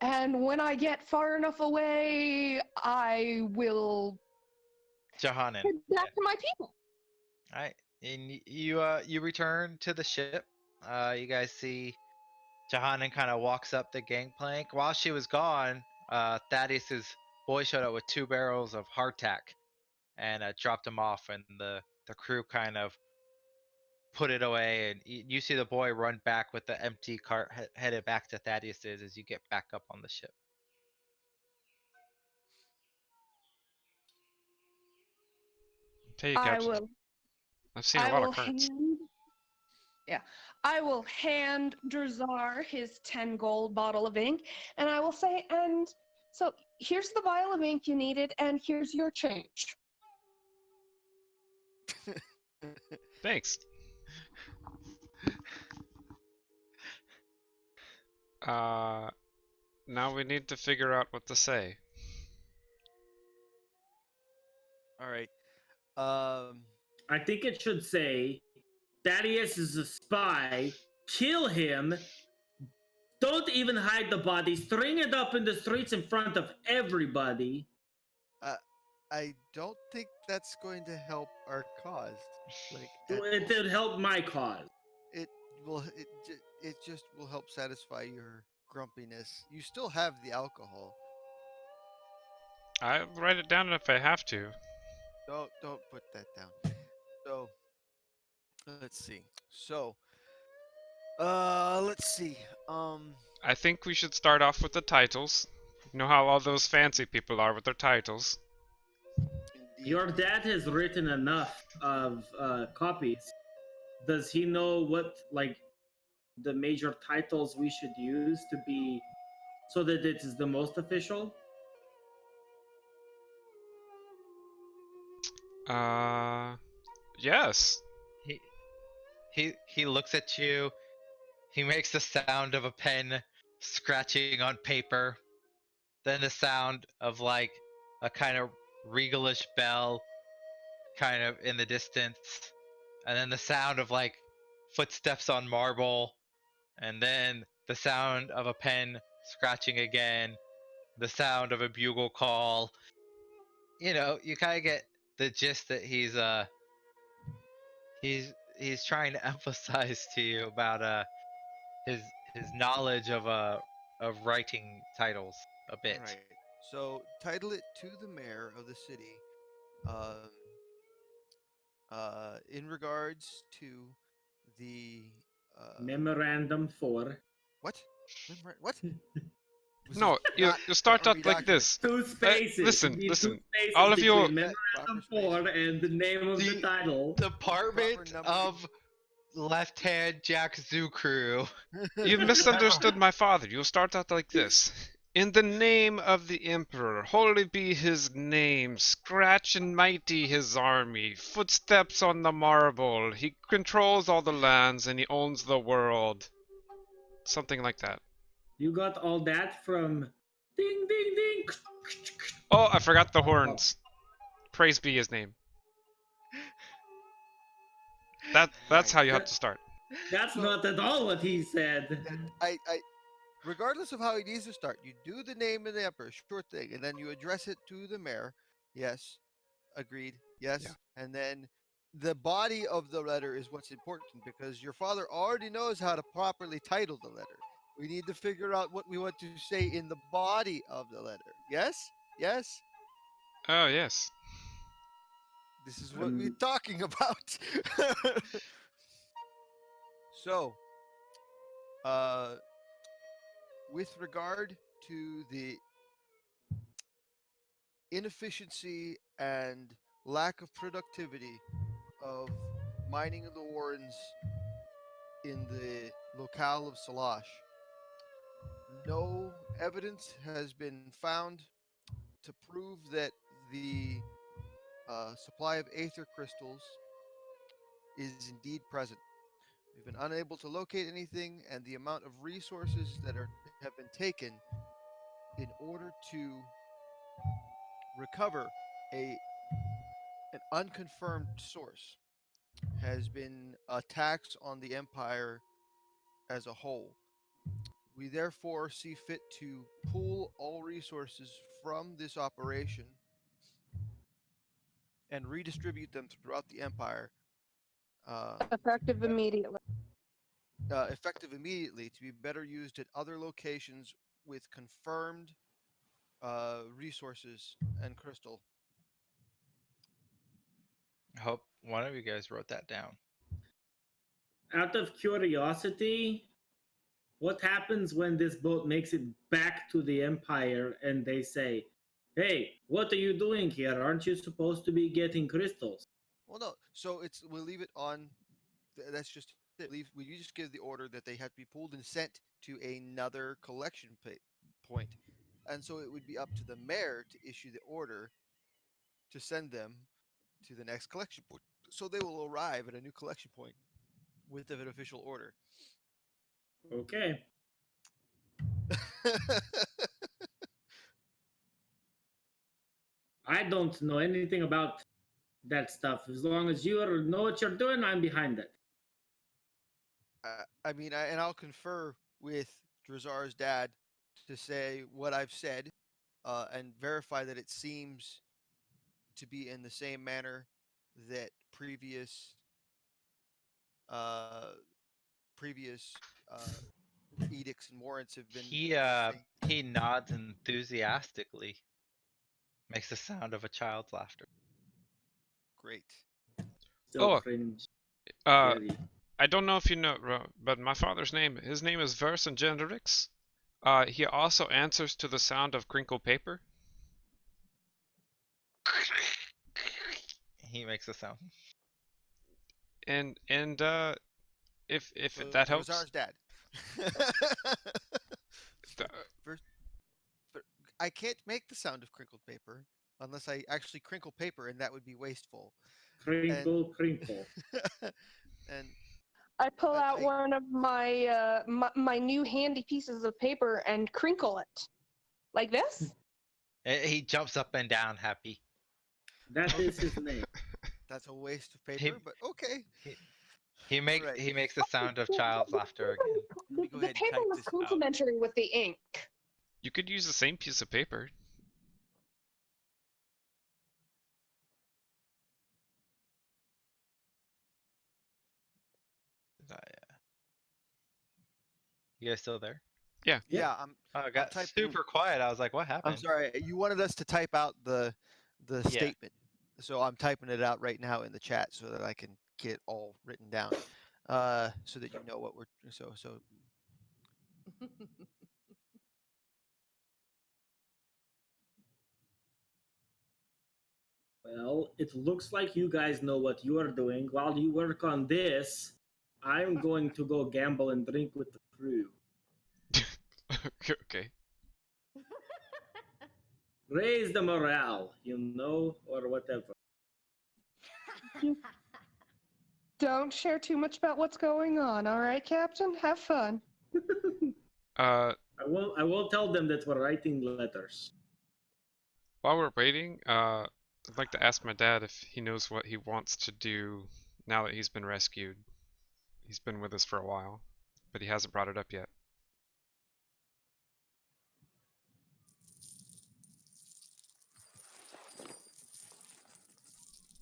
And when I get far enough away, I will Johannan. head back to my people. All right, and you return to the ship. You guys see Johannan kind of walks up the gangplank. While she was gone, Thaddeus's boy showed up with 2 barrels of hardtack and dropped him off, and the crew kind of put it away. And you see the boy run back with the empty cart headed back to Thaddeus's as you get back up on the ship. Tell you, I Captain, will I've seen a I lot of will cards. hand Yeah. I will hand Drazar his 10 gold bottle of ink, and I will say, and so here's the vial of ink you needed, and here's your change. Thanks. Uh, now we need to figure out what to say. All right. Um, I think it should say Thaddeus is a spy. Kill him. Don't even hide the body. String it up in the streets in front of everybody. I, I don't think that's going to help our cause. Like at It all. would help my cause. It it just will help satisfy your grumpiness. You still have the alcohol. I'll write it down if I have to. Don't put that down. So let's see. So let's see. I think we should start off with the titles. You know how all those fancy people are with their titles. Indeed. Your dad has written enough of copies. Does he know what like the major titles we should use to be so that it is the most official? Uh, yes. He he looks at you. He makes the sound of a pen scratching on paper, then the sound of like a kind of regalish bell kind of in the distance, and then the sound of like footsteps on marble, and then the sound of a pen scratching again, the sound of a bugle call. You kind of get the gist that he's trying to emphasize to you about his his knowledge of writing titles a All bit. right. So title it to the mayor of the city. Um, in regards to the Memorandum for what? What? Was this No, you not you an start army out like document? this. two spaces. You Listen, need two listen. spaces All of you, between Set proper memorandum space. for and the name of the The title. Department numbering. of Left Hand Jack Zoo Crew. you misunderstood my father. You'll start out like this. In the name of the Emperor, holy be his name, scratch and mighty his army, footsteps on the marble, he controls all the lands and he owns the world. Something like that. You got all that from ding ding ding. Oh, I forgot the horns. Praise be his name. That's Right. how you have to start. That's So not at all what he said. that regardless of how it needs to start, you do the name of the emperor, sure thing, and then you address it to the mayor. Yes, agreed. Yeah. Yes, and then the body of the letter is what's important because your father already knows how to properly title the letter. We need to figure out what we want to say in the body of the letter. Yes, yes. Oh, yes. This is what we're talking about. So, uh, with regard to the inefficiency and lack of productivity of mining of the Warrens in the locale of Salash, no evidence has been found to prove that the supply of aether crystals is indeed present. We've been unable to locate anything, and the amount of resources that have been taken in order to recover a an unconfirmed source has been a tax on the empire as a whole. We therefore see fit to pool all resources from this operation and redistribute them throughout the empire, Effective immediately. effective immediately to be better used at other locations with confirmed resources and crystal. I hope one of you guys wrote that down. Out of curiosity, what happens when this boat makes it back to the Empire and they say, "Hey, what are you doing here? Aren't you supposed to be getting crystals?" Well, no. So we'll leave it on. That's just it. We just give the order that they have to be pulled and sent to another collection point, and so it would be up to the mayor to issue the order to send them to the next collection point. So they will arrive at a new collection point with an official order. Okay. I don't know anything about that stuff. As long as you know what you're doing, I'm behind it. I mean, and I'll confer with Drazar's dad to say what I've said and verify that it seems to be in the same manner that uh, previous edicts and warrants have been He saying. he nods enthusiastically. Makes the sound of a child's laughter. Great. So Oh, cringe. uh, Very. I don't know if you know, but my father's his name is Vercingetorix. He also answers to the sound of crinkle paper. He makes a sound. And if So that helps, Drazar's dad. th- Ver- I can't make the sound of crinkled paper unless I actually crinkle paper, and that would be wasteful. And Crinkle, crinkle. and I pull out I one of my new handy pieces of paper and crinkle it like this. He jumps up and down, happy. That is his name. that's a waste of He paper, but okay. he Right. he makes the sound of child's laughter again. Let me go The ahead and paper type was this out. complementary with the ink. you could use the same piece of paper. You guys still there? Yeah. Yeah, Oh, it I'm got typing. super quiet. I was like, what I'm happened? sorry. You wanted us to type out the Yeah. statement, so I'm typing it out right now in the chat so that I can get it all written down, so that you know what we're so. Well, it looks like you guys know what you are doing. While you work on this, I'm going to go gamble and drink with the crew. Okay. Raise the morale, or whatever. Don't share too much about what's going on, all right, Captain? Have fun. Uh, I won't tell them that we're writing letters. while we're waiting, I'd like to ask my dad if he knows what he wants to do now that he's been rescued. He's been with us for a while, but he hasn't brought it up yet.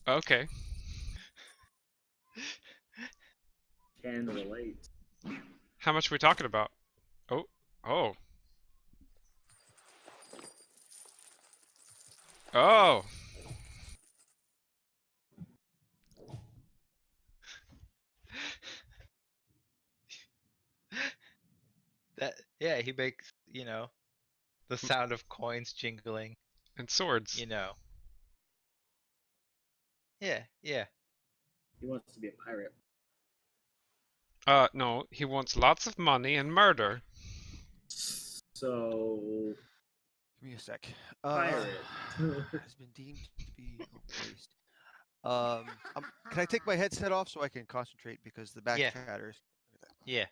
Okay. Can relate. How much are we talking about? Oh. Oh. Oh. Yeah, he makes, the sound of coins jingling, And swords. Yeah, yeah. He wants to be a pirate. No, he wants lots of money and murder. So Give me a sec. pirate. Has been deemed to be a waste. Can I take my headset off so I can concentrate because the back Yeah. chatters? Yeah.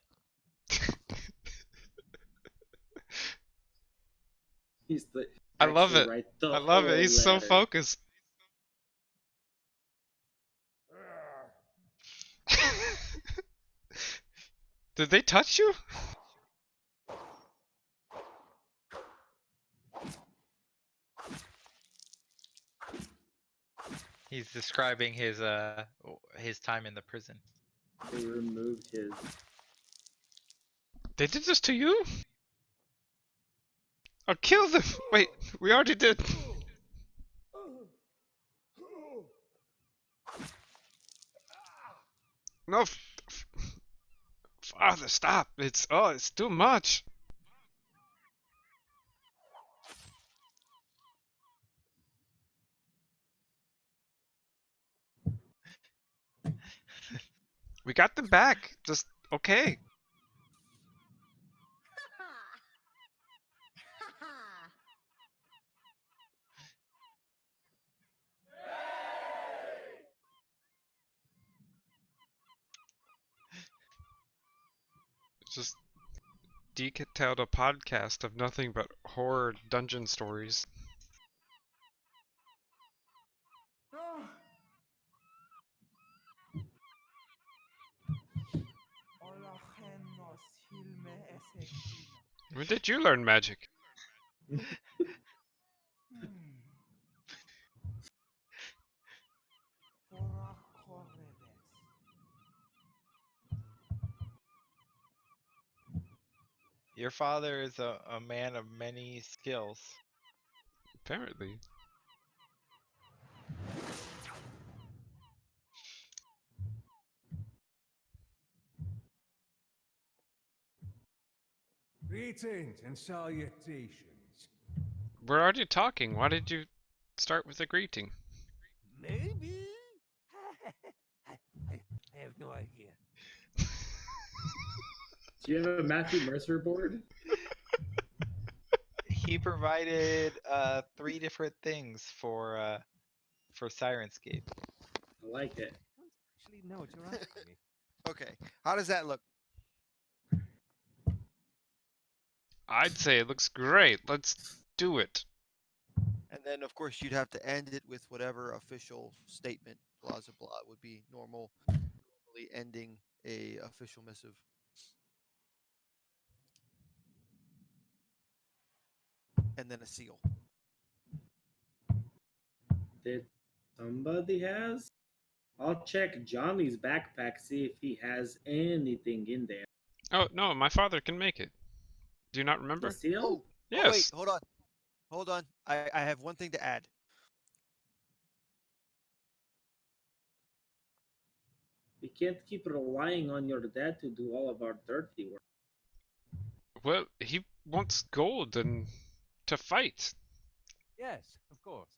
He's the I love actually it. write the I love it. whole He's so letter. focused. Did they touch you? He's describing his time in the prison. They removed his. They did this to you? I'll kill them! Wait, we already did. No, Father, stop! It's too much. We got them back. Just okay. Just detailed a podcast of nothing but horror dungeon stories. When did you learn magic? Your father is a man of many skills. Apparently. Greetings and salutations. We're already talking. Why did you start with a greeting? Maybe? I have no idea. Do you have a Matthew Mercer board? He provided 3 different things for Syrinscape. I like it. I don't actually know what you're asking me. Okay. How does that look? I'd say it looks great. Let's do it. And then, of course, you'd have to end it with whatever official statement, blah, blah, blah, would be normally ending a official missive. And then a seal. Did somebody has? I'll check Johnny's backpack, see if he has anything in there. Oh, no, my father can make it. Do you not The remember? seal? Oh, Yes. oh, wait, hold on. Hold on. I have one thing to add. We can't keep relying on your dad to do all of our dirty work. Well, he wants gold and to fight. Yes, of course.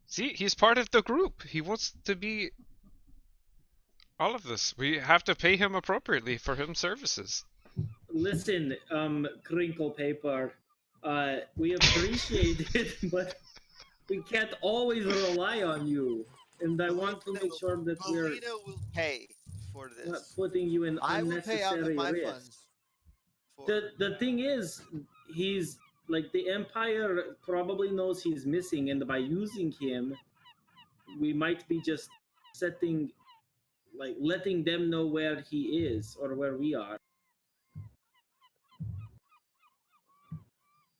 See, he's part of the group. He wants to be all of this. We have to pay him appropriately for his services. Listen, crinkle paper, we appreciate it, but we can't always rely on you. And I want to make sure that we're Belina will pay for not this. putting you in I will pay out of unnecessary my risk. funds. For, The thing is, he's like the Empire probably knows he's missing, and by using him, we might be just setting, like, letting them know where he is or where we are.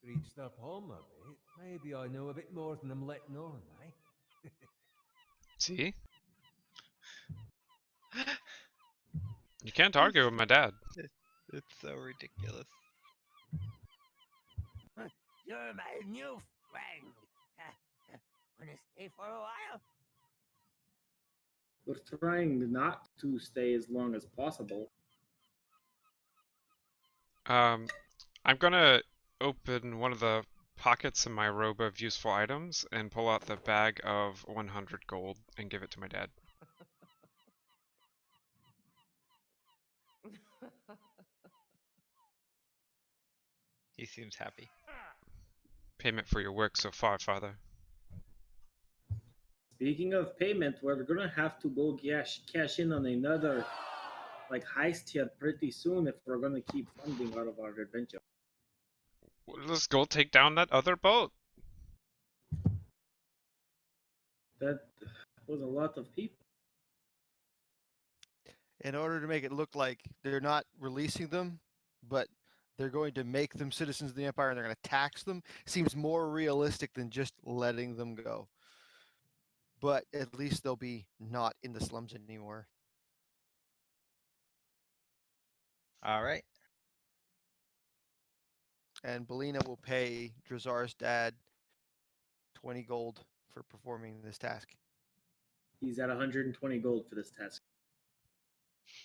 Reached up home a bit. Maybe I know a bit more than I'm letting on, eh? See? You can't argue with my dad. It's so ridiculous. You're my new friend. Wanna stay for a while? We're trying not to stay as long as possible. I'm gonna open one of the pockets in my robe of useful items and pull out the bag of 100 gold and give it to my dad. He seems happy. Payment for your work so far, father. Speaking of payment, we're gonna have to go cash in on another like heist here pretty soon if we're gonna keep funding out of our adventure. Let's go take down that other boat. That was a lot of people. In order to make it look like they're not releasing them, but they're going to make them citizens of the empire and they're going to tax them, seems more realistic than just letting them go. But at least they'll be not in the slums anymore. All right. And Belina will pay Drazar's dad 20 gold for performing this task He's at 120 gold for this task.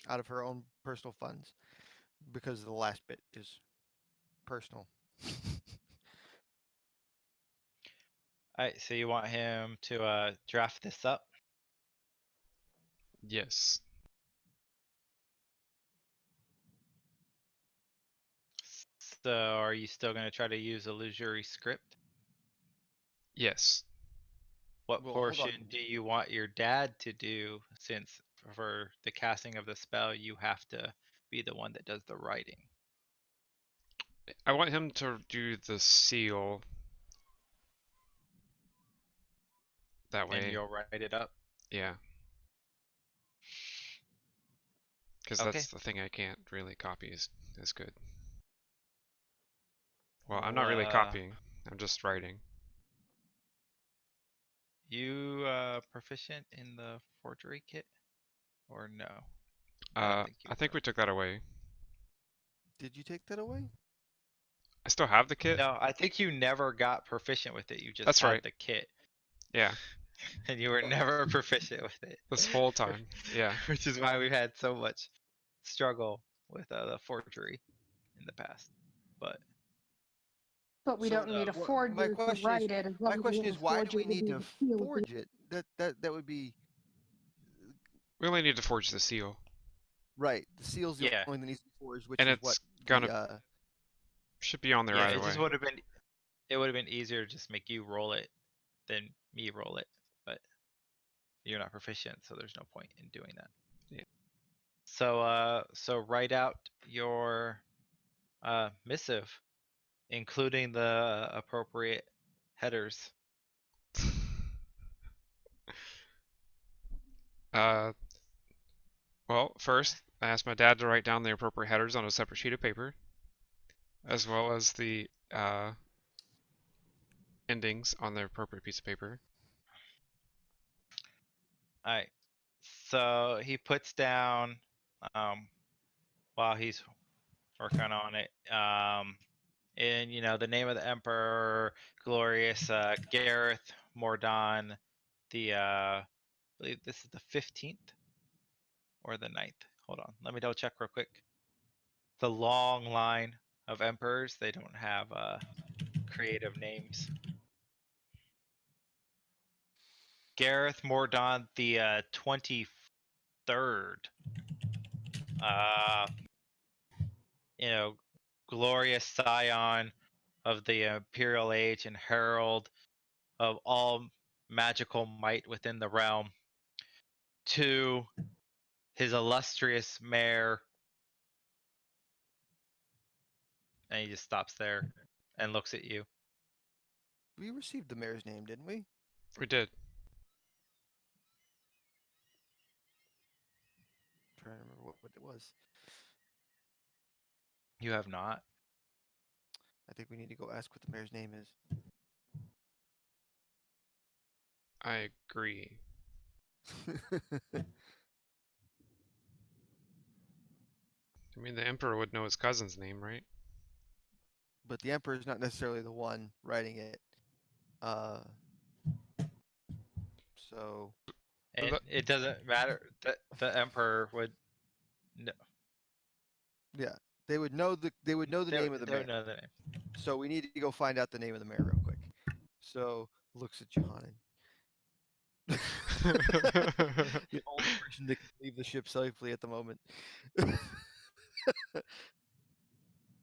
out of her own personal funds because the last bit is personal. All right. So you want him to draft this up? Yes. So are you still going to try to use illusory script? Yes. What Well, hold on. portion do you want your dad to do, since for the casting of the spell you have to be the one that does the writing? I want him to do the seal. That And way, you'll write it up? yeah. Because Okay. that's the thing I can't really copy is good. Well, I'm Well, not really copying. I'm just writing. You proficient in the forgery kit? Or no? I don't think you I think were. we took that away. Did you take that away? I still have the kit. No, I think you never got proficient with it. You just That's had right. the kit. Yeah, And you were never proficient with it. this whole time. Yeah. Which is why we've had so much struggle with the forgery in the past. But But we So, don't need a my forger to question write is, it. As long as we have a why do forger we to need do to the seal at the forge it? That would be We only need to forge the seal. right. The seal's the yeah, only thing that needs to be forged, which And is what it's gonna the should be on there yeah, either it just way. would have been easier to just make you roll it than me roll it. But you're not proficient, so there's no point in doing that. Yeah. So write out your missive, including the appropriate headers. Uh, well, first, I asked my dad to write down the appropriate headers on a separate sheet of paper, as well as the endings on the appropriate piece of paper. Alright. So he puts down while he's working on it, and the name of the emperor, glorious Gareth Mordon, the I believe this is the 15th or the 9th. Hold on, let me double check real quick. The long line of emperors, they don't have creative names. Gareth Mordaunt the 23rd. Uh, glorious scion of the imperial age and herald of all magical might within the realm. To his illustrious mayor, and he just stops there and looks at you. we received the mayor's name, didn't we? We did. I'm trying to remember what it was. You have not. I think we need to go ask what the mayor's name is. I agree. I mean, the emperor would know his cousin's name, right? But the emperor is not necessarily the one writing it. So And Look- it doesn't matter. The emperor would yeah, they would know the name of the they mayor. would know the name. So we need to go find out the name of the mayor real quick. So looks at Johannan. The only person that can leave the ship safely at the moment.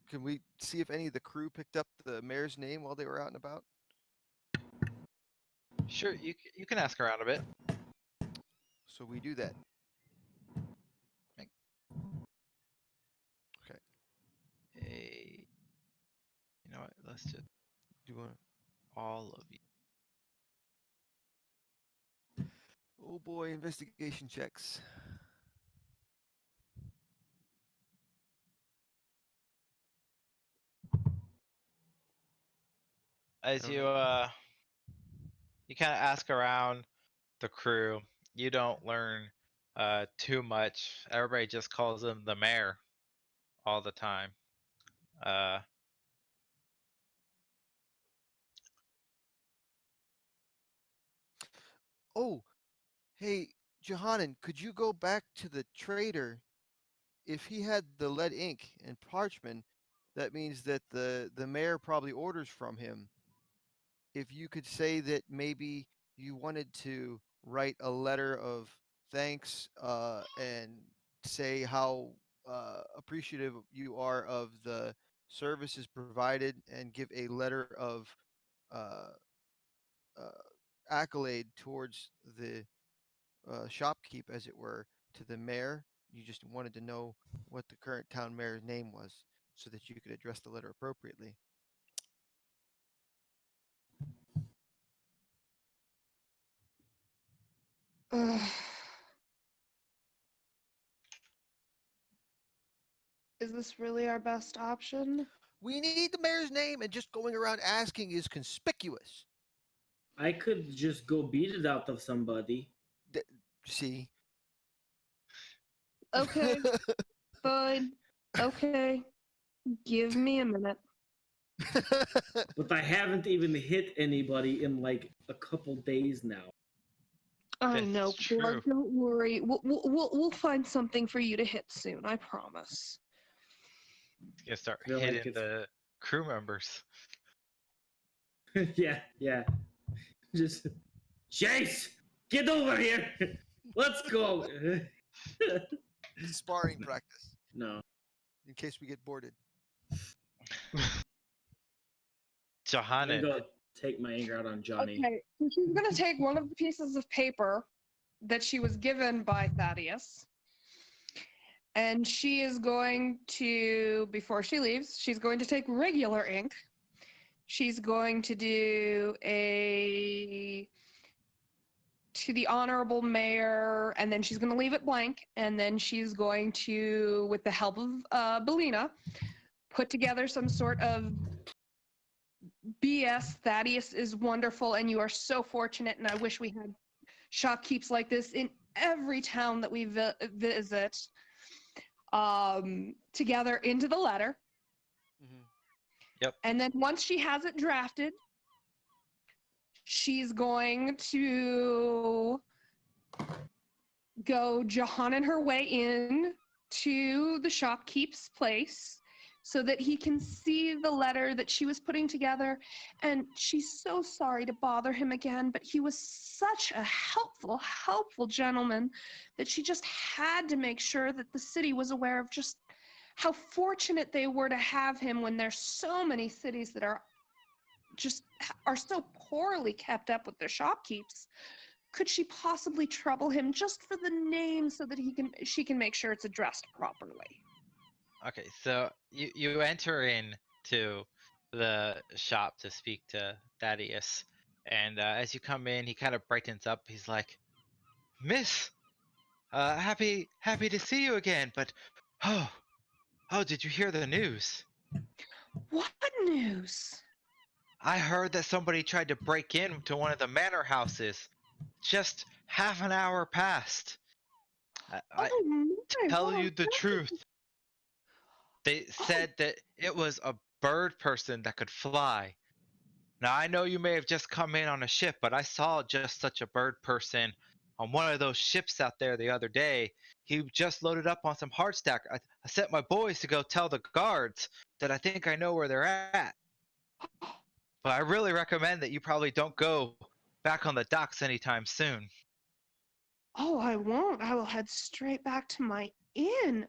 Can we see if any of the crew picked up the mayor's name while they were out and about? Sure, you can ask around a bit. So we do that. Make- Okay. Hey, you know what? Let's just Do you want to? all of you. Oh boy, investigation checks. I As don't you know. you kind of ask around the crew, you don't learn too much. Everybody just calls him the mayor all the time. Uh, Oh, hey, Johannan, could you go back to the trader? If he had the lead ink and parchment, that means that the mayor probably orders from him. If you could say that maybe you wanted to write a letter of thanks and say how appreciative you are of the services provided, and give a letter of uh, uh, accolade towards the shopkeep, as it were, to the mayor. You just wanted to know what the current town mayor's name was so that you could address the letter appropriately. Ugh. Is this really our best option? We need the mayor's name, and just going around asking is conspicuous. I could just go beat it out of somebody. Th- See? Okay, fine. Okay, give me a minute. But I haven't even hit anybody in like a couple days now. I That's know, true. Clark. Don't worry. We'll find something for you to hit soon. I promise. You gonna start I feel like hitting it's the crew members. yeah. Just Chase, get over here. Let's go. Sparring practice No. in case we get boarded. I'm gonna Johannan, go take my anger out on Johnny. Okay, so she's gonna take one of the pieces of paper that she was given by Thaddeus, and she is going to, before she leaves, she's going to take regular ink. She's going to do a to the honorable mayor, and then she's going to leave it blank, and then she's going to, with the help of Belina, put together some sort of BS. Thaddeus is wonderful, and you are so fortunate, and I wish we had shopkeeps like this in every town that we visit. Together into the letter. Mm-hmm. And then once she has it drafted, she's going to go Johannan her way in to the shopkeep's place so that he can see the letter that she was putting together. And she's so sorry to bother him again, but he was such a helpful gentleman that she just had to make sure that the city was aware of just how fortunate they were to have him when there's so many cities that are so poorly kept up with their shopkeeps. Could she possibly trouble him just for the name so that she can make sure it's addressed properly? okay, so you enter in to the shop to speak to Thaddeus, and as you come in, he kind of brightens up. He's like, "Miss, happy to see you again. But oh, did you hear the news? What news? I heard that somebody tried to break into one of the manor houses. Just half an hour past. I Oh my, tell what you the truth. They Oh, said that it was a bird person that could fly. Now, I know you may have just come in on a ship, but I saw just such a bird person on one of those ships out there the other day. He just loaded up on some hardstack. I sent my boys to go tell the guards that I think I know where they're at. But I really recommend that you probably don't go back on the docks anytime soon. oh, I won't. I will head straight back to my inn.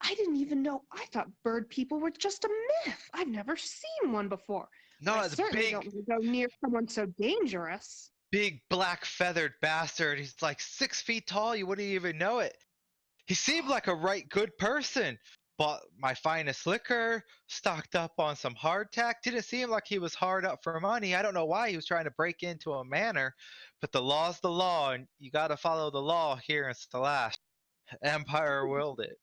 I didn't even know. I thought bird people were just a myth. I've never seen one before. But I No, it's certainly don't big. want to go near someone so dangerous. big black feathered bastard. He's like 6 feet tall. You wouldn't even know it. He seemed like a right good person. Bought my finest liquor, stocked up on some hardtack. Didn't seem like he was hard up for money. I don't know why he was trying to break into a manor, but the law's the law, and you gotta follow the law here in Stalash. Empire willed it.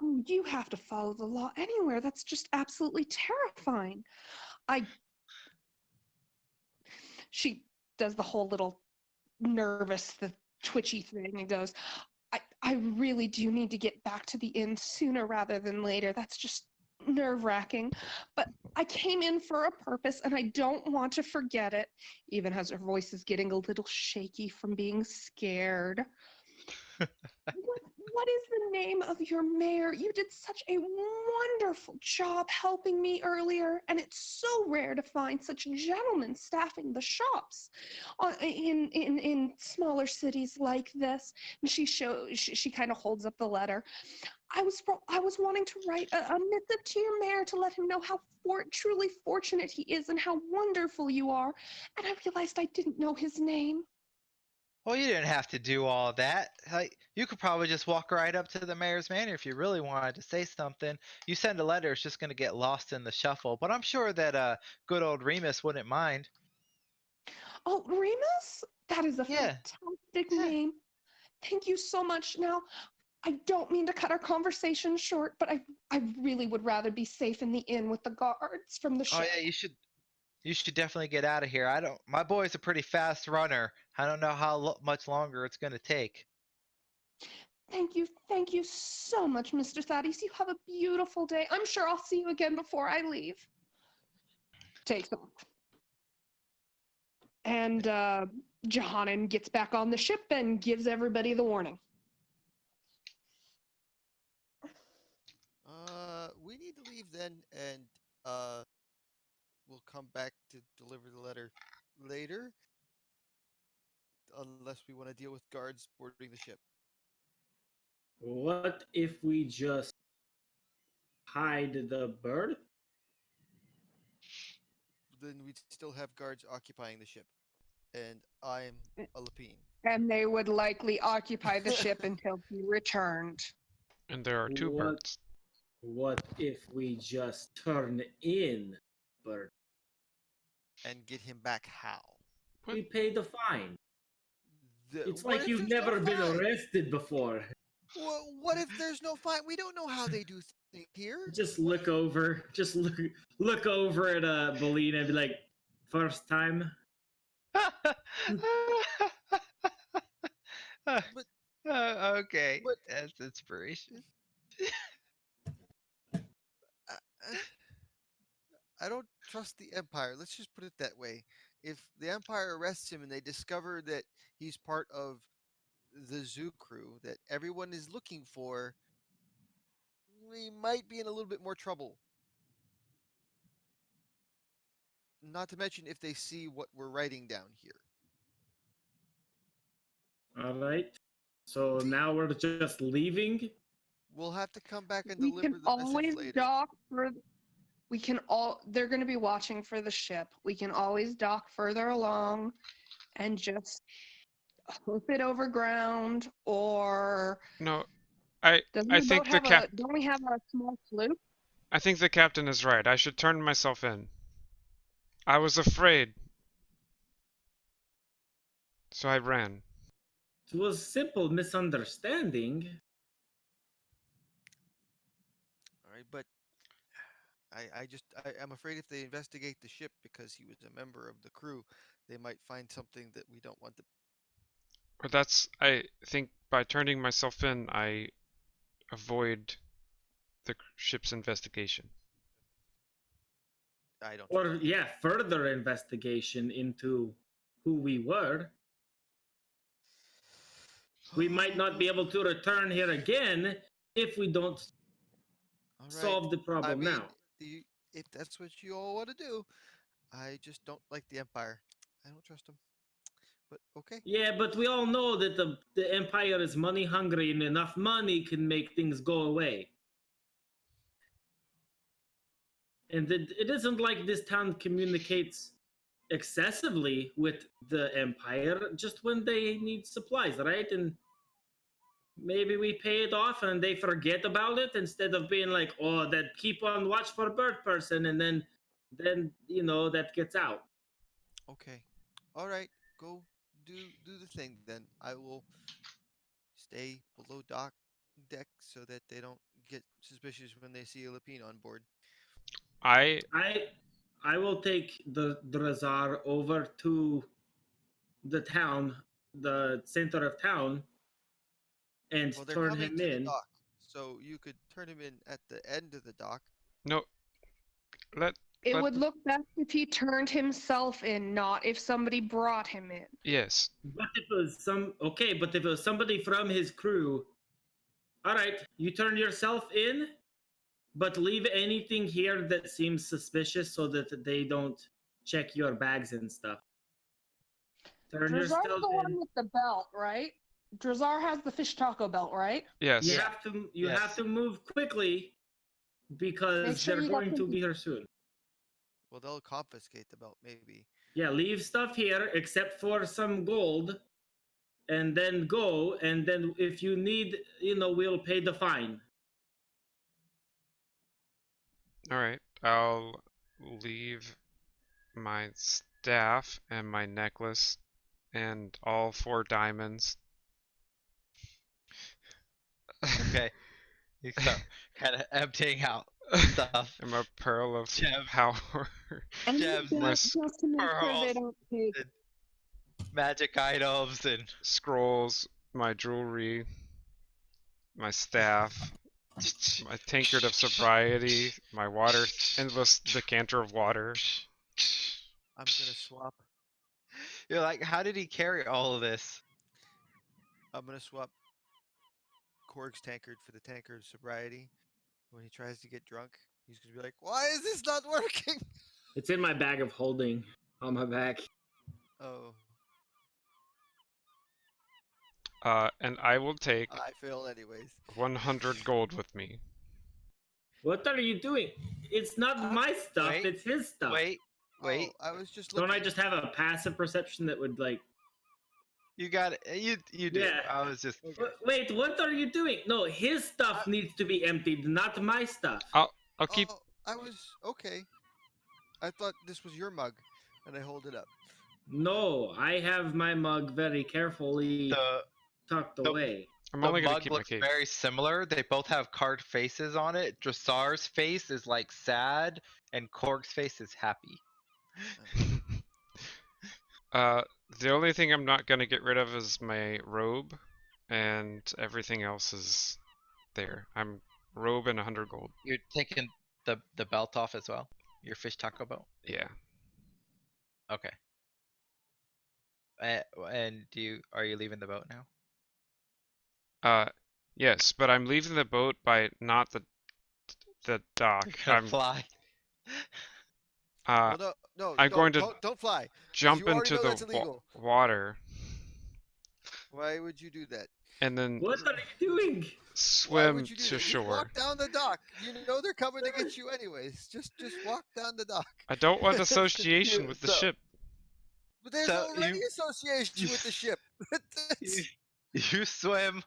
Oh, you have to follow the law anywhere. That's just absolutely terrifying. I. She does the whole little nervous, the twitchy thing and goes, I really do need to get back to the inn sooner rather than later. That's just nerve wracking. But I came in for a purpose and I don't want to forget it, even as her voice is getting a little shaky from being scared. What is the name of your mayor? You did such a wonderful job helping me earlier, and it's so rare to find such gentlemen staffing the shops in smaller cities like this. And she kind of holds up the letter. I was wanting to write a missive to your mayor to let him know how truly fortunate he is and how wonderful you are, and I realized I didn't know his name. Well, you didn't have to do all that. Like, you could probably just walk right up to the mayor's manor if you really wanted to say something. You send a letter, it's just going to get lost in the shuffle. But I'm sure that good old Remus wouldn't mind. Oh, Remus? That is a Yeah. fantastic Yeah. name. Thank you so much. Now, I don't mean to cut our conversation short, but I really would rather be safe in the inn with the guards from the Oh ship. yeah, you should definitely get out of here. I don't. My boy's a pretty fast runner. I don't know how much longer it's going to take. Thank you so much, Mr. Thaddeus. You have a beautiful day. I'm sure I'll see you again before I leave. Takes off. And Johannan gets back on the ship and gives everybody the warning. We need to leave then, and we'll come back to deliver the letter later, unless we want to deal with guards boarding the ship. What if we just hide the bird? Then we'd still have guards occupying the ship, and I'm a Lapine. And they would likely occupy the ship until he returned. And there are two What? birds. What if we just turn in bird? And get him back how? What? We pay the fine. It's What like if you've there's no never been fine? arrested before. What if there's no fine? We don't know how they do things here. Just look over at Belina and be like, first time. But Okay, but that's inspiration. uh, I don't trust the Empire. Let's just put it that way. If the Empire arrests him and they discover that he's part of the zoo crew that everyone is looking for, we might be in a little bit more trouble. Not to mention if they see what we're writing down here. All right. So See? now we're just leaving. We'll have to come back and We deliver can the message always later. dock for. We can they're going to be watching for the ship. We can always dock further along and just hook it over ground, or No, I doesn't I the boat think the have don't we have a small sloop? I think the captain is right. I should turn myself in. I was afraid, so I ran. It was simple misunderstanding. All right, but I'm afraid if they investigate the ship because he was a member of the crew, they might find something that we don't want to. But that's I think by turning myself in, I avoid the ship's investigation. I don't. Or, yeah, further investigation into who we were. We might not be able to return here again if we don't All right. solve the problem I mean, now. if that's what you all want to do, I just don't like the Empire. I don't trust them. But okay. Yeah, but we all know that the Empire is money hungry and enough money can make things go away. And it isn't like this town communicates excessively with the Empire just when they need supplies, right? And maybe we pay it off and they forget about it instead of being like, oh, that keep on watch for bird person, and then that gets out. Okay. All right. Go do the thing then. I will stay below dock deck so that they don't get suspicious when they see a Lapine on board. I I I will take the Drazar over to the town, the center of town, and Well, they're turn coming him to the in. dock, so you could turn him in at the end of the dock. no let It let would look best if he turned himself in, not if somebody brought him in. yes. But if it was but if it was somebody from his crew, all right, you turn yourself in, but leave anything here that seems suspicious so that they don't check your bags and stuff. Turn Drazar's yourself the in. one with the belt, right? Drazar has the fish taco belt, right? You Yes. Yeah. have to you have Yes. to move quickly Make because sure they're you got going to some. be here soon. Well, they'll confiscate the belt, maybe. Yeah, leave stuff here except for some gold, and then go. And then if you need, we'll pay the fine. All right. I'll leave my staff and my necklace and all 4 diamonds. Okay. You start kind of emptying out stuff. I'm a pearl of Gems, power. And gems you and bet, s- just to make sure they pearls don't take. and magic items and Scrolls, my jewelry, my staff, my tankard of sobriety, my water, endless decanter of water. I'm gonna swap. you're like, how did he carry all of this? I'm gonna swap Korg's tankard for the tankard of sobriety. When he tries to get drunk, he's gonna be like, "Why is this not working?" It's in my bag of holding on my back. Oh, And I will take I fail anyways. 100 gold with me. What are you doing? It's not Uh, my stuff. Wait, It's his stuff. wait, oh, wait. I was just Don't I looking. just have a passive perception that would like? You got it. You do. Yeah. I was just Okay. Wait, what are you doing? No, his stuff I, needs to be emptied, not my stuff. I'll keep. oh, I was okay. I thought this was your mug, and I hold it up. No, I have my mug very carefully the tucked the away. I'm the only gonna mug keep my looks cape. very similar. They both have card faces on it. Dressar's face is like sad, and Korg's face is happy. Uh, the only thing I'm not gonna get rid of is my robe, and everything else is there. I'm robe and 100 gold. You're taking the belt off as well. Your fish taco belt. Yeah. Okay. And are you leaving the boat now? Uh, yes, but I'm leaving the boat by not the dock. You're gonna fly. Uh, Well, no, no, I'm going to don't fly, because jump you already into know the that's illegal. water Why would you do that? and then What are you doing? Why swim would you do to that? Just shore. walk down the dock. You know they're coming to get you anyways. Just walk down the dock. I don't want association with the so ship. But there's so already association with the ship. you you swim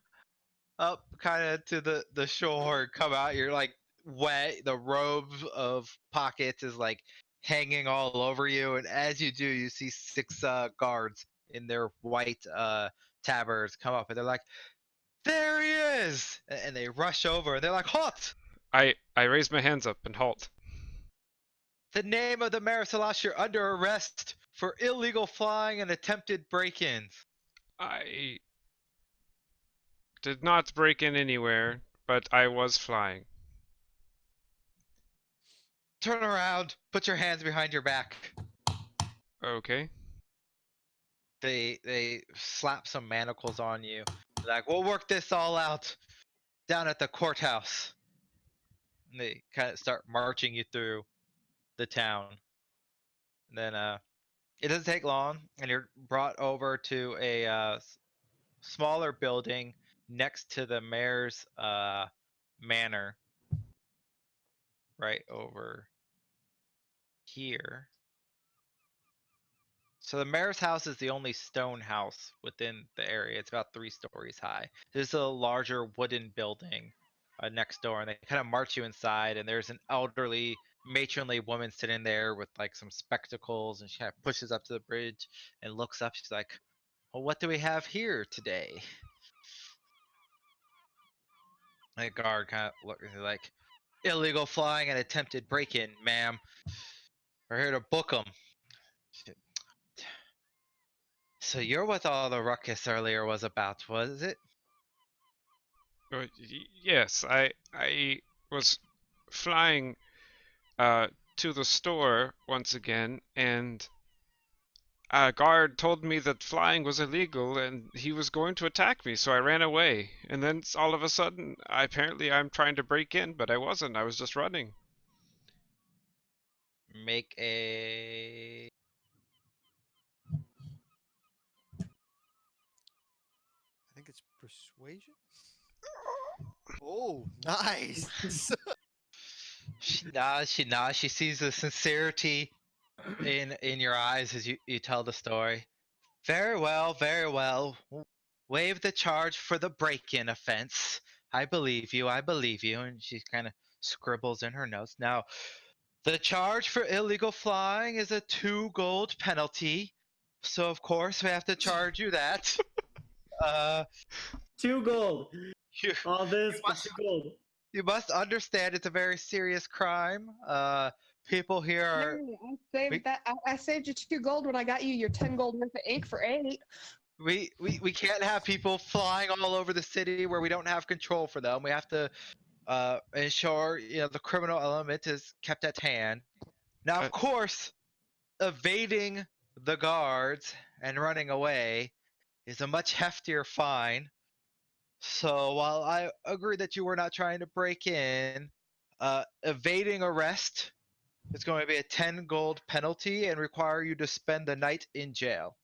up kind of to the shore, come out. You're like wet. The robe of pockets is like hanging all over you, and as you do, you see 6 guards in their white tabards come up, and they're like, "There he is!" And they rush over. And they're like, "Halt! I raise my hands up and halt. The name of the Mayor of Salash, you're under arrest for illegal flying and attempted break-ins." I did not break in anywhere, but I was flying. Turn around. Put your hands behind your back. Okay. They slap some manacles on you. They're like, "We'll work this all out down at the courthouse." And they kind of start marching you through the town. And then it doesn't take long, and you're brought over to a smaller building next to the mayor's manor, right over here. So the mayor's house is the only stone house within the area. It's about 3 stories high. There's a larger wooden building next door, and they kind of march you inside. And there's an elderly, matronly woman sitting there with like some spectacles, and she kind of pushes up to the bridge and looks up. She's like, "Well, what do we have here today?" And the guard kind of looks like, "Illegal flying and attempted break-in, ma'am. We're here to book them." So you're what all the ruckus earlier was about, was it? Yes, I was flying to the store once again, and a guard told me that flying was illegal and he was going to attack me, so I ran away. And then all of a sudden, apparently I'm trying to break in, but I wasn't. I was just running. Make a I think it's persuasion. Oh, nice. she nods. She sees the sincerity in your eyes as you tell the story. Very well, very well. Waive the charge for the break-in offense. I believe you. I believe you. And she kind of scribbles in her notes. Now, the charge for illegal flying is a 2 gold penalty. So of course we have to charge you that. Uh, 2 gold. you, All this you for must 2 gold. you must understand it's a very serious crime. People here are I saved you 2 gold when I got you your 10 gold worth of ink for 8. we can't have people flying all over the city where we don't have control for them. We have to ensure the criminal element is kept at hand. Now, of Uh, course, evading the guards and running away is a much heftier fine. So while I agree that you were not trying to break in, evading arrest is going to be a 10 gold penalty and require you to spend the night in jail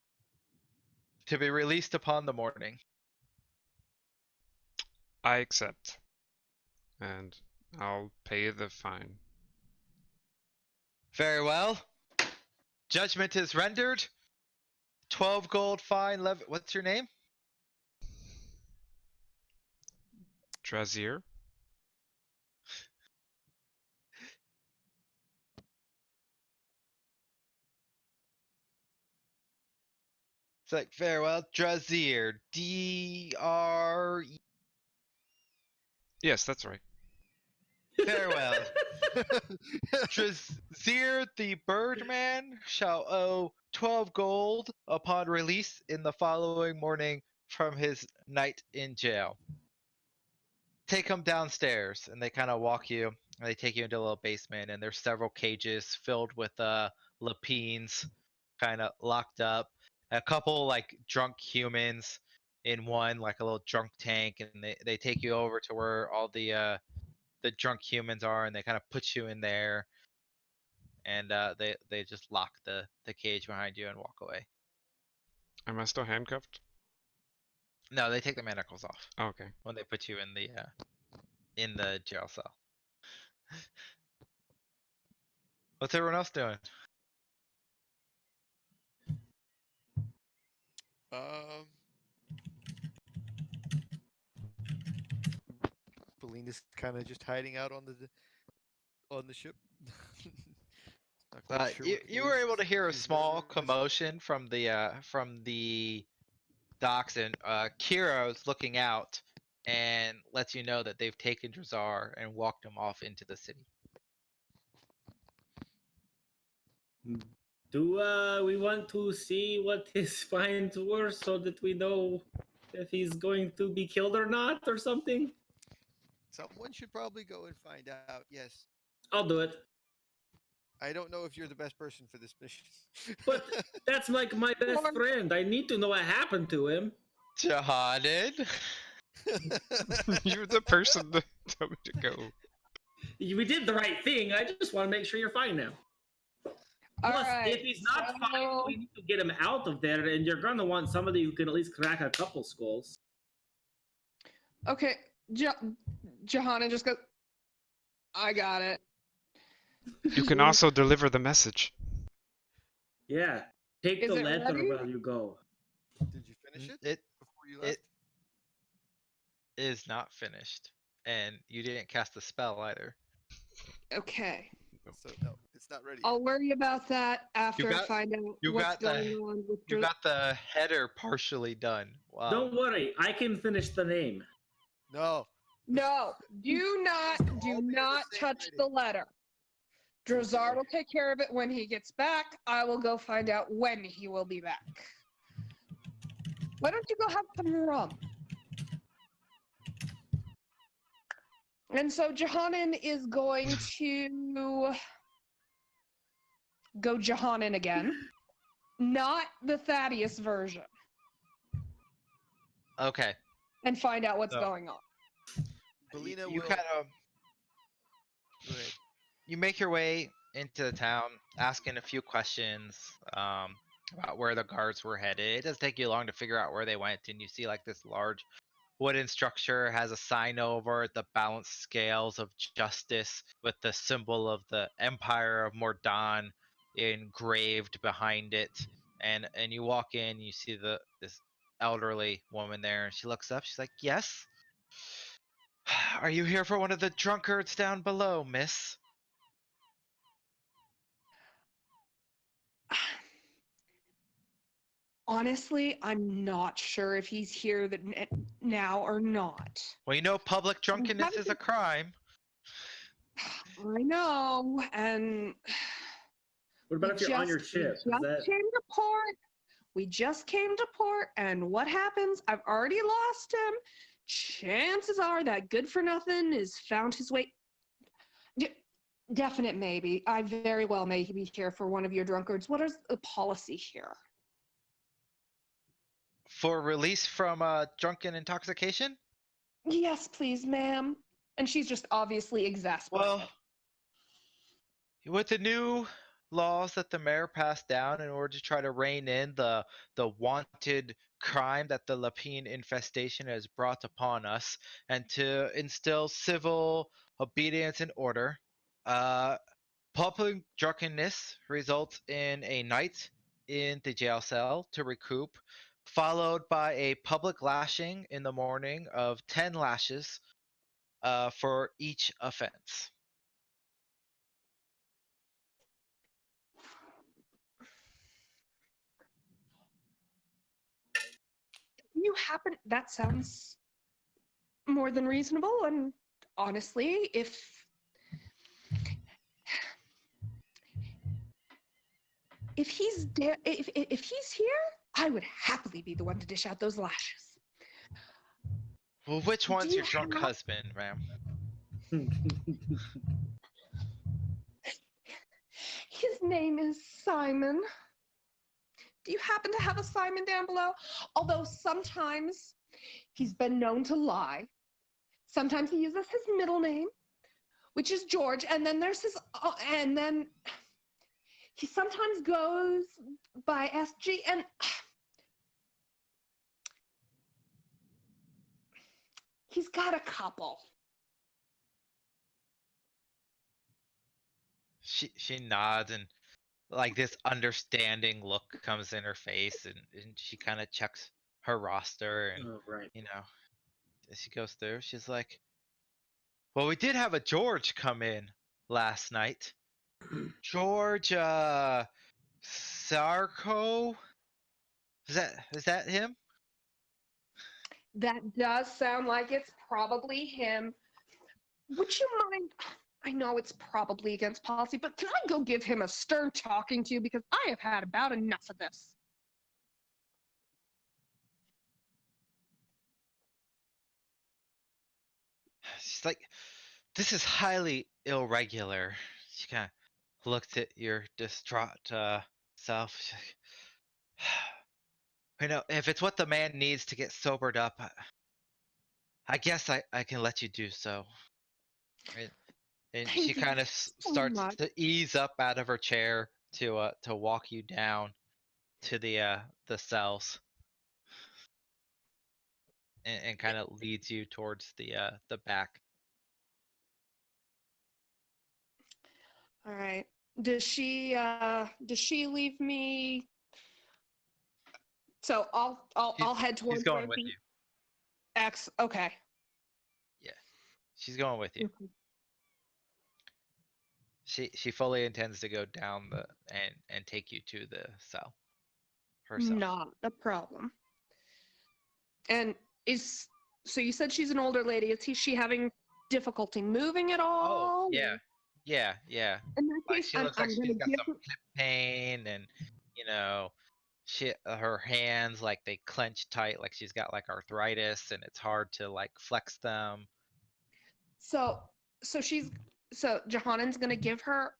to be released upon the morning. I accept. And I'll pay the fine. Very well. Judgment is rendered. 12 gold fine. What's your name? Drazier? It's like, very well. Drazier. D-R... Yes, that's right. Very well. Drazier the Birdman shall owe 12 gold upon release in the following morning from his night in jail. Take him downstairs, and they kind of walk you, and they take you into a little basement, and there's several cages filled with Lapines kind of locked up. A couple like drunk humans in one, like a little drunk tank, and they take you over to where all the drunk humans are, and they kind of put you in there, and they just lock the cage behind you and walk away. Am I still handcuffed? No, they take the manacles off Okay. when they put you in the jail cell. What's everyone else doing? Um, Belina's kind of just hiding out on the ship. Not quite sure You, what to you do. were able to hear a She's small nervous. commotion from the docks, and Kira's looking out and lets you know that they've taken Drazar and walked him off into the city. Do we want to see what his fines were so that we know if he's going to be killed or not or something? Someone should probably go and find out. Yes. I'll do it. I don't know if you're the best person for this mission. But that's like my best friend. I need to know what happened to him. Jihadid. You're the person that told me to go. We did the right thing. I just want to make sure you're fine now. Plus, if he's not fine, we need to get him out of there, and you're going to want somebody who can at least crack a couple skulls. Okay, Johanna just goes, I got it. You can also deliver the message. Yeah. Take Is the it letter ready? while you go. Did you finish it It before you it left? is not finished, and you didn't cast the spell either. Okay. So no, it's not ready yet. I'll worry about that You after I got find out you what's got the going on with you got the header partially done. Wow. Don't worry, I can finish the name. No. No, do These all be in the not same touch writing. the letter. Drazar Okay. will take care of it when he gets back. I will go find out when he will be back. Why don't you go have some rum? And so Johannan is going to go Johannan again. Not the Thaddeus version. Okay. And find out what's So- going on. Belina You will. kind of Go ahead. you make your way into the town, asking a few questions about where the guards were headed. It doesn't take you long to figure out where they went, and you see like this large wooden structure has a sign over it, the balanced scales of justice with the symbol of the Empire of Mordan engraved behind it. And you walk in, you see this elderly woman there, and she looks up. She's like, "Yes, are you here for one of the drunkards down below, miss?" Honestly, I'm not sure if he's here now or not. Well, you know, public drunkenness haven't is a crime. I know, and What about if you're on your we ship? Is just that came to port. We just came to port, and what happens? I've already lost him. Chances are that good for nothing is found his way. Definite maybe. I very well may be here for one of your drunkards. What is the policy here? For release from drunken intoxication? Yes, please, ma'am. And she's just obviously exasperated. Well, with the new laws that the mayor passed down in order to try to rein in the wanted crime that the Lapine infestation has brought upon us, and to instill civil obedience and order, public drunkenness results in a night in the jail cell to recoup, followed by a public lashing in the morning of 10 lashes for each offense. That sounds more than reasonable, and honestly, if he's if he's here, I would happily be the one to dish out those lashes. Well, which Do one's you your drunk have- husband, ma'am? His name is Simon. Do you happen to have a Simon down below? Although sometimes he's been known to lie. Sometimes he uses his middle name, which is George, and then there's his and then he sometimes goes by SG, and he's got a couple. She nods, and like this understanding look comes in her face, and she kind of checks her roster, and oh, right. you know, as she goes through, she's like, "Well, we did have a George come in last night. George Sarko? Is that him?" That does sound like it's probably him. Would you mind? I know it's probably against policy, but can I go give him a stern talking to because I have had about enough of this? She's like, "This is highly irregular." She kind of looked at your distraught self. She's like, "You know, if it's what the man needs to get sobered up, I guess I can let you do so." And Thank she you kind of so starts much. to ease up out of her chair to walk you down to the cells, and kind of leads you towards the back. All right. Does she leave me So I'll head She's towards going where with the you. X. Okay. Yeah, she's going with you. Okay. She fully intends to go down and take you to the cell herself. Not a problem. And so you said she's an older lady. Is she having difficulty moving at all? Oh, yeah. Yeah. In that Like case, she looks like I'm she's gonna got give some her. hip pain and her hands like they clench tight like she's got like arthritis and it's hard to like flex them. So Johannan's gonna give her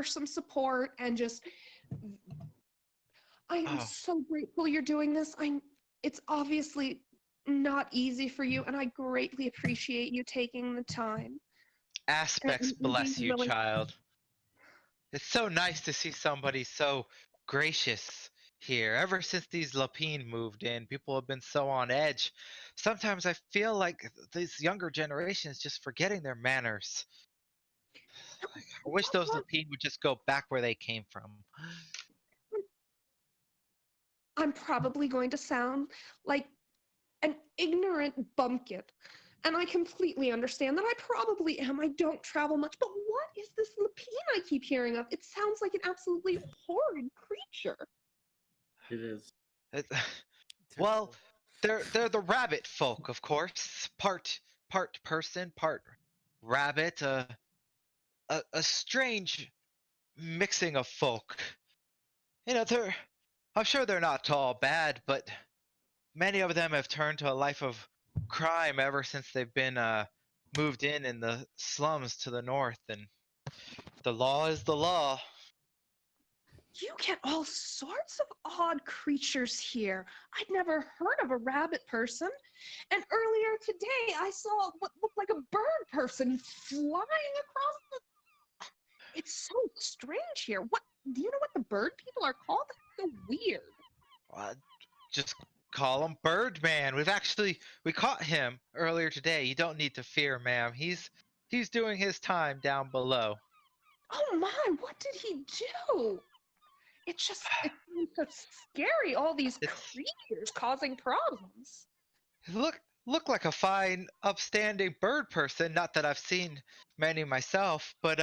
some support and just. I am Oh, so grateful you're doing this. It's obviously not easy for you, and I greatly appreciate you taking the time aspects and being bless you, willing. child. It's so nice to see somebody so gracious here. Ever since these Lapine moved in, people have been so on edge. Sometimes I feel like this younger generation is just forgetting their manners. Like, I wish those Lapine would just go back where they came from. I'm probably going to sound like an ignorant bumpkin. And I completely understand that I probably am. I don't travel much. But what is this Lapine I keep hearing of? It sounds like an absolutely horrid creature. It is. It- well, they're the rabbit folk, of course. Part person, part rabbit. A strange mixing of folk. I'm sure they're not all bad, but many of them have turned to a life of crime ever since they've been moved in the slums to the north, and the law is the law. You get all sorts of odd creatures here. I'd never heard of a rabbit person. And earlier today, I saw what looked like a bird person flying across the. It's so strange here. What do you know what the bird people are called? That's so weird. Uh, just call him Birdman. We caught him earlier today. You don't need to fear, ma'am. He's doing his time down below. Oh my, what did he do? It's so scary, all these It's creatures causing problems. look like a fine, upstanding bird person. Not that I've seen many myself, but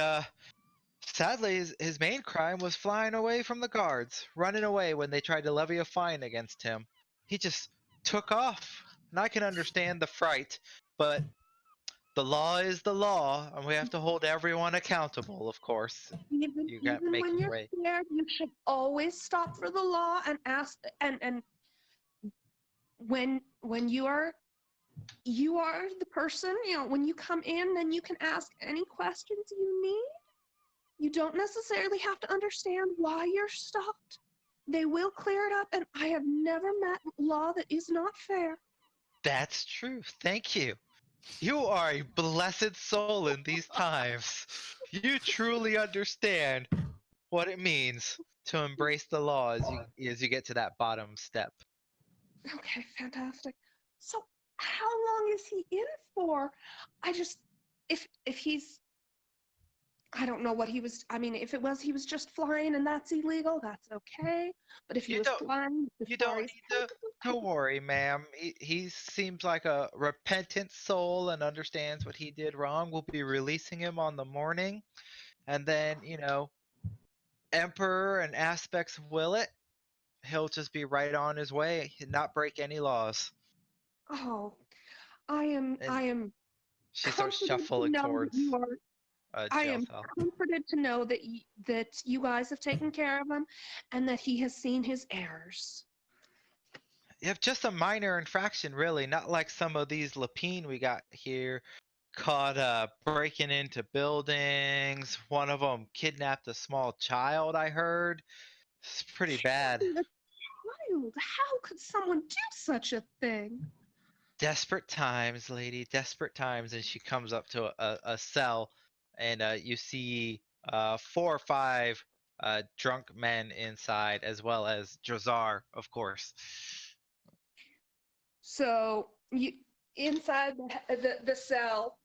sadly, his main crime was flying away from the guards, running away when they tried to levy a fine against him. He just took off, and I can understand the fright, but the law is the law, and we have to hold everyone accountable, of course. You can't Even make when your you're way. scared, you should always stop for the law and ask. And when you are the person, when you come in, then you can ask any questions you need. You don't necessarily have to understand why you're stopped. They will clear it up, and I have never met law that is not fair. That's true. Thank you. You are a blessed soul in these times. You truly understand what it means to embrace the law as you get to that bottom step. Okay, fantastic. So, how long is he in for? I just, if he's, I don't know what he was. I mean, if it was he was just flying and that's illegal, that's okay. But if he You was don't flying, as you far don't as need to worry, ma'am. He seems like a repentant soul and understands what he did wrong. We'll be releasing him on the morning, and then Emperor and aspects will it. He'll just be right on his way and not break any laws. oh, I And am she starts comforted to shuffling know that towards you are. a I jail am cell. comforted to know that that you guys have taken care of him, and that he has seen his errors. Yep, just a minor infraction, really. Not like some of these Lapine we got here, caught breaking into buildings. One of them kidnapped a small child, I heard. It's pretty bad. The child, how could someone do such a thing? Desperate times, lady, desperate times. And she comes up to a cell, and you see 4 or 5 drunk men inside, as well as Drazar, of course. So you inside the cell,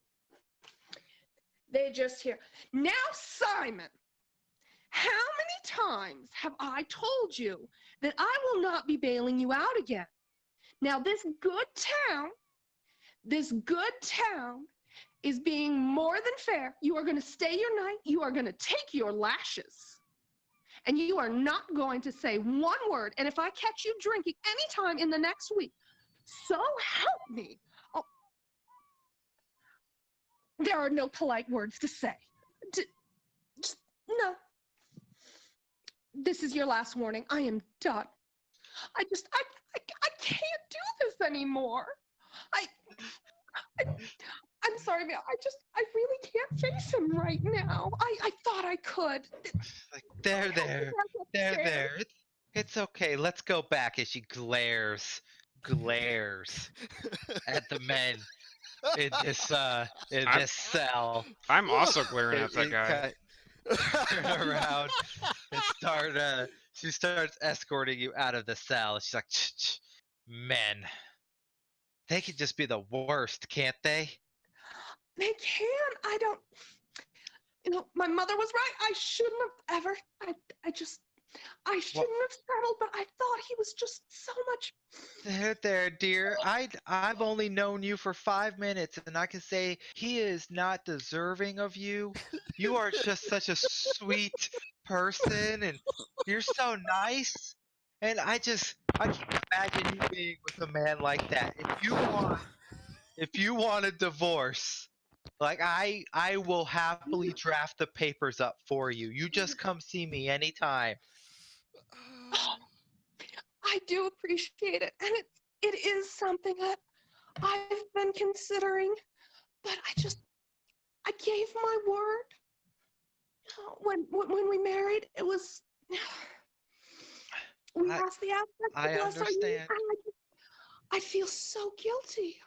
they just hear, "Now, Simon, how many times have I told you that I will not be bailing you out again. Now, this good town is being more than fair. You are going to stay your night. You are going to take your lashes. And you are not going to say one word. And if I catch you drinking anytime in the next week, so help me. Oh, there are no polite words to say. Just, no. This is your last warning. I am done. I can't do this anymore. I'm sorry, man. I really can't face him right now. I thought I could. Like, there. It's okay. Let's go back. As she glares at the men in this cell. I'm also glaring at that It guy. turn around and she starts escorting you out of the cell. She's like, men. They could just be the worst, can't they? They can. I don't. My mother was right. I shouldn't have ever. I shouldn't have settled, but I thought he was just so much. There, dear. I've only known you for 5 minutes, and I can say he is not deserving of you. You are just such a sweet person, and you're so nice. And I can't imagine you being with a man like that. If you want a divorce, like I will happily draft the papers up for you. You just come see me anytime. I do appreciate it, and it is something that I've been considering, but I gave my word. When we married, it was we asked the aspect I to bless our union, understand. and I feel so guilty.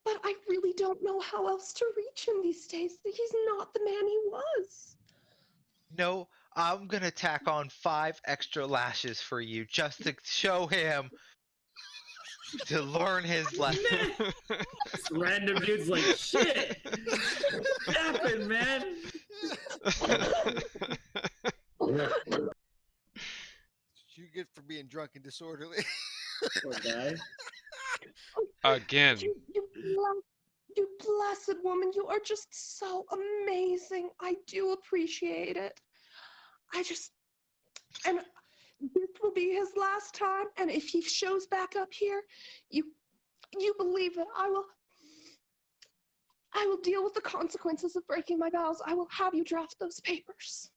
But I really don't know how else to reach him these days. He's not the man he was. No, I'm gonna tack on 5 extra lashes for you just to show him to learn his lesson. This random dude's like, shit. What happened, man? You get for being drunk and disorderly. Poor guy. Again. You blessed woman, you are just so amazing. I do appreciate it. And this will be his last time, and if he shows back up here, you believe that I will deal with the consequences of breaking my vows. I will have you draft those papers.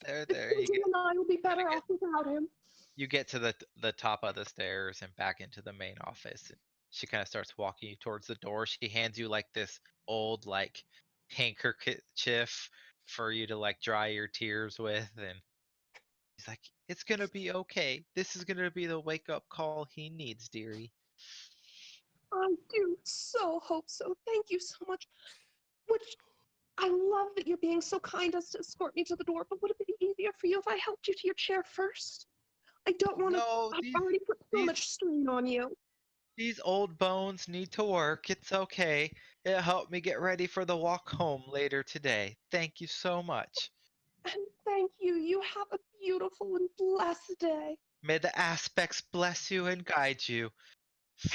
There. You and I will be better off without him. You get to the top of the stairs and back into the main office. She kind of starts walking you towards the door. She hands you like this old like handkerchief for you to like dry your tears with, and he's like, "It's gonna be okay. This is gonna be the wake up call he needs, dearie." I do so hope so. Thank you so much. Which I love that you're being so kind as to escort me to the door, but would it be easier for you if I helped you to your chair first? I don't want to. No, I've already put so much strain on you. These old bones need to work. It's okay. It helped me get ready for the walk home later today. Thank you so much. And thank you. You have a beautiful and blessed day. May the aspects bless you and guide you.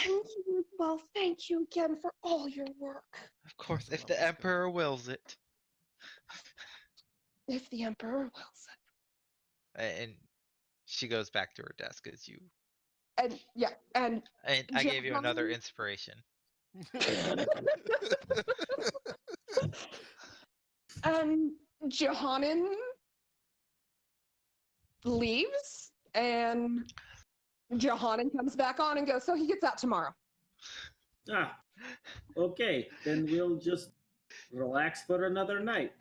And you as well. Thank you again for all your work. Of course, if the Emperor wills it. If the Emperor wills it. And she goes back to her desk as you. And yeah, and I gave you another inspiration. And Johannin leaves, and Johannin comes back on and goes, so he gets out tomorrow. Ah, okay. Then we'll just relax for another night.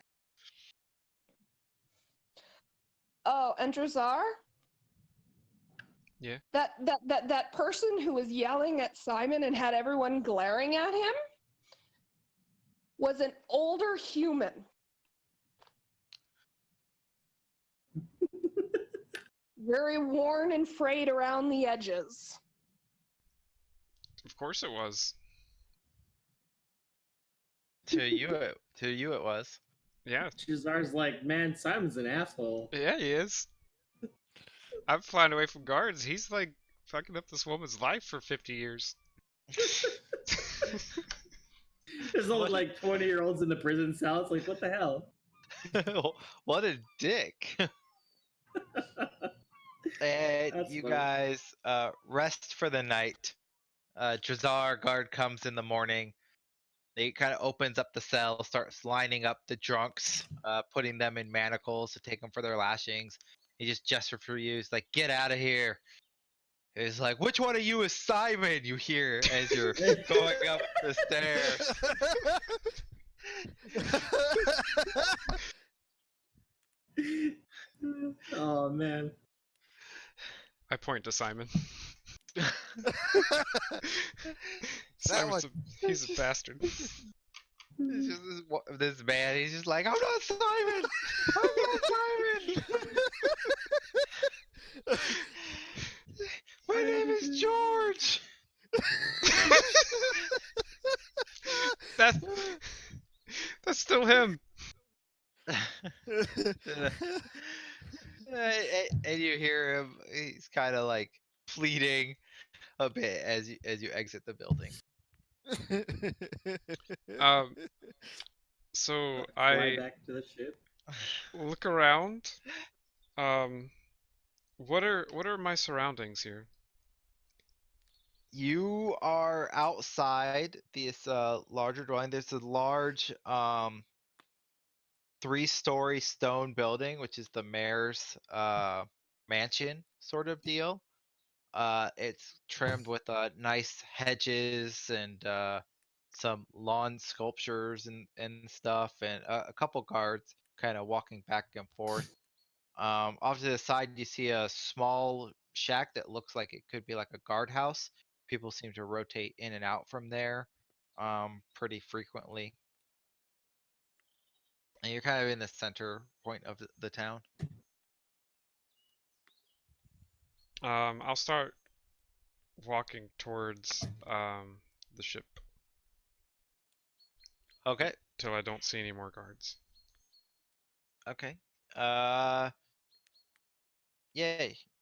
Oh, and Drazar? Yeah. That person who was yelling at Simon and had everyone glaring at him was an older human. Very worn and frayed around the edges. Of course it was. To you it was. Yeah. Chizar's like, man, Simon's an asshole. Yeah, he is. I'm flying away from guards. He's like fucking up this woman's life for 50 years. There's all What? like 20-year-olds in the prison cell. It's like, what the hell? What a dick. And That's you funny. guys rest for the night. Drazar guard comes in the morning. He kind of opens up the cell, starts lining up the drunks, putting them in manacles to take them for their lashings. He just gestures for you. He's like, "Get out of here." He's like, "Which one of you is Simon?" You hear as you're going up the stairs. Oh man. I point to Simon. That one. He's a bastard. It's just this man. He's just like, "I'm not Simon. I'm not Simon. My name is George." That's still him. And you hear him. He's kind of like pleading a bit as you exit the building. Um, so Fly I back to the ship. look around. What are my surroundings here? You are outside this larger dwelling. There's a large 3-story stone building, which is the mayor's mansion sort of deal. It's trimmed with nice hedges and some lawn sculptures and stuff, and a couple guards kind of walking back and forth. Off to the side, you see a small shack that looks like it could be like a guardhouse. People seem to rotate in and out from there pretty frequently. And you're kind of in the center point of the town. I'll start walking towards the ship Okay. till I don't see any more guards. Okay. Yeah,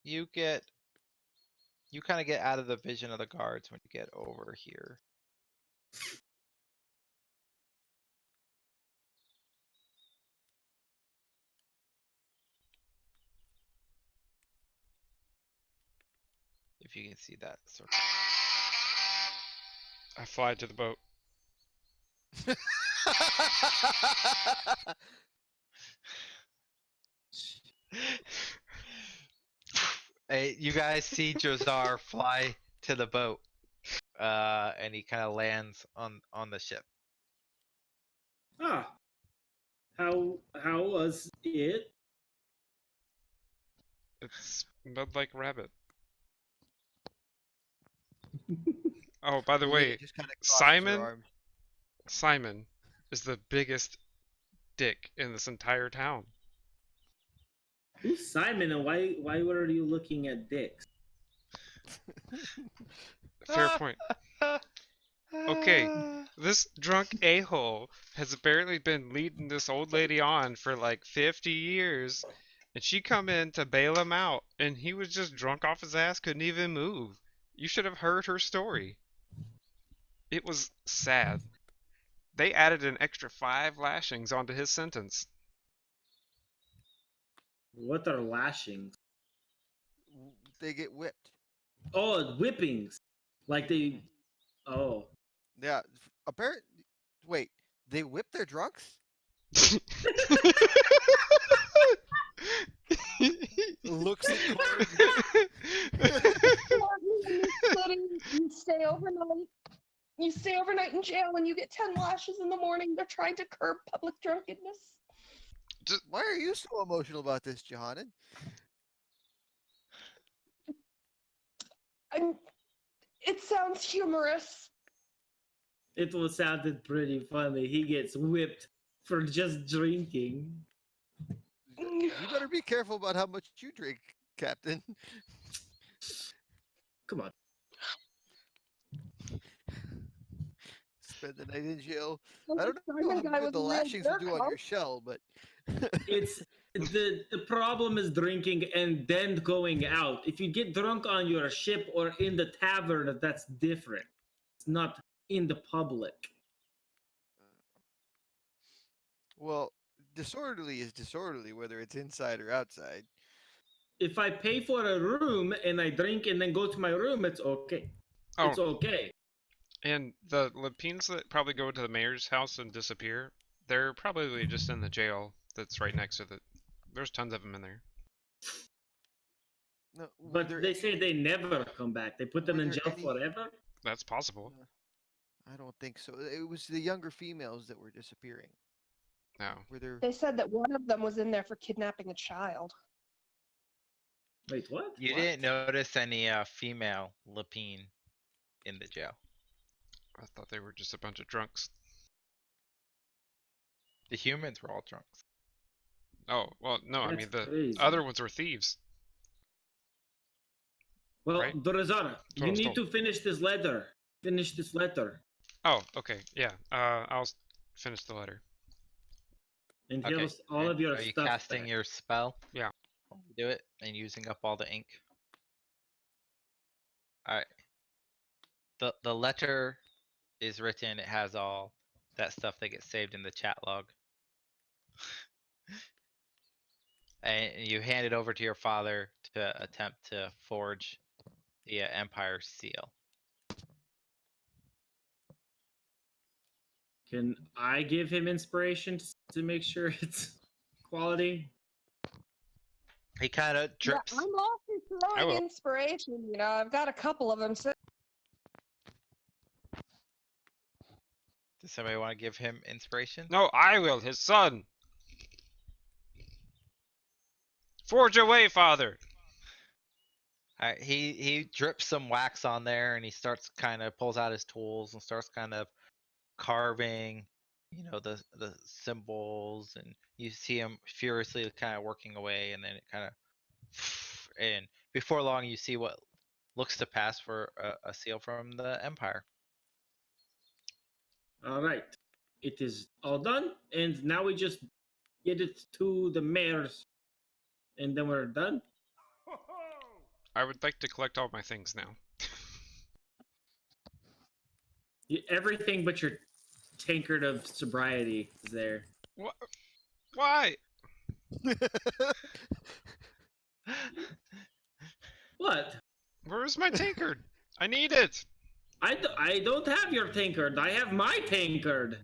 you kind of get out of the vision of the guards when you get over here. If you can see that circle. I fly to the boat. Hey, you guys see Jozar fly to the boat, and he kind of lands on the ship. Ah. How was it? It smelled like rabbit. Oh, by the way, Just kind of Simon is the biggest dick in this entire town. Who's Simon and why were you looking at dicks? Fair point. Okay, this drunk a-hole has apparently been leading this old lady on for like 50 years, and she come in to bail him out, and he was just drunk off his ass, couldn't even move. You should have heard her story. It was sad. They added an extra 5 lashings onto his sentence. What are lashings? They get whipped. Oh, whippings. Like they. Oh. Yeah. Apparently, wait. They whip their drunks? Looks at You stay overnight. You stay overnight in jail and you get 10 lashes in the morning. They're trying to curb public drunkenness. Why are you so emotional about this, Johanna? It sounds humorous. It was sounded pretty funny. He gets whipped for just drinking. You better be careful about how much you drink, Captain. Come on. spend the night in jail. Well, I that don't know Simon how guy good was the a real lashings will jerk, do on huh? your shell, but It's the problem is drinking and then going out. If you get drunk on your ship or in the tavern, that's different. It's not in the public. well, disorderly is disorderly, whether it's inside or outside. If I pay for a room and I drink and then go to my room, it's okay. Oh, It's okay. and the Lapines that probably go to the mayor's house and disappear, they're probably just in the jail that's right next to the. There's tons of them in there. No, were But there they any? say they never come back. They put them Were in there jail any? forever. That's possible. I don't think so. It was the younger females that were disappearing. No. Were there? They said that one of them was in there for kidnapping a child. Wait, what? You What? didn't notice any female Lapine in the jail. I thought they were just a bunch of drunks. The humans were all drunks. Oh, well, no, I That's mean the crazy. other ones were thieves. Well, right? Dorazara, what you I was need told. to finish this letter. Finish this letter. Oh, okay, yeah. I'll finish the letter. And give Okay. us all of your Are you stuff casting back. your spell? Yeah. Do it and using up all the ink. Alright. The letter is written, it has all that stuff that gets saved in the chat log. And you hand it over to your father to attempt to forge the Empire seal. Can I give him inspiration to make sure it's quality? He kind of Yeah, drips. I'm often I throwing will. inspiration. You know, I've got a couple of them. Does somebody want to give him inspiration? No, I will, his son. Forge away, father. Alright, he drips some wax on there and he starts kind of pulls out his tools and starts kind of carving, you know, the symbols, and you see him furiously kind of working away, and then it kind of and before long you see what looks to pass for a seal from the Empire. All right. It is all done. And now we just get it to the mayors. And then we're done. I would like to collect all my things now. Everything but your tankard of sobriety is there. What? Why? What? Where's my tankard? I need it. I don't have your tankard. I have my tankard.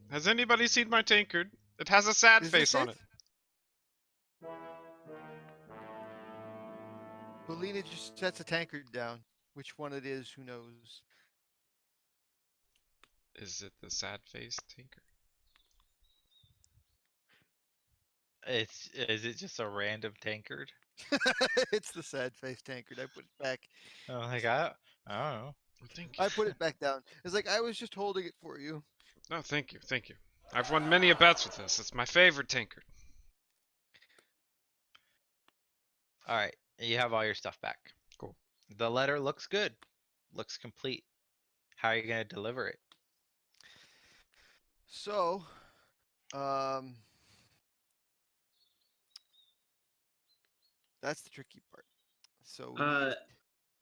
Has anybody seen my tankard? It has a sad Is face this on it? it. Belina just sets a tankard down. Which one it is, who knows? Is it the sad face tankard? Is it just a random tankard? It's the sad face tankard. I put it back. Oh, like I don't know. Thank you. I put it back down. It's like I was just holding it for you. No, thank you, thank you. I've won many a bets with this. It's my favorite tankard. All right, you have all your stuff back. Cool. The letter looks good, looks complete. How are you gonna deliver it? So, that's the tricky part. So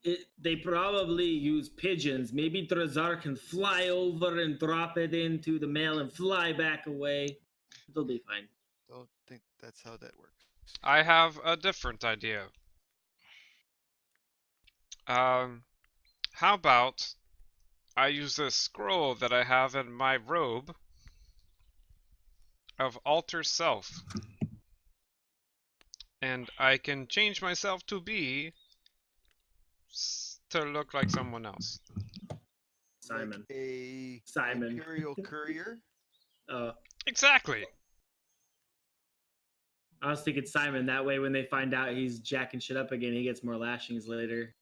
we need, They probably use pigeons. Maybe Drazar can fly over and drop it into the mail and fly back away. It'll be fine. don't think that's how that works. I have a different idea. How about I use this scroll that I have in my robe of alter self, and I can change myself to be to look like someone else. Simon. Like a Simon. Imperial courier. Exactly. I was thinking Simon. That way, when they find out he's jacking shit up again, he gets more lashings later.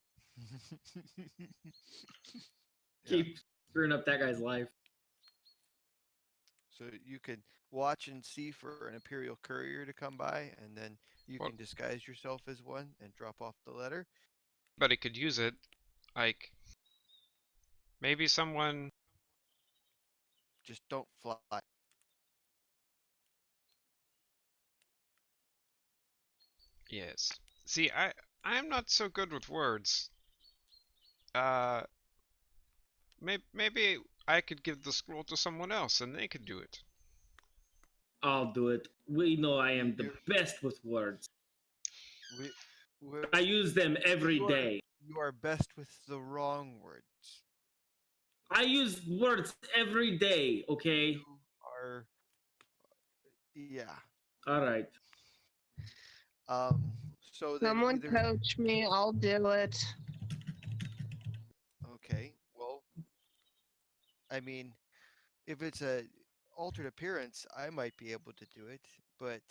Keep screwing up that guy's life. So you can watch and see for an Imperial courier to come by, and then you Well- can disguise yourself as one and drop off the letter. But he could use it, like maybe someone Just don't fly. Yes. See, I'm not so good with words. Uh, maybe I could give the scroll to someone else and they could do it. I'll do it. We know I am the You best with words. we, I use them every you are day. you are best with the wrong words. I use words every day, okay? You are yeah. All right. Um. So then Someone either coach me. I'll do it. okay. Well, I mean, if it's a altered appearance, I might be able to do it. But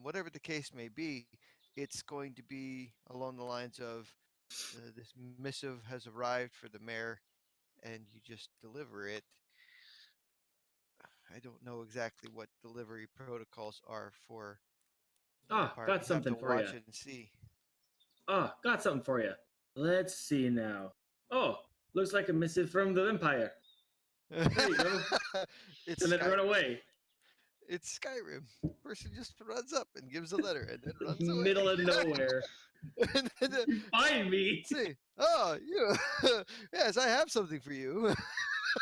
whatever the case may be, it's going to be along the lines of this missive has arrived for the mayor, and you just deliver it. I don't know exactly what delivery protocols are for the Ah, Empire. got We'd have to something for watch you. and see. Ah, got something for you. Let's see now. Oh, looks like a missive from the Empire. There you go. It's And then run Skyrim. away. It's Skyrim. Person just runs up and gives a letter and then runs Middle of away. nowhere. And then, Find me. let's see. Oh, you. Yes, I have something for you.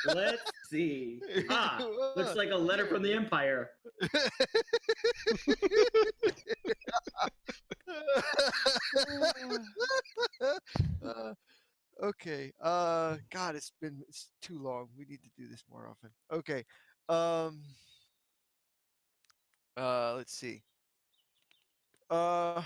Let's see. Here Ah, you looks like a letter Here. from the Empire. Uh, okay. God, it's too long. We need to do this more often. Okay. Um. Let's see. Uh.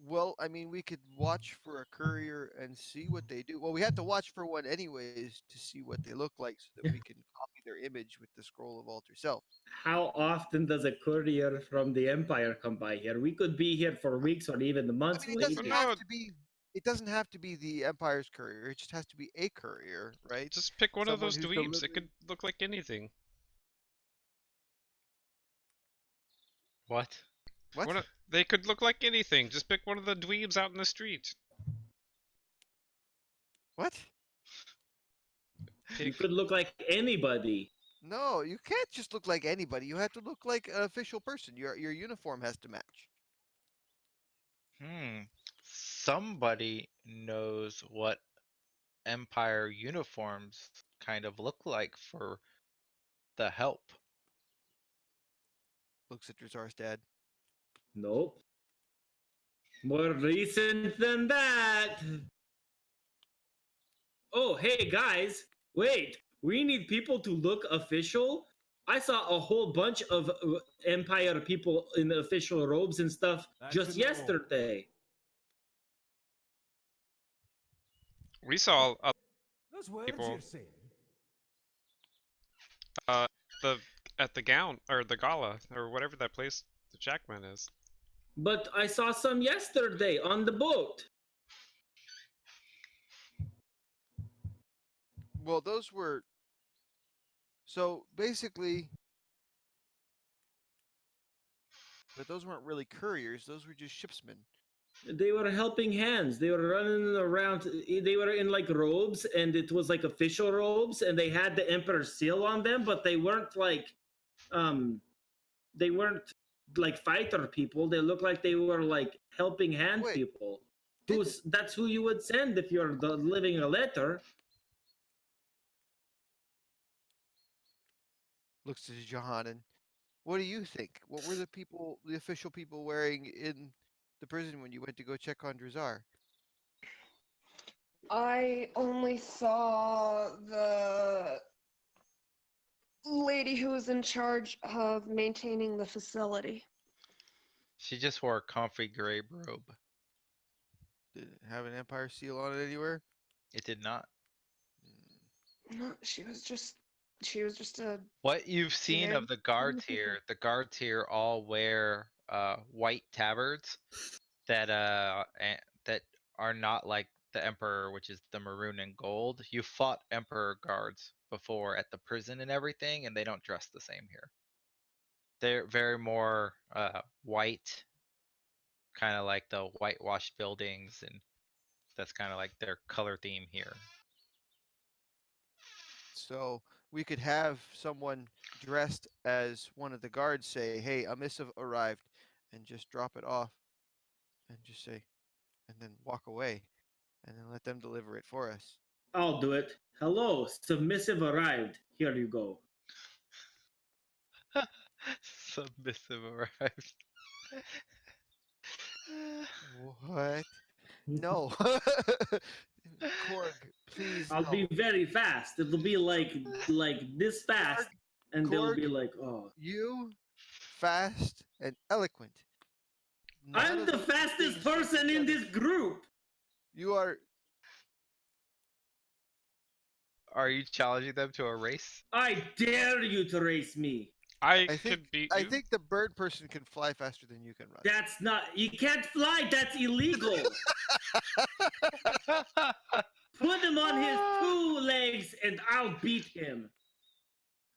Well, I mean, we could watch for a courier and see what they do. Well, we have to watch for one anyways to see what they look like, so that we can copy their image with the scroll of alter self. How often does a courier from the Empire come by here? We could be here for weeks or even I months mean, it doesn't But waiting. have no, to be. It doesn't have to be the Empire's courier. It just has to be a courier, right? just pick one of Someone those who's dweebs. It delivering. could look like anything. What? What? They could look like anything. Just pick one of the dweebs out in the street. What? You Pick. could look like anybody. No, you can't just look like anybody. You have to look like an official person. Your uniform has to match. Hmm. Somebody knows what Empire uniforms kind of look like for the help. Looks at Drazar's dad. Nope. More recent than that. Oh, hey guys, wait. We need people to look official. I saw a whole bunch of Empire people in official robes and stuff That's just in the hole. yesterday. We saw Those words people you're saying. uh the at the gown or the gala or whatever that place the Jackman is. But I saw some yesterday on the boat. Well, those were. So basically, but those weren't really couriers. Those were just shipsmen. They were helping hands. They were running around. They were in like robes, and it was like official robes, and they had the Emperor's seal on them, but um, they weren't like fighter people. They looked like they were like helping hand Wait, people. didn't That's who you would send if you're delivering a letter. looks at Johanan. What do you think? What were the people, the official people, wearing in the prison when you went to go check on Drazar? I only saw the lady who was in charge of maintaining the facility. She just wore a comfy gray robe. Did it have an Empire seal on it anywhere? It did not. No, she was just a What you've seen generic of the guards here all wear white tabards that are not like the Emperor, which is the maroon and gold. You fought Emperor guards before at the prison and everything, and they don't dress the same here. They're very more white, kind of like the whitewashed buildings, and that's kind of like their color theme here. So we could have someone dressed as one of the guards say, "Hey, a missive arrived," and just drop it off, and just say, and then walk away, and then let them deliver it for us. I'll do it. Hello, submissive arrived. Here you go. Submissive arrives. What? No. Korg, please I'll be no. very fast. It'll be like this Korg, fast, and they'll be Korg, like, "Oh, you fast and eloquent. None I'm of the those two fastest things strung person in together. this group." You are. Are you challenging them to a race? I dare you to race me. I I could think. beat I you. think the bird person can fly faster than you can run. That's not. You can't fly. That's illegal. Put him on his two legs, and I'll beat him.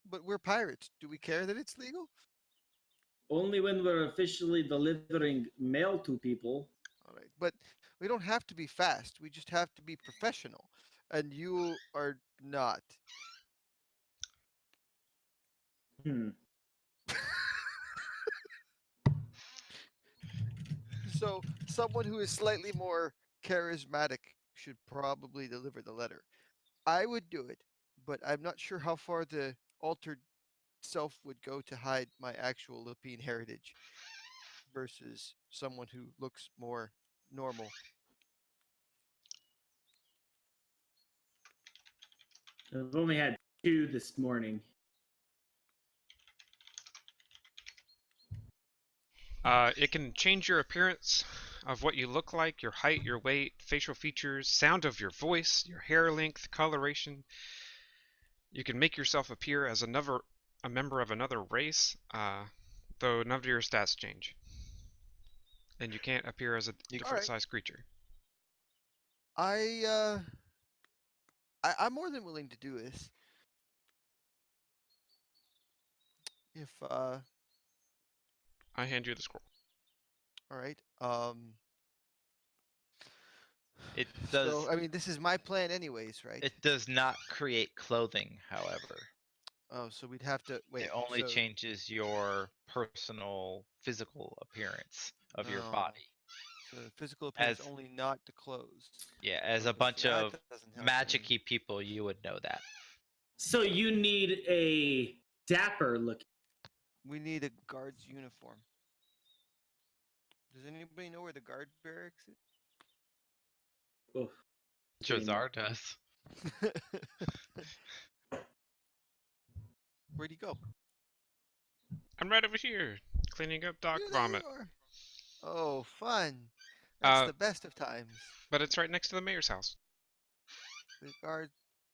But we're pirates. Do we care that it's legal? Only when we're officially delivering mail to people. All right. But we don't have to be fast. We just have to be professional. And you are not. Hmm. So someone who is slightly more charismatic should probably deliver the letter. I would do it, but I'm not sure how far the altered self would go to hide my actual Lapine heritage versus someone who looks more normal. I've only had two this morning. It can change your appearance of what you look like, your height, your weight, facial features, sound of your voice, your hair length, coloration. You can make yourself appear as a member of another race, though none of your stats change. And you can't appear as a You- All different right. sized creature. I uh I'm more than willing to do this. If I hand you the scroll. all right. It So does. I mean this is my plan anyways, right? It does not create clothing, however. Oh, so we'd have to It wait. only So changes your personal physical appearance of your oh, body. so the physical appearance As only, not the clothes. yeah, as a Okay, bunch that of doesn't help any. magicy people, you would know that. So you need a dapper look. We need a guard's uniform. Does anybody know where the guard barracks Oof. Jazar does. is? Where'd he go? I'm right over here, cleaning up Doc Yeah, there Vomit. you are. Oh, fun. That's Uh, the best of times. but it's right next to the mayor's house. The guard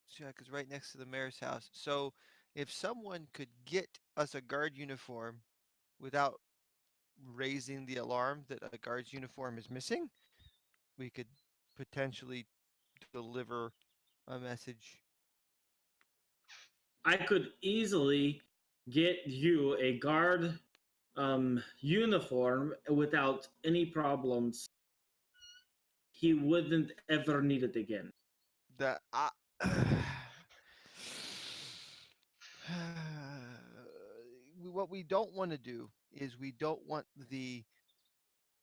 check is right next to the mayor's house. So if someone could get us a guard uniform without raising the alarm that a guard's uniform is missing, we could potentially deliver a message. I could easily get you a guard uniform without any problems. He wouldn't ever need it again. That I what we don't want to do is we don't want the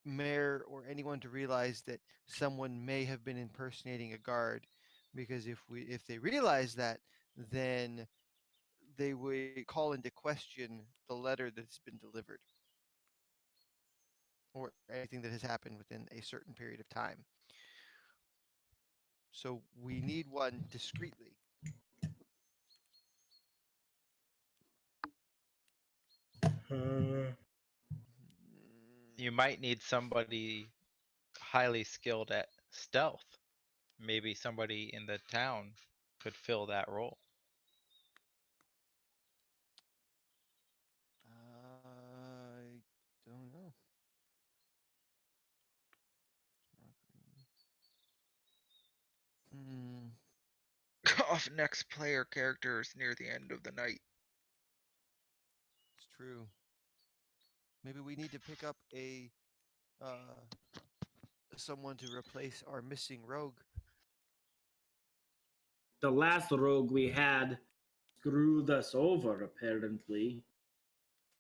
mayor or anyone to realize that someone may have been impersonating a guard, because if they realize that, then they would call into question the letter that's been delivered or anything that has happened within a certain period of time. So we need one discreetly. You might need somebody highly skilled at stealth. Maybe somebody in the town could fill that role. I don't know. Hmm. Off next player characters near the end of the night. It's true. Maybe we need to pick up a uh, someone to replace our missing rogue. The last rogue we had screwed us over apparently,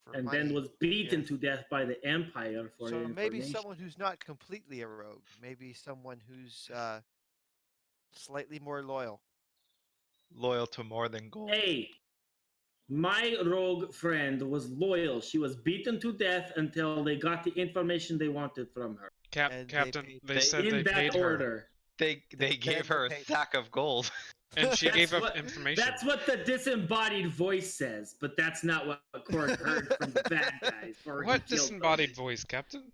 for and money. then was beaten Yes. to death by the Empire for So maybe information. someone who's not completely a rogue. Maybe someone who's slightly more loyal. Loyal to more than gold. Hey, my rogue friend was loyal. She was beaten to death until they got the information they wanted from her. And they Captain, paid. they They said In they that paid her, order. they Then gave they her a paid. sack of gold. and she gave That's up what information. that's what the disembodied voice says, but that's not what Cord heard from the bad guys before he What killed them. disembodied voice, Captain?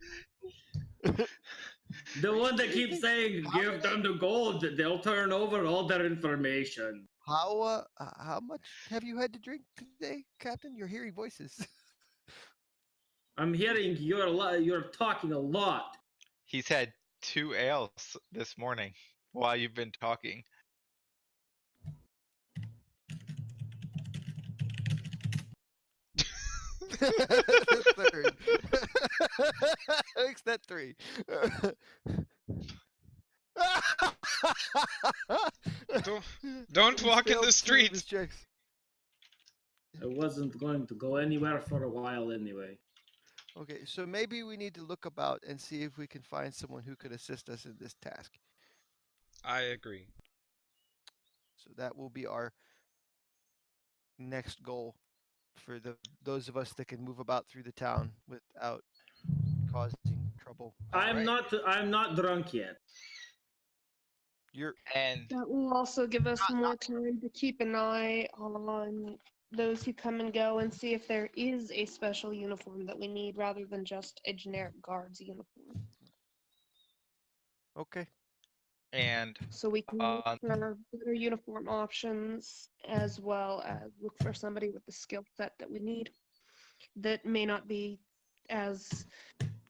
The one that keeps saying, How "Give them the gold; they'll turn over all their information." How much have you had to drink today, Captain? You're hearing voices. I'm hearing you're talking a lot. He's had 2 ales this morning while you've been talking. The third. Makes that three. Don't He's walk in failed the 2 of his streets. checks. I wasn't going to go anywhere for a while anyway. Okay, so maybe we need to look about and see if we can find someone who could assist us in this task. I agree. So that will be our next goal for those of us that can move about through the town without causing trouble. I'm Alright. not drunk yet. You're And That will also give us more time to keep an eye on those who come and go and see if there is a special uniform that we need rather than just a generic guard's uniform. okay. and So we can look for better uniform options as well as look for somebody with the skill set that we need that may not be as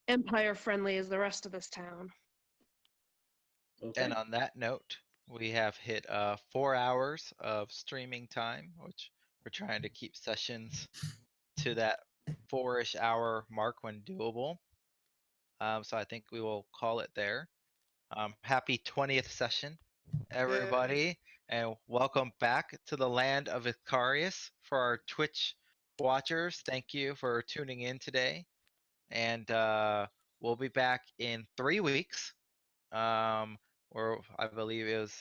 empire friendly as the rest of this town. Okay. and on that note, we have hit 4 hours of streaming time, which we're trying to keep sessions to that 4-ish hour mark when doable. So I think we will call it there. Happy 20th session, everybody, and welcome back to the land of Icarius. For our Twitch watchers, thank you for tuning in today. And we'll be back in 3 weeks. Or I believe it was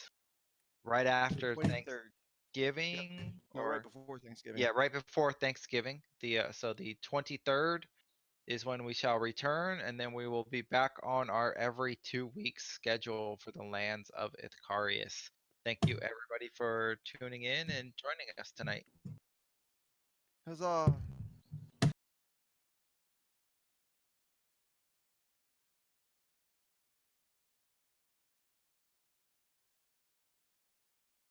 right after 23rd. Thanksgiving, Or right or before Thanksgiving. yeah, right before Thanksgiving. So the 23rd is when we shall return, and then we will be back on our every 2 weeks schedule for the lands of Ithcarius. Thank you everybody for tuning in and joining us tonight. Huzzah.